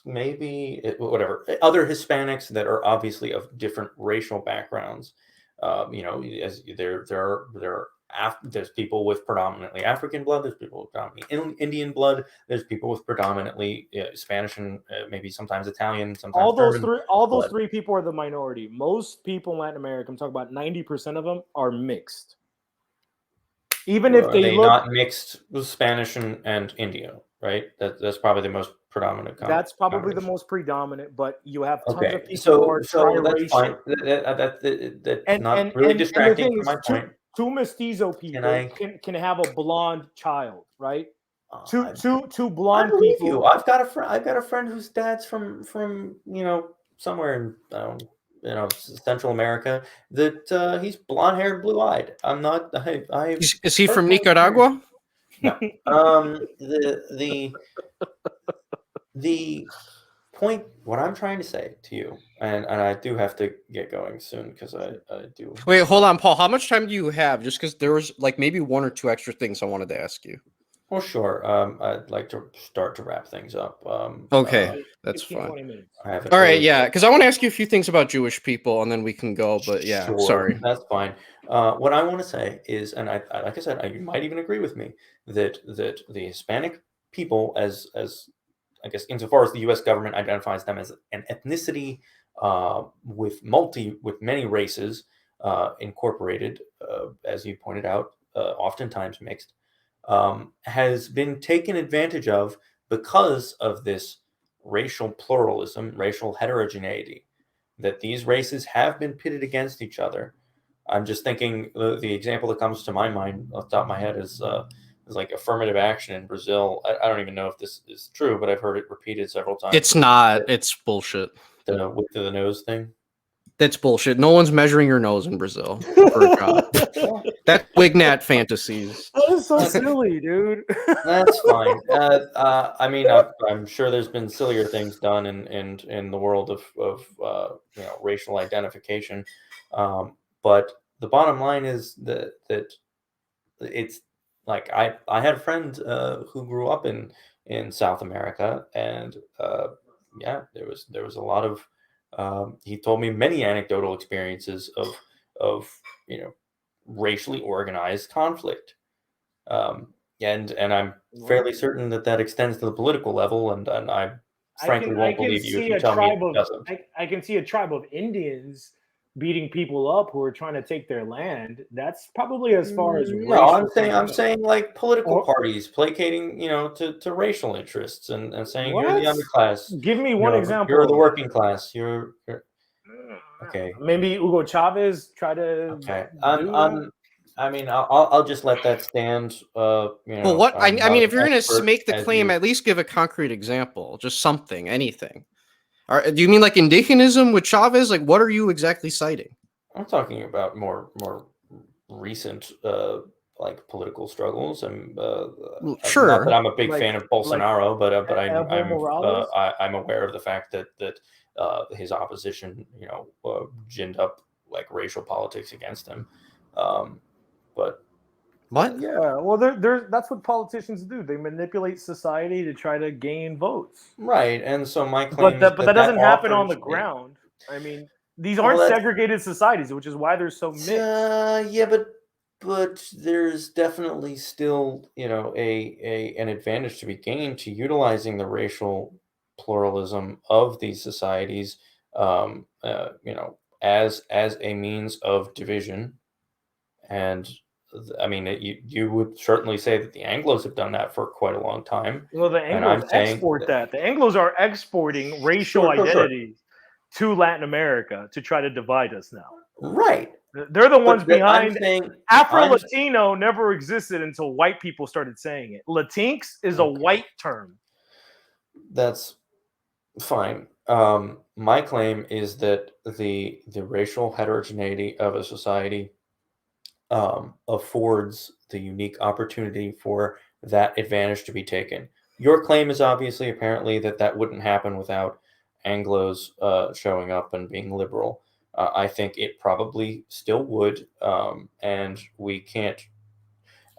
maybe, whatever, other Hispanics that are obviously of different racial backgrounds. As there's people with predominantly African blood, there's people with predominantly Indian blood, there's people with predominantly Spanish and maybe sometimes Italian, sometimes all those three people are the minority. Most people in Latin America, I'm talking about 90% of them, are mixed. Even if they look, not mixed with Spanish and Indian, right? That's probably the most predominant. That's probably the most predominant, but you have tons of people so who are that's fine. triracial. That's not really And the distracting thing from is, my point. two mestizo people can have a blonde child, right? Two blonde I believe people. you. I've got a friend whose dad's from somewhere in Central America that he's blonde haired, blue eyed. I'm not. Is he from Nicaragua? No. The point, what I'm trying to say to you, and I do have to get going soon because I do. Wait, hold on, Paul. How much time do you have? Just because there was like maybe one or two extra things I wanted to ask you. Well, sure. I'd like to start to wrap things up. Okay, that's 15, fine. 20 minutes. All right, yeah, because I want to ask you a few things about Jewish people, and then we can go. But yeah, sure, sorry. That's fine. What I want to say is, and I like I said, you might even agree with me that the Hispanic people, as I guess, insofar as the U.S. government identifies them as an ethnicity with many races incorporated, as you pointed out, oftentimes mixed, has been taken advantage of because of this racial pluralism, racial heterogeneity, that these races have been pitted against each other. I'm just thinking the example that comes to my mind off the top of my head is like affirmative action in Brazil. I don't even know if this is true, but I've heard it repeated several times. It's not. It's bullshit. The width of the nose thing. That's bullshit. No one's measuring your nose in Brazil. That's wignat fantasies. That is so silly, dude. That's fine. I mean, I'm sure there's been sillier things done in the world of racial identification, but the bottom line is that it's like I had a friend who grew up in South America, and there was a lot of he told me many anecdotal experiences of racially organized conflict, and I'm fairly certain that extends to the political level, and I frankly won't believe you if you tell me it doesn't. I can see a tribe of Indians beating people up who are trying to take their land. That's probably as far as I'm saying like political parties placating to racial interests and saying what? You're the underclass. Give me one example. You're the working class. You're okay. Maybe Hugo Chavez tried to. Okay. I mean, I'll just let that stand. Well, what I mean, if you're going to make the claim, at least give a concrete example, just something, anything. Do you mean like indigenism with Chavez? Like, what are you exactly citing? I'm talking about more recent like political struggles. And sure, not that I'm a big fan of Bolsonaro, but I'm aware of the fact that his opposition, ginned up like racial politics against him. But what? Yeah, well, that's what politicians do. They manipulate society to try to gain votes. Right, and so my claim, but that doesn't happen on the ground. I mean, these aren't segregated societies, which is why they're so mixed. Yeah, but there's definitely still an advantage to be gained to utilizing the racial pluralism of these societies, as a means of division. And I mean, you would certainly say that the Anglos have done that for quite a long time. Well, the Anglos export that. The Anglos are exporting racial identity to Latin America to try to divide us now. Right. They're the ones behind. Afro-Latino never existed until white people started saying it. Latinx is a white term. That's fine. My claim is that the racial heterogeneity of a society affords the unique opportunity for that advantage to be taken. Your claim is apparently that wouldn't happen without Anglos showing up and being liberal. I think it probably still would, and we can't.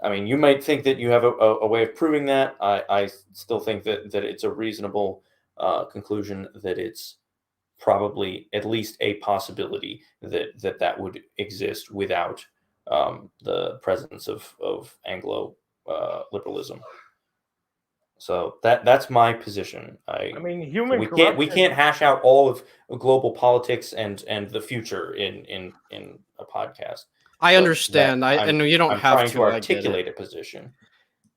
I mean, you might think that you have a way of proving that. I still think that it's a reasonable conclusion that it's probably at least a possibility that would exist without the presence of Anglo liberalism. So that's my position. I mean, we can't hash out all of global politics and the future in a podcast. I understand. And you don't I'm have trying to articulate a position.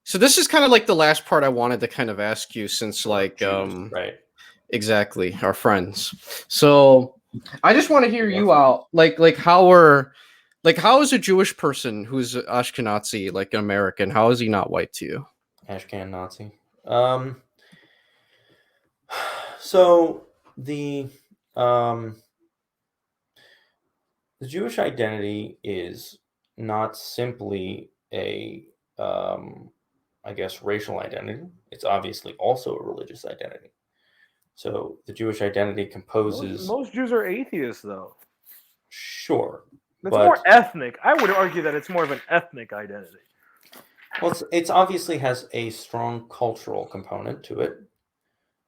So this is kind of like the last part I wanted to kind of ask you, since like Jews, right? Exactly, our friends. So I just want to hear you out. Like how is a Jewish person who's Ashkenazi, like an American, how is he not white to you? Ashken Nazi. So the Jewish identity is not simply a I guess racial identity. It's obviously also a religious identity. So the Jewish identity composes. Most Jews are atheists, though. Sure, it's more ethnic. I would argue that it's more of an ethnic identity. Well, it's obviously has a strong cultural component to it,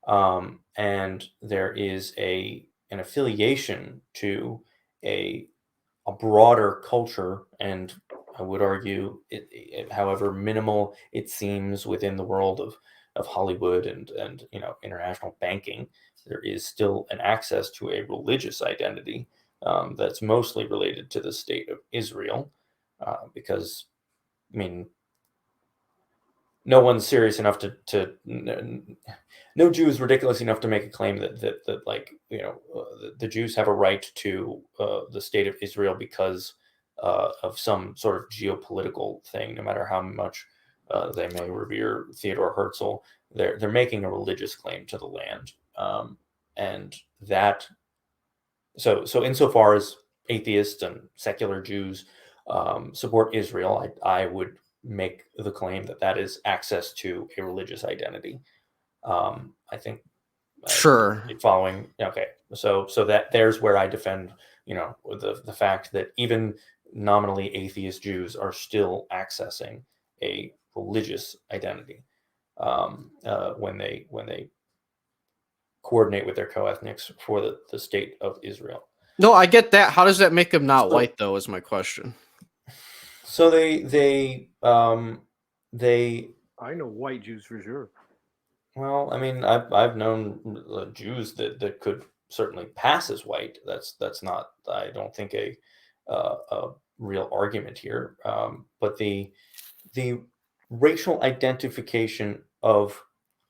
and there is an affiliation to a broader culture, and I would argue, however minimal it seems within the world of Hollywood and international banking, there is still an access to a religious identity that's mostly related to the state of Israel, because I mean, no one's serious enough no Jew is ridiculous enough to make a claim that like the Jews have a right to the state of Israel because of some sort of geopolitical thing. No matter how much they may revere Theodore Herzl, they're making a religious claim to the land, and that so insofar as atheists and secular Jews support Israel, I would make the claim that is access to a religious identity. I think Sure. Following. Okay. So that there's where I defend, the fact that even nominally atheist Jews are still accessing a religious identity when they coordinate with their co-ethnics for the state of Israel. No, I get that. How does that make them not white, though, is my question. So they I know white Jews for sure. Well, I mean, I've known Jews that could certainly pass as white. That's not, I don't think, a real argument here. But the racial identification of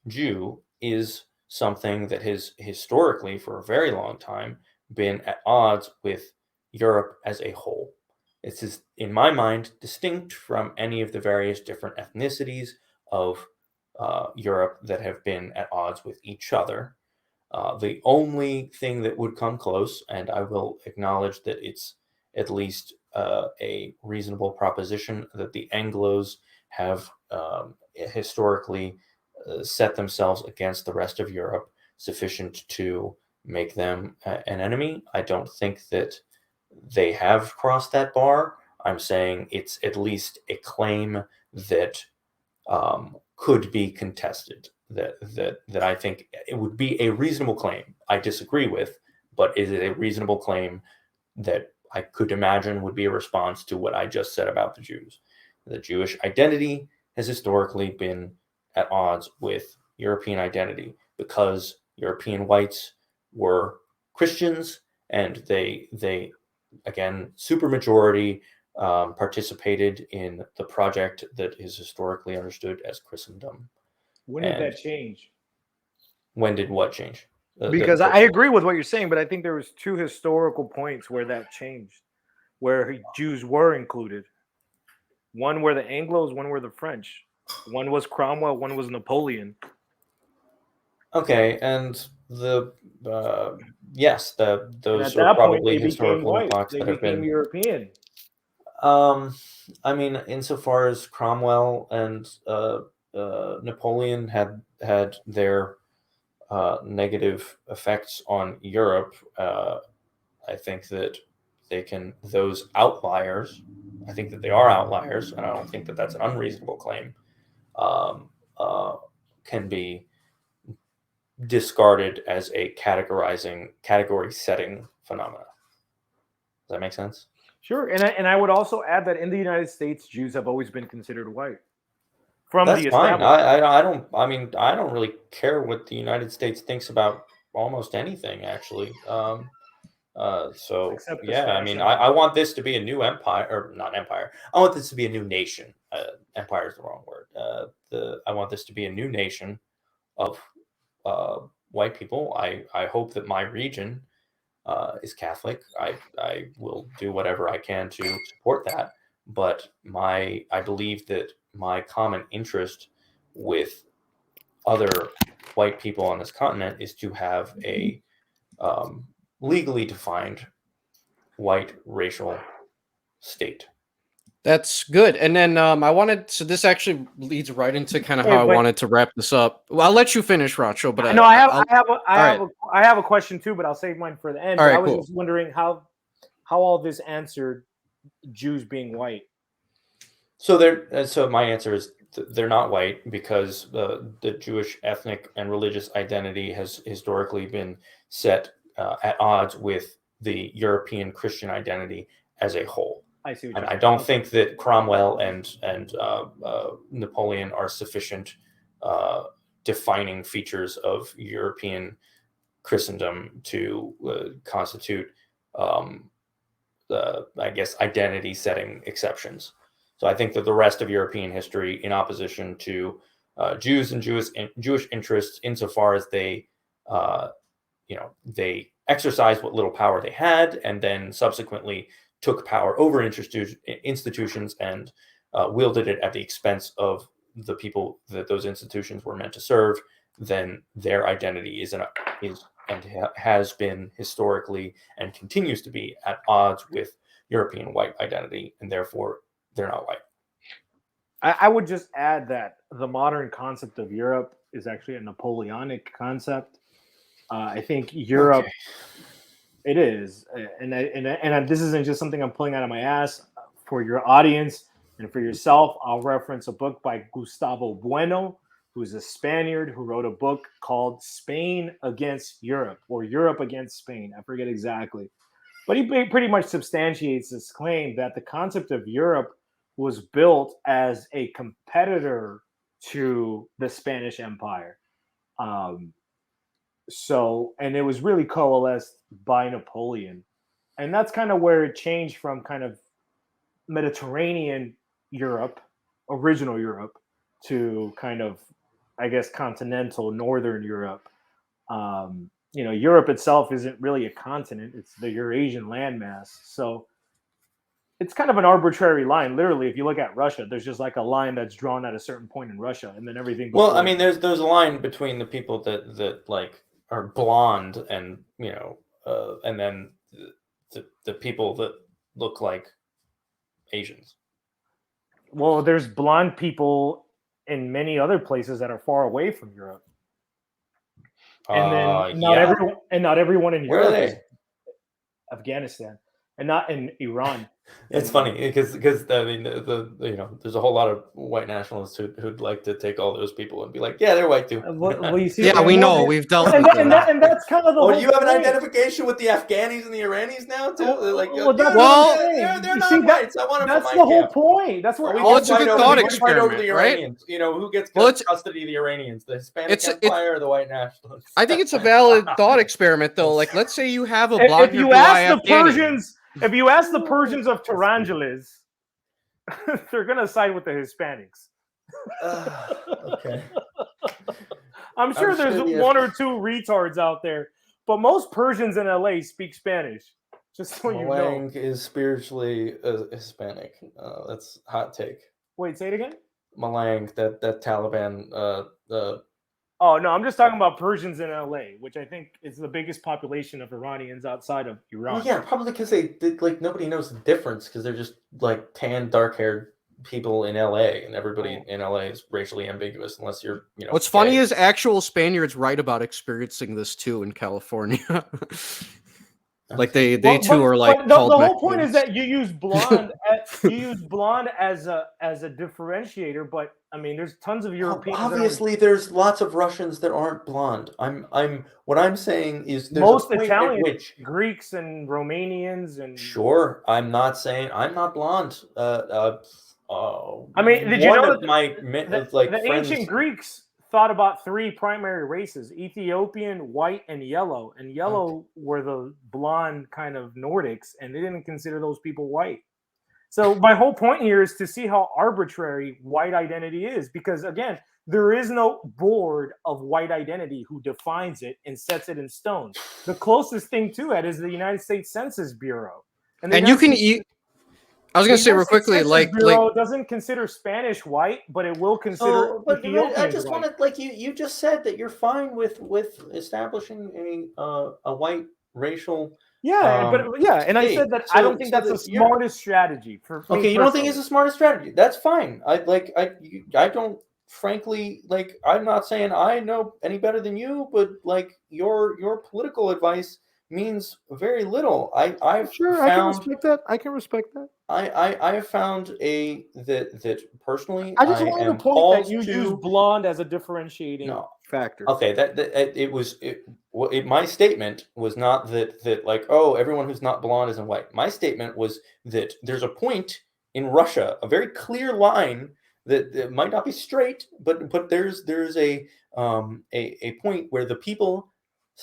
Jew is something that has historically, for a very long time, been at odds with Europe as a whole. This is, in my mind, distinct from any of the various different ethnicities of Europe that have been at odds with each other. The only thing that would come close, and I will acknowledge that it's at least a reasonable proposition, that the Anglos have historically set themselves against the rest of Europe sufficient to make them an enemy. I don't think that they have crossed that bar. I'm saying it's at least a claim that could be contested. That I think it would be a reasonable claim. I disagree with, but is it a reasonable claim that I could imagine would be a response to what I just said about the Jews? The Jewish identity has historically been at odds with European identity because European whites were Christians, and they again, supermajority participated in the project that is historically understood as Christendom. When did that change? When did what change? Because I agree with what you're saying, but I think there was two historical points where that changed, where Jews were included. One were the Anglos, one were the French. One was Cromwell, one was Napoleon. Okay, and yes, those are probably historical epochs that have been European. I mean, insofar as Cromwell and Napoleon had their negative effects on Europe, I think that those outliers, I think that they are outliers, and I don't think that that's an unreasonable claim, can be discarded as a category setting phenomena. Does that make sense? Sure, and I would also add that in the United States, Jews have always been considered white. That's fine. I don't really care what the United States thinks about almost anything, actually. So Except the yeah, I Spanish mean, Empire. I want this to be a new empire, or not empire. I want this to be a new nation. Empire is the wrong word. I want this to be a new nation of white people. I hope that my region is Catholic. I will do whatever I can to support that. But I believe that my common interest with other white people on this continent is to have a legally defined white racial state. That's good. And then I wanted, so this actually leads right into kind of Hey, how I but- wanted to wrap this up. Well, I'll let you finish, Racho, but No, I I'll- have a question too, but I'll save mine for the end. All But right, I was cool. just wondering how all this answered Jews being white. So my answer is they're not white because the Jewish ethnic and religious identity has historically been set at odds with the European Christian identity as a whole. I see what And you're I saying. don't think that Cromwell and Napoleon are sufficient defining features of European Christendom to constitute, I guess, identity-setting exceptions. So I think that the rest of European history, in opposition to Jews and Jewish interests, insofar as they exercised what little power they had, and then subsequently took power over institutions and wielded it at the expense of the people that those institutions were meant to serve, then their identity has been historically and continues to be at odds with European white identity, and therefore they're not white. I would just add that the modern concept of Europe is actually a Napoleonic concept. I think Europe, it is, and this isn't just something I'm pulling out of my ass. For your audience and for yourself, I'll reference a book by Gustavo Bueno, who's a Spaniard who wrote a book called Spain Against Europe, or Europe Against Spain. I forget exactly. But he pretty much substantiates this claim that the concept of Europe was built as a competitor to the Spanish Empire. And it was really coalesced by Napoleon. And that's kind of where it changed from kind of Mediterranean Europe, original Europe, to kind of, I guess, continental Northern Europe. Europe itself isn't really a continent. It's the Eurasian landmass. So it's kind of an arbitrary line. Literally, if you look at Russia, there's just like a line that's drawn at a certain point in Russia, and then everything. Well, I mean, there's a line between the people that like are blonde and and then the people that look like Asians. Well, there's blonde people in many other places that are far away from Europe. And then not everyone in Where are Europe they? is Afghanistan, and not in Iran. It's funny because I mean there's a whole lot of white nationalists who'd like to take all those people and be like, yeah, they're white too. Well, you see, yeah, we know. We've dealt with and that. that's kind of the. Well, whole you have an point. identification with the Afghanis and the Iranis now too. They're like, Well, that's what I'm saying. they're You not see, whites. I want them That's for the my whole camp. point. That's where. Well, it's a good thought We fight over the experiment, right? Iranians. Who gets Well, it's- custody of the Iranians? The Hispanic It's- Empire or the white nationalists? I think it's a valid thought experiment, though. Like, let's say you have a If blonde you ask if you ask the Persians of Tarangeles, they're gonna side with the Hispanics. Okay. I'm sure there's the- one or two retards out there, but most Persians in LA speak Spanish. Just so you know. Malang is spiritually Hispanic. That's a hot take. Wait, say it again. Malang, that Taliban. Oh no, I'm just talking about Persians in LA, which I think is the biggest population of Iranians outside of Iran. Well, yeah, probably because they like nobody knows the difference because they're just like tan, dark-haired people in LA, and everybody in LA is racially ambiguous unless you're What's funny is actual Spaniards write about experiencing this too in California. Like they too are like. But the called whole point Mexicans. is that you use blonde. As a differentiator, but I mean, there's tons of Europeans. Obviously, there's lots of Russians that aren't blonde. What I'm saying is there's most a point Italians, Greeks, and Romanians, and sure. I'm not saying I'm not blonde. I mean, did you know that the the friends, ancient Greeks thought about three primary races: Ethiopian, white, and yellow. And yellow were the blonde kind of Nordics, and they didn't consider those people white. So my whole point here is to see how arbitrary white identity is, because again, there is no board of white identity who defines it and sets it in stone. The closest thing to it is the United States Census Bureau. And you can eat. I was gonna say real quickly, Census Bureau doesn't consider Spanish white, but it will consider. So, but I Ethiopians just white. wanted, like you just said that you're fine with establishing a white racial. Yeah, and I said that I don't think that's the smartest strategy for. Okay, you don't think it's the smartest strategy? That's fine. I don't. Frankly, like, I'm not saying I know any better than you, but like your political advice means very little. I can respect that. I have found that personally. I just wanted to point that you use blonde as a differentiating factor. Okay, my statement was not that like, oh, everyone who's not blonde isn't white. My statement was that there's a point in Russia, a very clear line that might not be straight, but there's a point where the people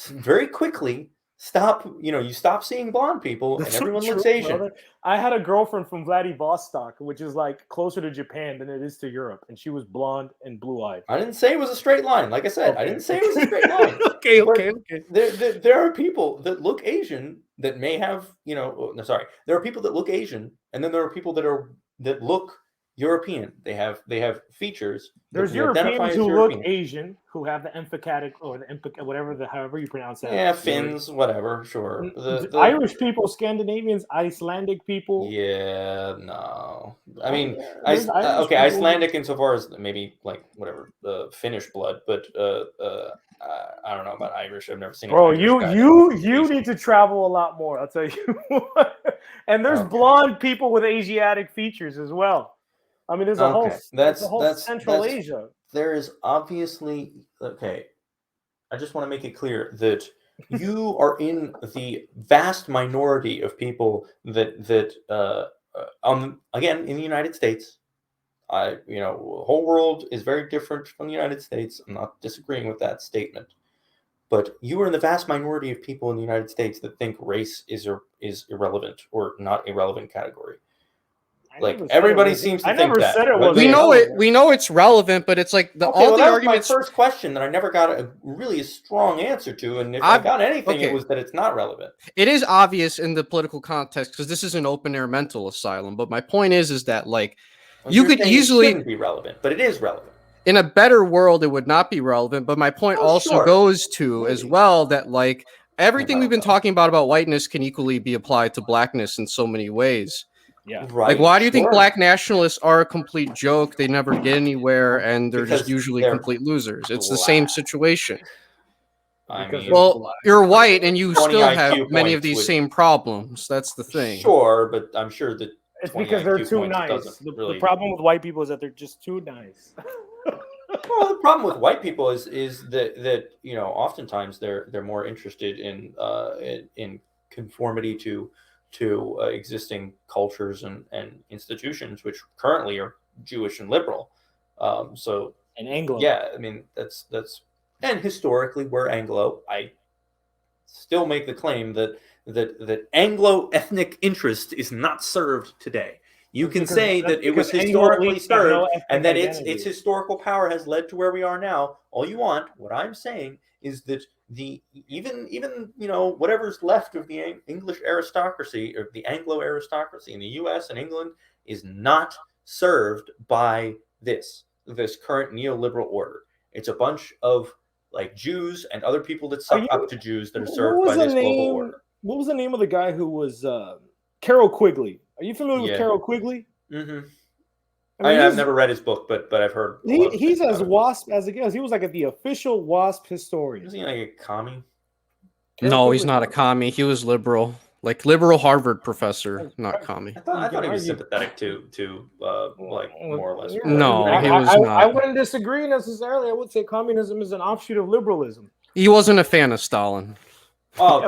very quickly stop. You stop seeing blonde people, and everyone looks Asian. Brother. I had a girlfriend from Vladivostok, which is like closer to Japan than it is to Europe, and she was blonde and blue-eyed. I didn't say it was a straight line. Like I said, I didn't say it was a straight line. Okay. There are people that look Asian that may have, there are people that look Asian, and then there are people that look European. They have features. There's Europeans who look Asian, who have the emphatic or the however you pronounce that. Yeah, Finns, whatever, sure. The Irish people, Scandinavians, Icelandic people. Yeah, no. I mean, Icelandic insofar as maybe like whatever the Finnish blood, but I don't know about Irish. I've never seen. Bro, you need to travel a lot more. I'll tell you. And there's blonde people with Asiatic features as well. I mean, there's a whole Central Asia. There is obviously I just want to make it clear that you are in the vast minority of people that again in the United States. The whole world is very different from the United States. I'm not disagreeing with that statement, but you are in the vast minority of people in the United States that think race is irrelevant or not a relevant category. Like everybody seems to think that. We know it's relevant, but it's like the arguments. My first question that I never got a really strong answer to, and if I got anything, it was that it's not relevant. It is obvious in the political context because this is an open air mental asylum. But my point is that like you could easily shouldn't be relevant, but it is relevant. In a better world, it would not be relevant. But my point goes to as well that like everything we've been talking about whiteness can equally be applied to blackness in so many ways. Yeah. Right. Like, why do you think black nationalists are a complete joke? They never get anywhere, and they're just usually complete losers. It's the same situation. You're white, and you still have many of these same problems. That's the thing. Sure, but I'm sure that it's because they're too nice. The problem with white people is that they're just too nice. Well, the problem with white people is that oftentimes they're more interested in conformity to existing cultures and institutions, which currently are Jewish and liberal. And Anglo. Yeah, I mean that's and historically we're Anglo. I still make the claim that Anglo ethnic interest is not served today. You can say that it was historically served and that its historical power has led to where we are now. All you want. What I'm saying is that even whatever's left of the English aristocracy or the Anglo aristocracy in the U.S. and England is not served by this current neoliberal order. It's a bunch of like Jews and other people that suck up to Jews that are served by this global order. What was the name of the guy who was Carol Quigley? Are you familiar with Carol Quigley? Mm-hmm. I've never read his book, but I've heard. He's as WASP as it gets. He was like the official WASP historian. Is he like a commie? No, he's not a commie. He was liberal, like liberal Harvard professor, not commie. I thought he was sympathetic to like more or less. No, he was not. I wouldn't disagree necessarily. I would say communism is an offshoot of liberalism. He wasn't a fan of Stalin. Oh,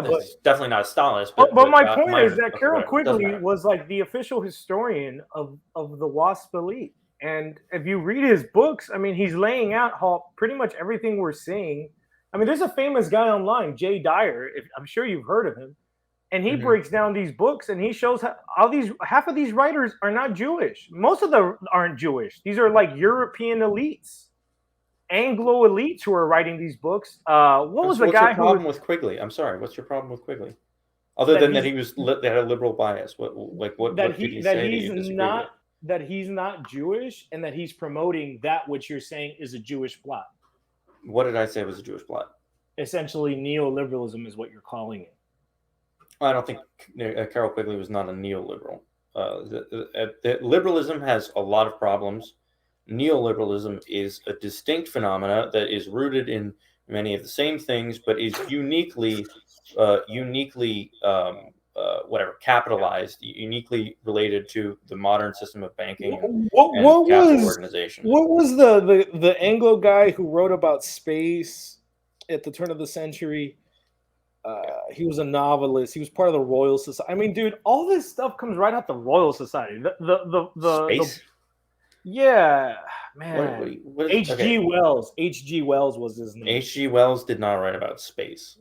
definitely not a Stalinist. But my point is that Carol Quigley was like the official historian of the WASP elite, And if you read his books, I mean, he's laying out how pretty much everything we're seeing. I mean, there's a famous guy online, Jay Dyer. I'm sure you've heard of him. And he breaks down these books and he shows how half of these writers are not Jewish. Most of them aren't Jewish. These are like European elites, Anglo elites who are writing these books. What's your problem with Quigley? I'm sorry. What's your problem with Quigley? Other than that he had a liberal bias. What did he say that you disagree with? That he's not Jewish and that he's promoting that which you're saying is a Jewish plot. What did I say was a Jewish plot? Essentially, neoliberalism is what you're calling it. I don't think Carol Quigley was not a neoliberal. Liberalism has a lot of problems. Neoliberalism is a distinct phenomena that is rooted in many of the same things, but is uniquely capitalized, uniquely related to the modern system of banking and capital organization. What was the Anglo guy who wrote about space at the turn of the century? He was a novelist. He was part of the Royal Society. I mean, dude, all this stuff comes right out the Royal Society. Space? Yeah, man. H.G. Wells. H.G. Wells was his name. H.G. Wells did not write about space.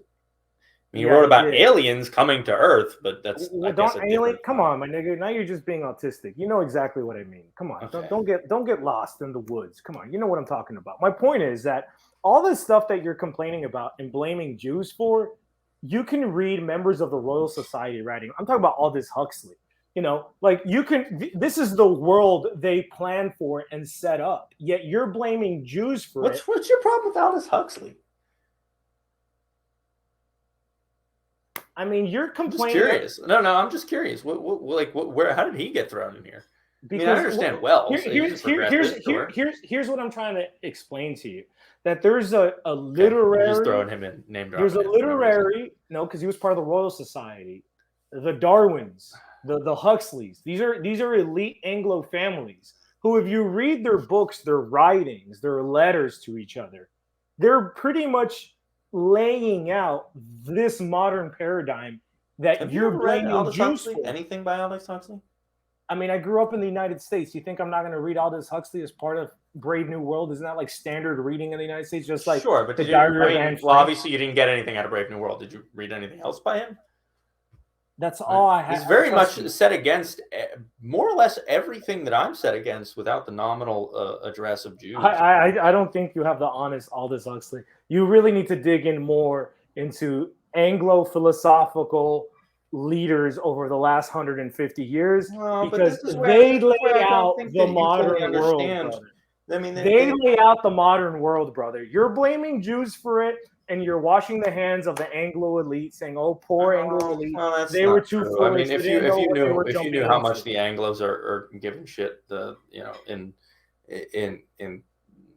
He wrote about aliens coming to Earth, but that's Come on, my nigga. Now you're just being autistic. You know exactly what I mean. Come on, okay. Don't get lost in the woods. Come on, you know what I'm talking about. My point is that all this stuff that you're complaining about and blaming Jews for, you can read members of the Royal Society writing. I'm talking about Aldous Huxley. You know, like this is the world they planned for and set up. Yet you're blaming Jews for it. What's your problem with Aldous Huxley? I mean, you're complaining. I'm just curious. No, I'm just curious. Where? How did he get thrown in here? Because I understand Wells. Here's what I'm trying to explain to you. That there's a literary. You're just throwing him in name dropping. There's a literary. No, because he was part of the Royal Society. The Darwins, the Huxleys. These are elite Anglo families who, if you read their books, their writings, their letters to each other, they're pretty much laying out this modern paradigm that you're blaming Jews for. Anything by Aldous Huxley? I mean, I grew up in the United States. You think I'm not going to read Aldous Huxley as part of Brave New World? Isn't that like standard reading in the United States? Just like sure, but obviously you didn't get anything out of Brave New World. Did you read anything else by him? That's all I have. He's very much set against more or less everything that I'm set against without the nominal address of Jews. I don't think you have the honest Aldous Huxley. You really need to dig in more into Anglo philosophical leaders over the last 150 years because they lay out the modern world. I mean, they lay out the modern world, brother. You're blaming Jews for it, and you're washing the hands of the Anglo elite, saying, "Oh, poor Anglo elite, they were too foolish." I mean, if you knew how much the Anglos are giving shit, in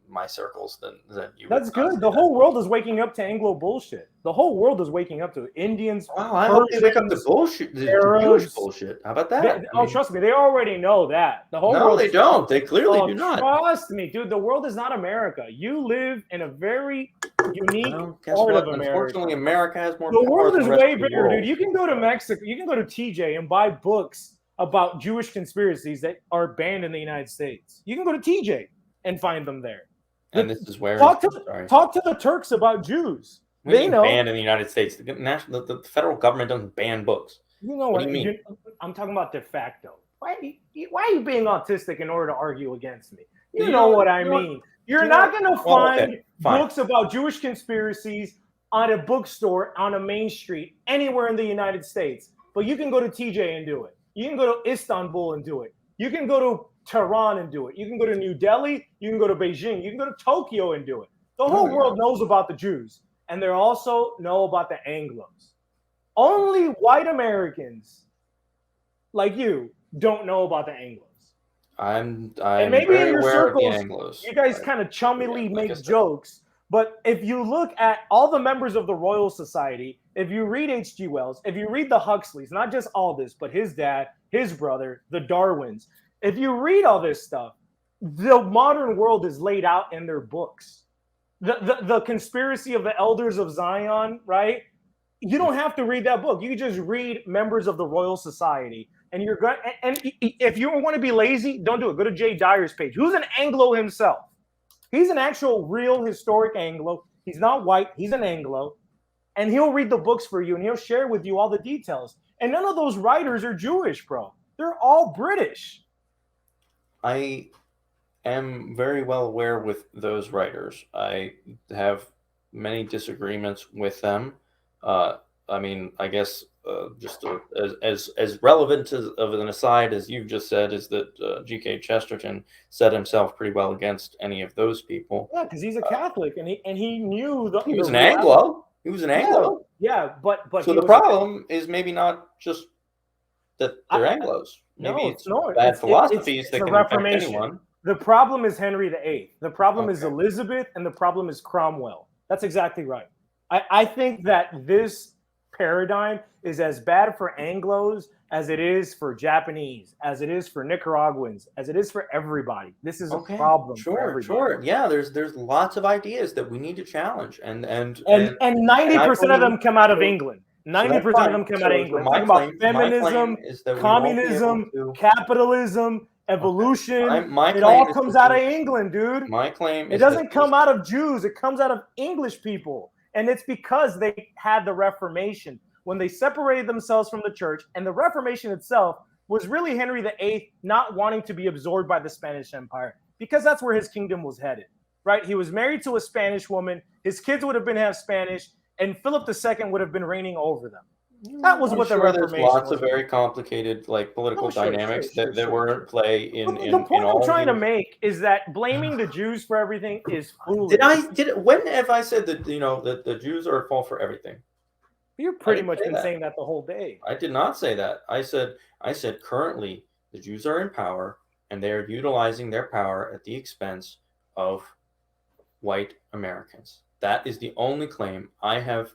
my circles, then you. That's good. The whole world is waking up to Anglo bullshit. The whole world is waking up to Indians. Wow, I hope they wake up to bullshit. Jewish bullshit. How about that? Trust me, they already know that. The whole world. No, they don't. They clearly do not. Trust me, dude. The world is not America. You live in a very unique part of America. Unfortunately, America has more. The world is way bigger, dude. You can go to Mexico. You can go to TJ and buy books about Jewish conspiracies that are banned in the United States. You can go to TJ and find them there. And this is where talk to the Turks about Jews. They know banned in the United States. The federal government doesn't ban books. You know what I mean? I'm talking about de facto. Why are you being autistic in order to argue against me? You know what I mean. You're not going to find books about Jewish conspiracies on a bookstore on a main street anywhere in the United States. But you can go to TJ and do it. You can go to Istanbul and do it. You can go to Tehran and do it. You can go to New Delhi. You can go to Beijing. You can go to Tokyo and do it. The whole world knows about the Jews. And they also know about the Anglos. Only white Americans like you don't know about the Anglos. I'm and maybe very in your aware circles, of the Anglos. You guys kind of chummily make jokes. But if you look at all the members of the Royal Society, if you read H.G. Wells, if you read the Huxleys, not just Aldous, but his dad, his brother, the Darwins, if you read all this stuff, the modern world is laid out in their books. The conspiracy of the elders of Zion, right? You don't have to read that book. You can just read members of the Royal Society And you're going, and if you want to be lazy, don't do it. Go to Jay Dyer's page. Who's an Anglo himself? He's an actual, real, historic Anglo. He's not white. He's an Anglo, and he'll read the books for you, and he'll share with you all the details. And none of those writers are Jewish, bro. They're all British. I am very well aware with those writers. I have many disagreements with them. I mean, I guess just as relevant of an aside as you've just said is that G.K. Chesterton set himself pretty well against any of those people. Yeah, because he's a Catholic, and he knew he was an Anglo. He was an Anglo. Yeah, but so the problem is maybe not just that they're Anglos. Maybe it's bad philosophies that can affect anyone. The problem is Henry VIII. The problem is Elizabeth, and the problem is Cromwell. That's exactly right. I think that this paradigm is as bad for Anglos as it is for Japanese, as it is for Nicaraguans, as it is for everybody. This is a problem. Sure. Yeah, there's lots of ideas that we need to challenge, and 90% of them come out of England. 90% of them come out of England. Talking about feminism, communism, capitalism, evolution. It all comes out of England, dude. My claim is it doesn't come out of Jews. It comes out of English people. And it's because they had the Reformation when they separated themselves from the church. And the Reformation itself was really Henry VIII not wanting to be absorbed by the Spanish Empire, because that's where his kingdom was headed, right? He was married to a Spanish woman. His kids would have been half Spanish, and Philip II would have been reigning over them. That was what the Reformation was. There's lots of very complicated political dynamics that were at play in the point I'm trying to make is that blaming the Jews for everything is foolish. When have I said that that the Jews are at fault for everything? You've pretty much been saying that the whole day. I did not say that. I said currently the Jews are in power and they are utilizing their power at the expense of white Americans. That is the only claim I have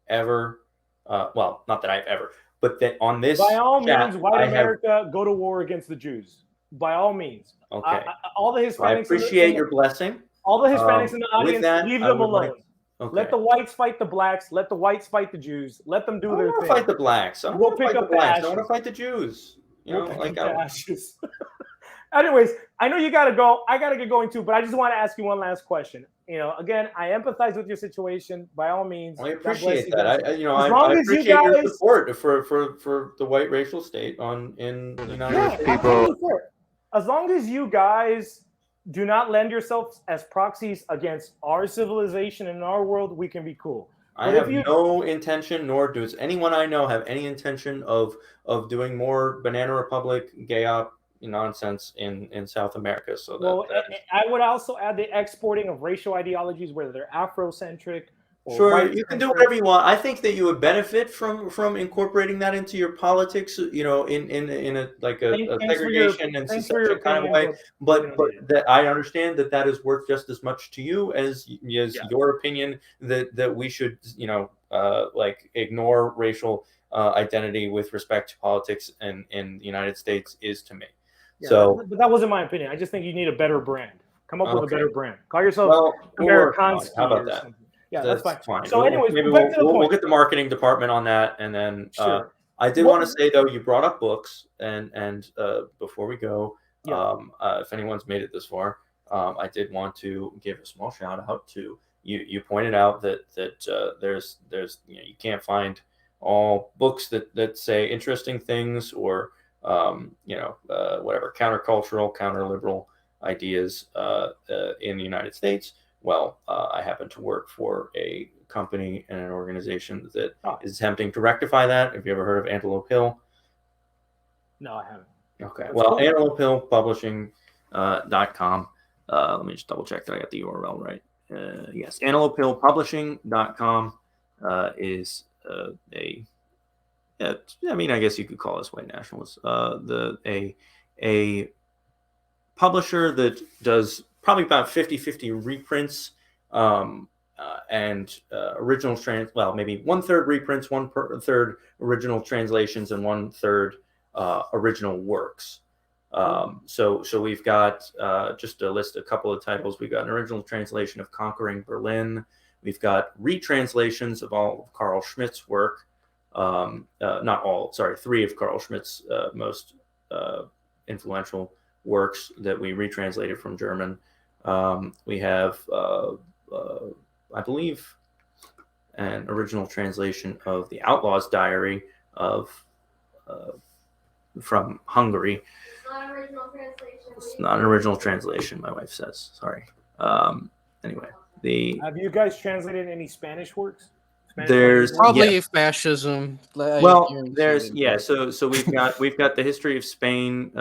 ever. Well, not that I've ever, but that on this. By all means, white America, go to war against the Jews. By all means. Okay. All the Hispanics. I appreciate your blessing. All the Hispanics in the audience, leave them alone. Okay. Let the whites fight the blacks. Let the whites fight the Jews. Let them do their thing. I want to fight the blacks. I don't want to fight the blacks. I want to fight the Jews. Ashes. Anyways, I know you got to go. I got to get going too, but I just want to ask you one last question. Again, I empathize with your situation. By all means, I appreciate that. I appreciate your support for the white racial state in the United States. People. As long as you guys do not lend yourselves as proxies against our civilization and our world, we can be cool. I have no intention, nor does anyone I know have any intention of doing more Banana Republic, gay-op nonsense in South America. So I would also add the exporting of racial ideologies, whether they're Afrocentric. Sure, you can do whatever you want. I think that you would benefit from incorporating that into your politics, in a segregation and secession kind of way. But that I understand that is worth just as much to you as your opinion that we should ignore racial identity with respect to politics in the United States is to me. Yeah, but that wasn't my opinion. I just think you need a better brand. Come up with a better brand. Call yourself Americanski. How about that? Yeah, that's fine. So, anyways, we'll get the marketing department on that, and then I did want to say though, you brought up books, and before we go, if anyone's made it this far, I did want to give a small shout out to you. You pointed out that there's you can't find all books that say interesting things or whatever countercultural, counterliberal ideas in the United States. Well, I happen to work for a company and an organization that is attempting to rectify that. Have you ever heard of Antelope Hill? No, I haven't. Okay. Well, Antelope Hill Publishing.com. Let me just double check that I got the URL right. Yes, Antelope Hill Publishing.com is I guess you could call us white nationalists. A publisher that does probably about 50-50 reprints and original maybe 1/3 reprints, 1/3 original translations, and 1/3 original works. So we've got just to list a couple of titles. We've got an original translation of Conquering Berlin. We've got retranslations of all of Carl Schmitt's work. not all, sorry, 3 of Carl Schmitt's most influential works that we retranslated from German. We have, I believe, an original translation of The Outlaw's Diary from Hungary. It's not an original translation, my wife says. Sorry. Anyway, Have you guys translated any Spanish works? There's probably fascism. So we've got the history of Spain,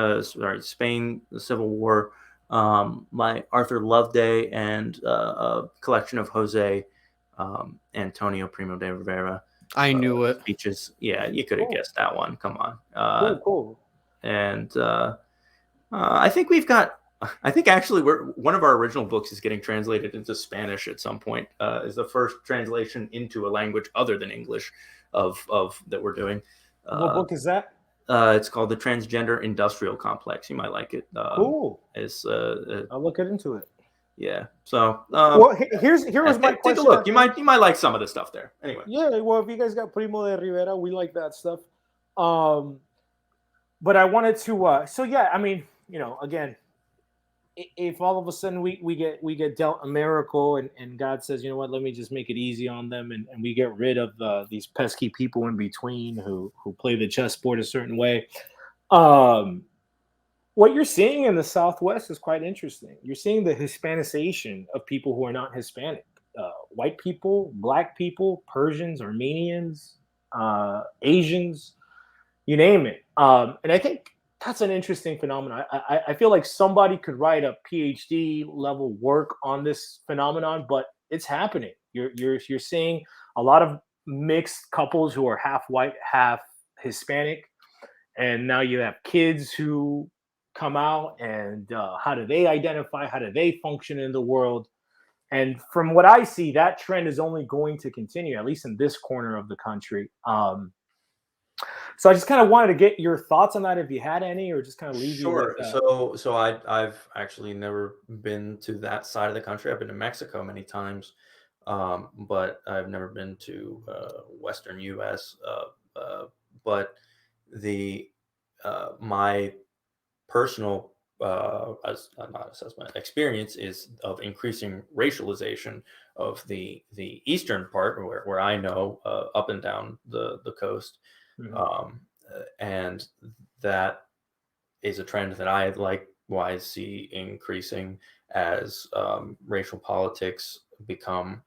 Spain, the Civil War, my Arthur Loveday, and a collection of Jose Antonio Primo de Rivera. I knew it. Speeches. Yeah, you could have guessed that one. Come on. Cool. And I think we've got. I think actually one of our original books is getting translated into Spanish at some point. Is the first translation into a language other than English of that we're doing. What book is that? It's called The Transgender Industrial Complex. You might like it. Cool. I'll look into it. Yeah. So well, here was my question. Take a look. You might like some of the stuff there. Anyway. Yeah. Well, if you guys got Primo de Rivera, we like that stuff. But I wanted to. So yeah, I mean, again, if all of a sudden we get dealt a miracle and God says, you know what, let me just make it easy on them, and we get rid of these pesky people in between who play the chessboard a certain way. What you're seeing in the Southwest is quite interesting. You're seeing the Hispanicization of people who are not Hispanic. White people, black people, Persians, Armenians, Asians, you name it. And I think that's an interesting phenomenon. I feel like somebody could write a PhD level work on this phenomenon, but it's happening. You're seeing a lot of mixed couples who are half white, half Hispanic, and now you have kids who come out, and how do they identify? How do they function in the world? And from what I see, that trend is only going to continue, at least in this corner of the country. So I just kind of wanted to get your thoughts on that, if you had any, or just kind of leave you with that. So I've actually never been to that side of the country. I've been to Mexico many times, but I've never been to Western U.S. But my personal experience is of increasing racialization of the eastern part, where I know up and down the coast. Mm-hmm. And that is a trend that I likewise see increasing as racial politics become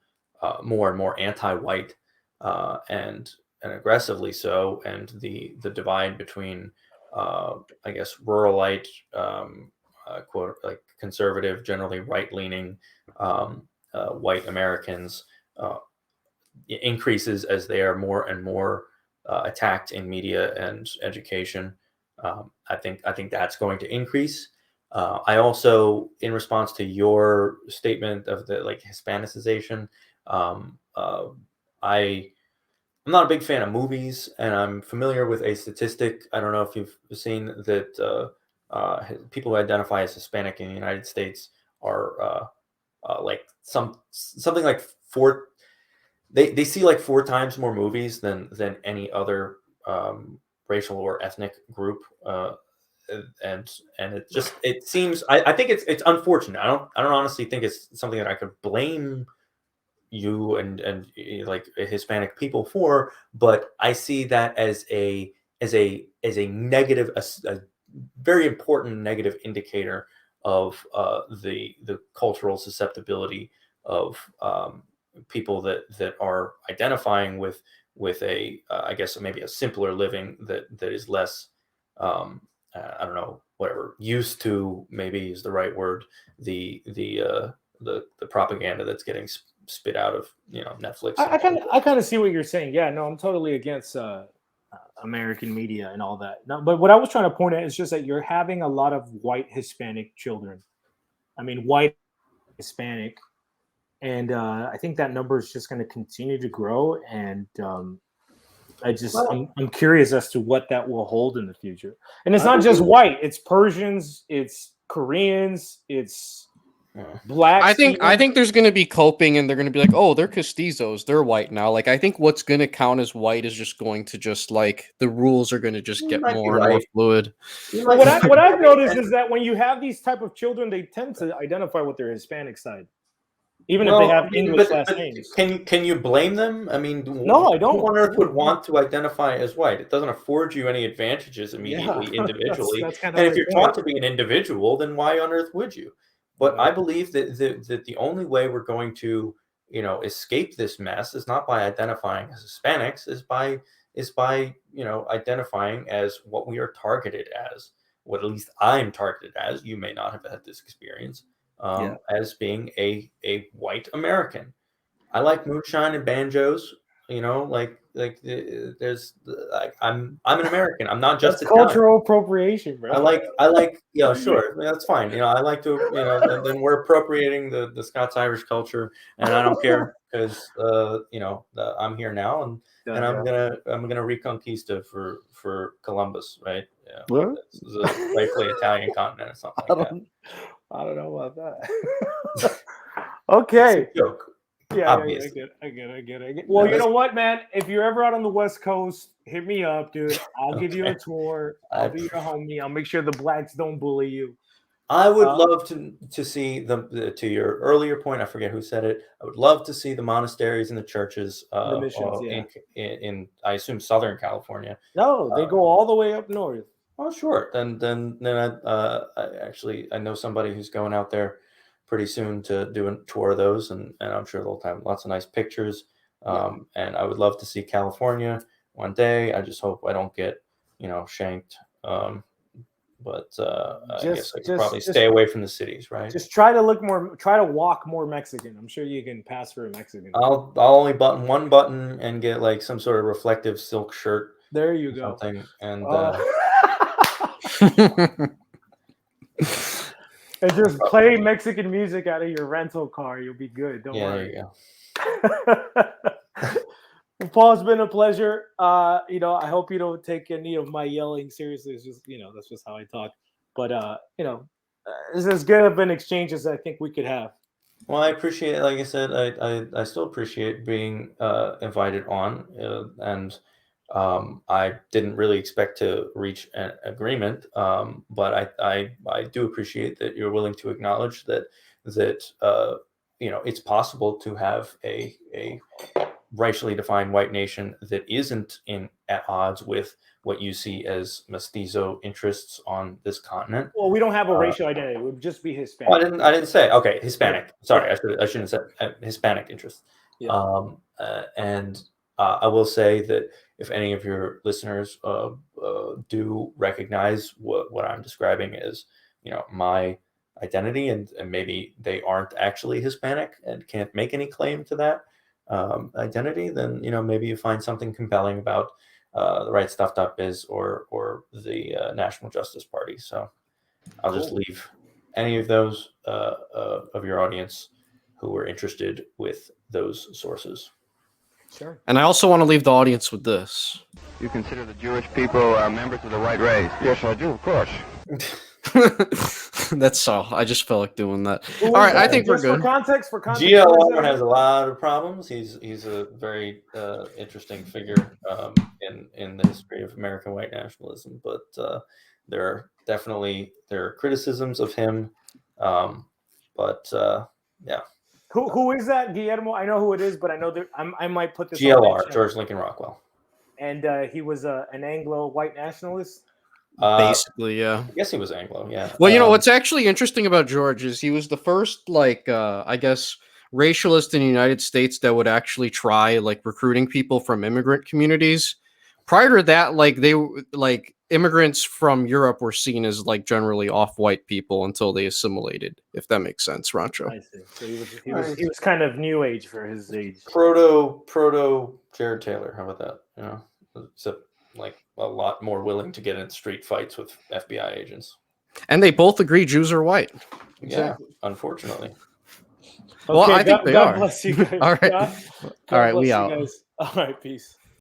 more and more anti-white and aggressively so, and the divide between I guess ruralite, quote, like conservative, generally right-leaning white Americans increases as they are more and more attacked in media and education. I think that's going to increase. I also, in response to your statement of the Hispanicization, I'm not a big fan of movies, and I'm familiar with a statistic. I don't know if you've seen that people who identify as Hispanic in the United States are something like four. They see 4 times more movies than any other racial or ethnic group, and it seems I think it's unfortunate. I don't honestly think it's something that I could blame you and like Hispanic people for, but I see that as a negative, a very important negative indicator of the cultural susceptibility of people that are identifying with a I guess maybe a simpler living that is less I don't know, whatever, used to, maybe is the right word, the propaganda that's getting spit out of Netflix. I kind of see what you're saying. Yeah, no, I'm totally against American media and all that. No, but what I was trying to point out is just that you're having a lot of white Hispanic children. I mean, white Hispanic. And I think that number is just going to continue to grow. And I'm curious as to what that will hold in the future. And it's not just white; it's Persians, it's Koreans, it's Black. I think there's going to be coping, and they're going to be like, oh, they're castizos, they're white now. Like, I think what's going to count as white is just going to just like the rules are going to just get more and more fluid. Well, what I've noticed is that when you have these type of children, they tend to identify with their Hispanic side, even if they have English last names. Can you blame them? I mean, no, I don't. Who on earth would want to identify as white? It doesn't afford you any advantages immediately, individually. That's and if you're taught to be an individual, then why on earth would you? But I believe that the only way we're going to, escape this mess is not by identifying as Hispanics, is by identifying as what we are targeted as, what at least I'm targeted as. You may not have had this experience, as being a white American. I like moonshine and banjos. There's I'm an American. I'm not just Italian. Cultural appropriation, bro. I like sure, that's fine. I like to and then we're appropriating the Scots-Irish culture, and I don't care because I'm here now, and I'm gonna reconquista for Columbus, right? Yeah, what? This is a rightfully Italian continent or something like that. I don't know about that. Okay. It's a joke. Yeah, I get it. Well, you know what, man? If you're ever out on the West Coast, hit me up, dude. I'll give you a tour. I'll be your homie. I'll make sure the blacks don't bully you. I would love to see to your earlier point. I forget who said it. I would love to see the monasteries and the churches. The missions, in I assume Southern California. No, they go all the way up north. Oh, sure. Then I know somebody who's going out there pretty soon to do a tour of those, and I'm sure they'll have lots of nice pictures. And I would love to see California one day. I just hope I don't get shanked. I guess I could probably stay away from the cities, right? Just try to walk more Mexican. I'm sure you can pass for a Mexican. I'll only button one button and get like some sort of reflective silk shirt. There you go. Something and. And just play Mexican music out of your rental car. You'll be good. Don't worry. There you go. Well, Paul, it's been a pleasure. I hope you don't take any of my yelling seriously. It's just, that's just how I talk. But, it's as good of an exchange as I think we could have. Well, I appreciate it. Like I said, I still appreciate being invited on. And I didn't really expect to reach an agreement, but I do appreciate that you're willing to acknowledge that it's possible to have a racially defined white nation that isn't at odds with what you see as mestizo interests on this continent. Well, we don't have a racial identity; it would just be Hispanic. Well, I didn't say Hispanic. Sorry, I shouldn't have said Hispanic interests. Yeah. I will say that if any of your listeners do recognize what I'm describing as, my identity, and maybe they aren't actually Hispanic and can't make any claim to that identity, then maybe you find something compelling about the Right Stuff.biz or the National Justice Party. So I'll just leave any of those of your audience who are interested with those sources. Sure. And I also want to leave the audience with this. You consider the Jewish people members of the white race? Yes, I do, of course. That's all. I just felt like doing that. All right, I think we're good. For context, GLR has a lot of problems. He's a very interesting figure in the history of American white nationalism, but there are criticisms of him. Yeah. Who is that, Guillermo? I know who it is, but I know that I might put this. GLR, George Lincoln Rockwell. And he was an Anglo white nationalist. Basically, yeah. I guess he was Anglo, yeah. Well, what's actually interesting about George is he was the first, I guess, racialist in the United States that would actually try, recruiting people from immigrant communities. Prior to that, immigrants from Europe were seen as, generally off-white people until they assimilated, if that makes sense, Rancho. I see. So he was kind of new age for his age. Proto Jared Taylor, how about that? Except, a lot more willing to get in street fights with FBI agents. And they both agree Jews are white. Exactly. Yeah, unfortunately. Well, I think they are. God bless you guys. All right. God we out. All right, peace.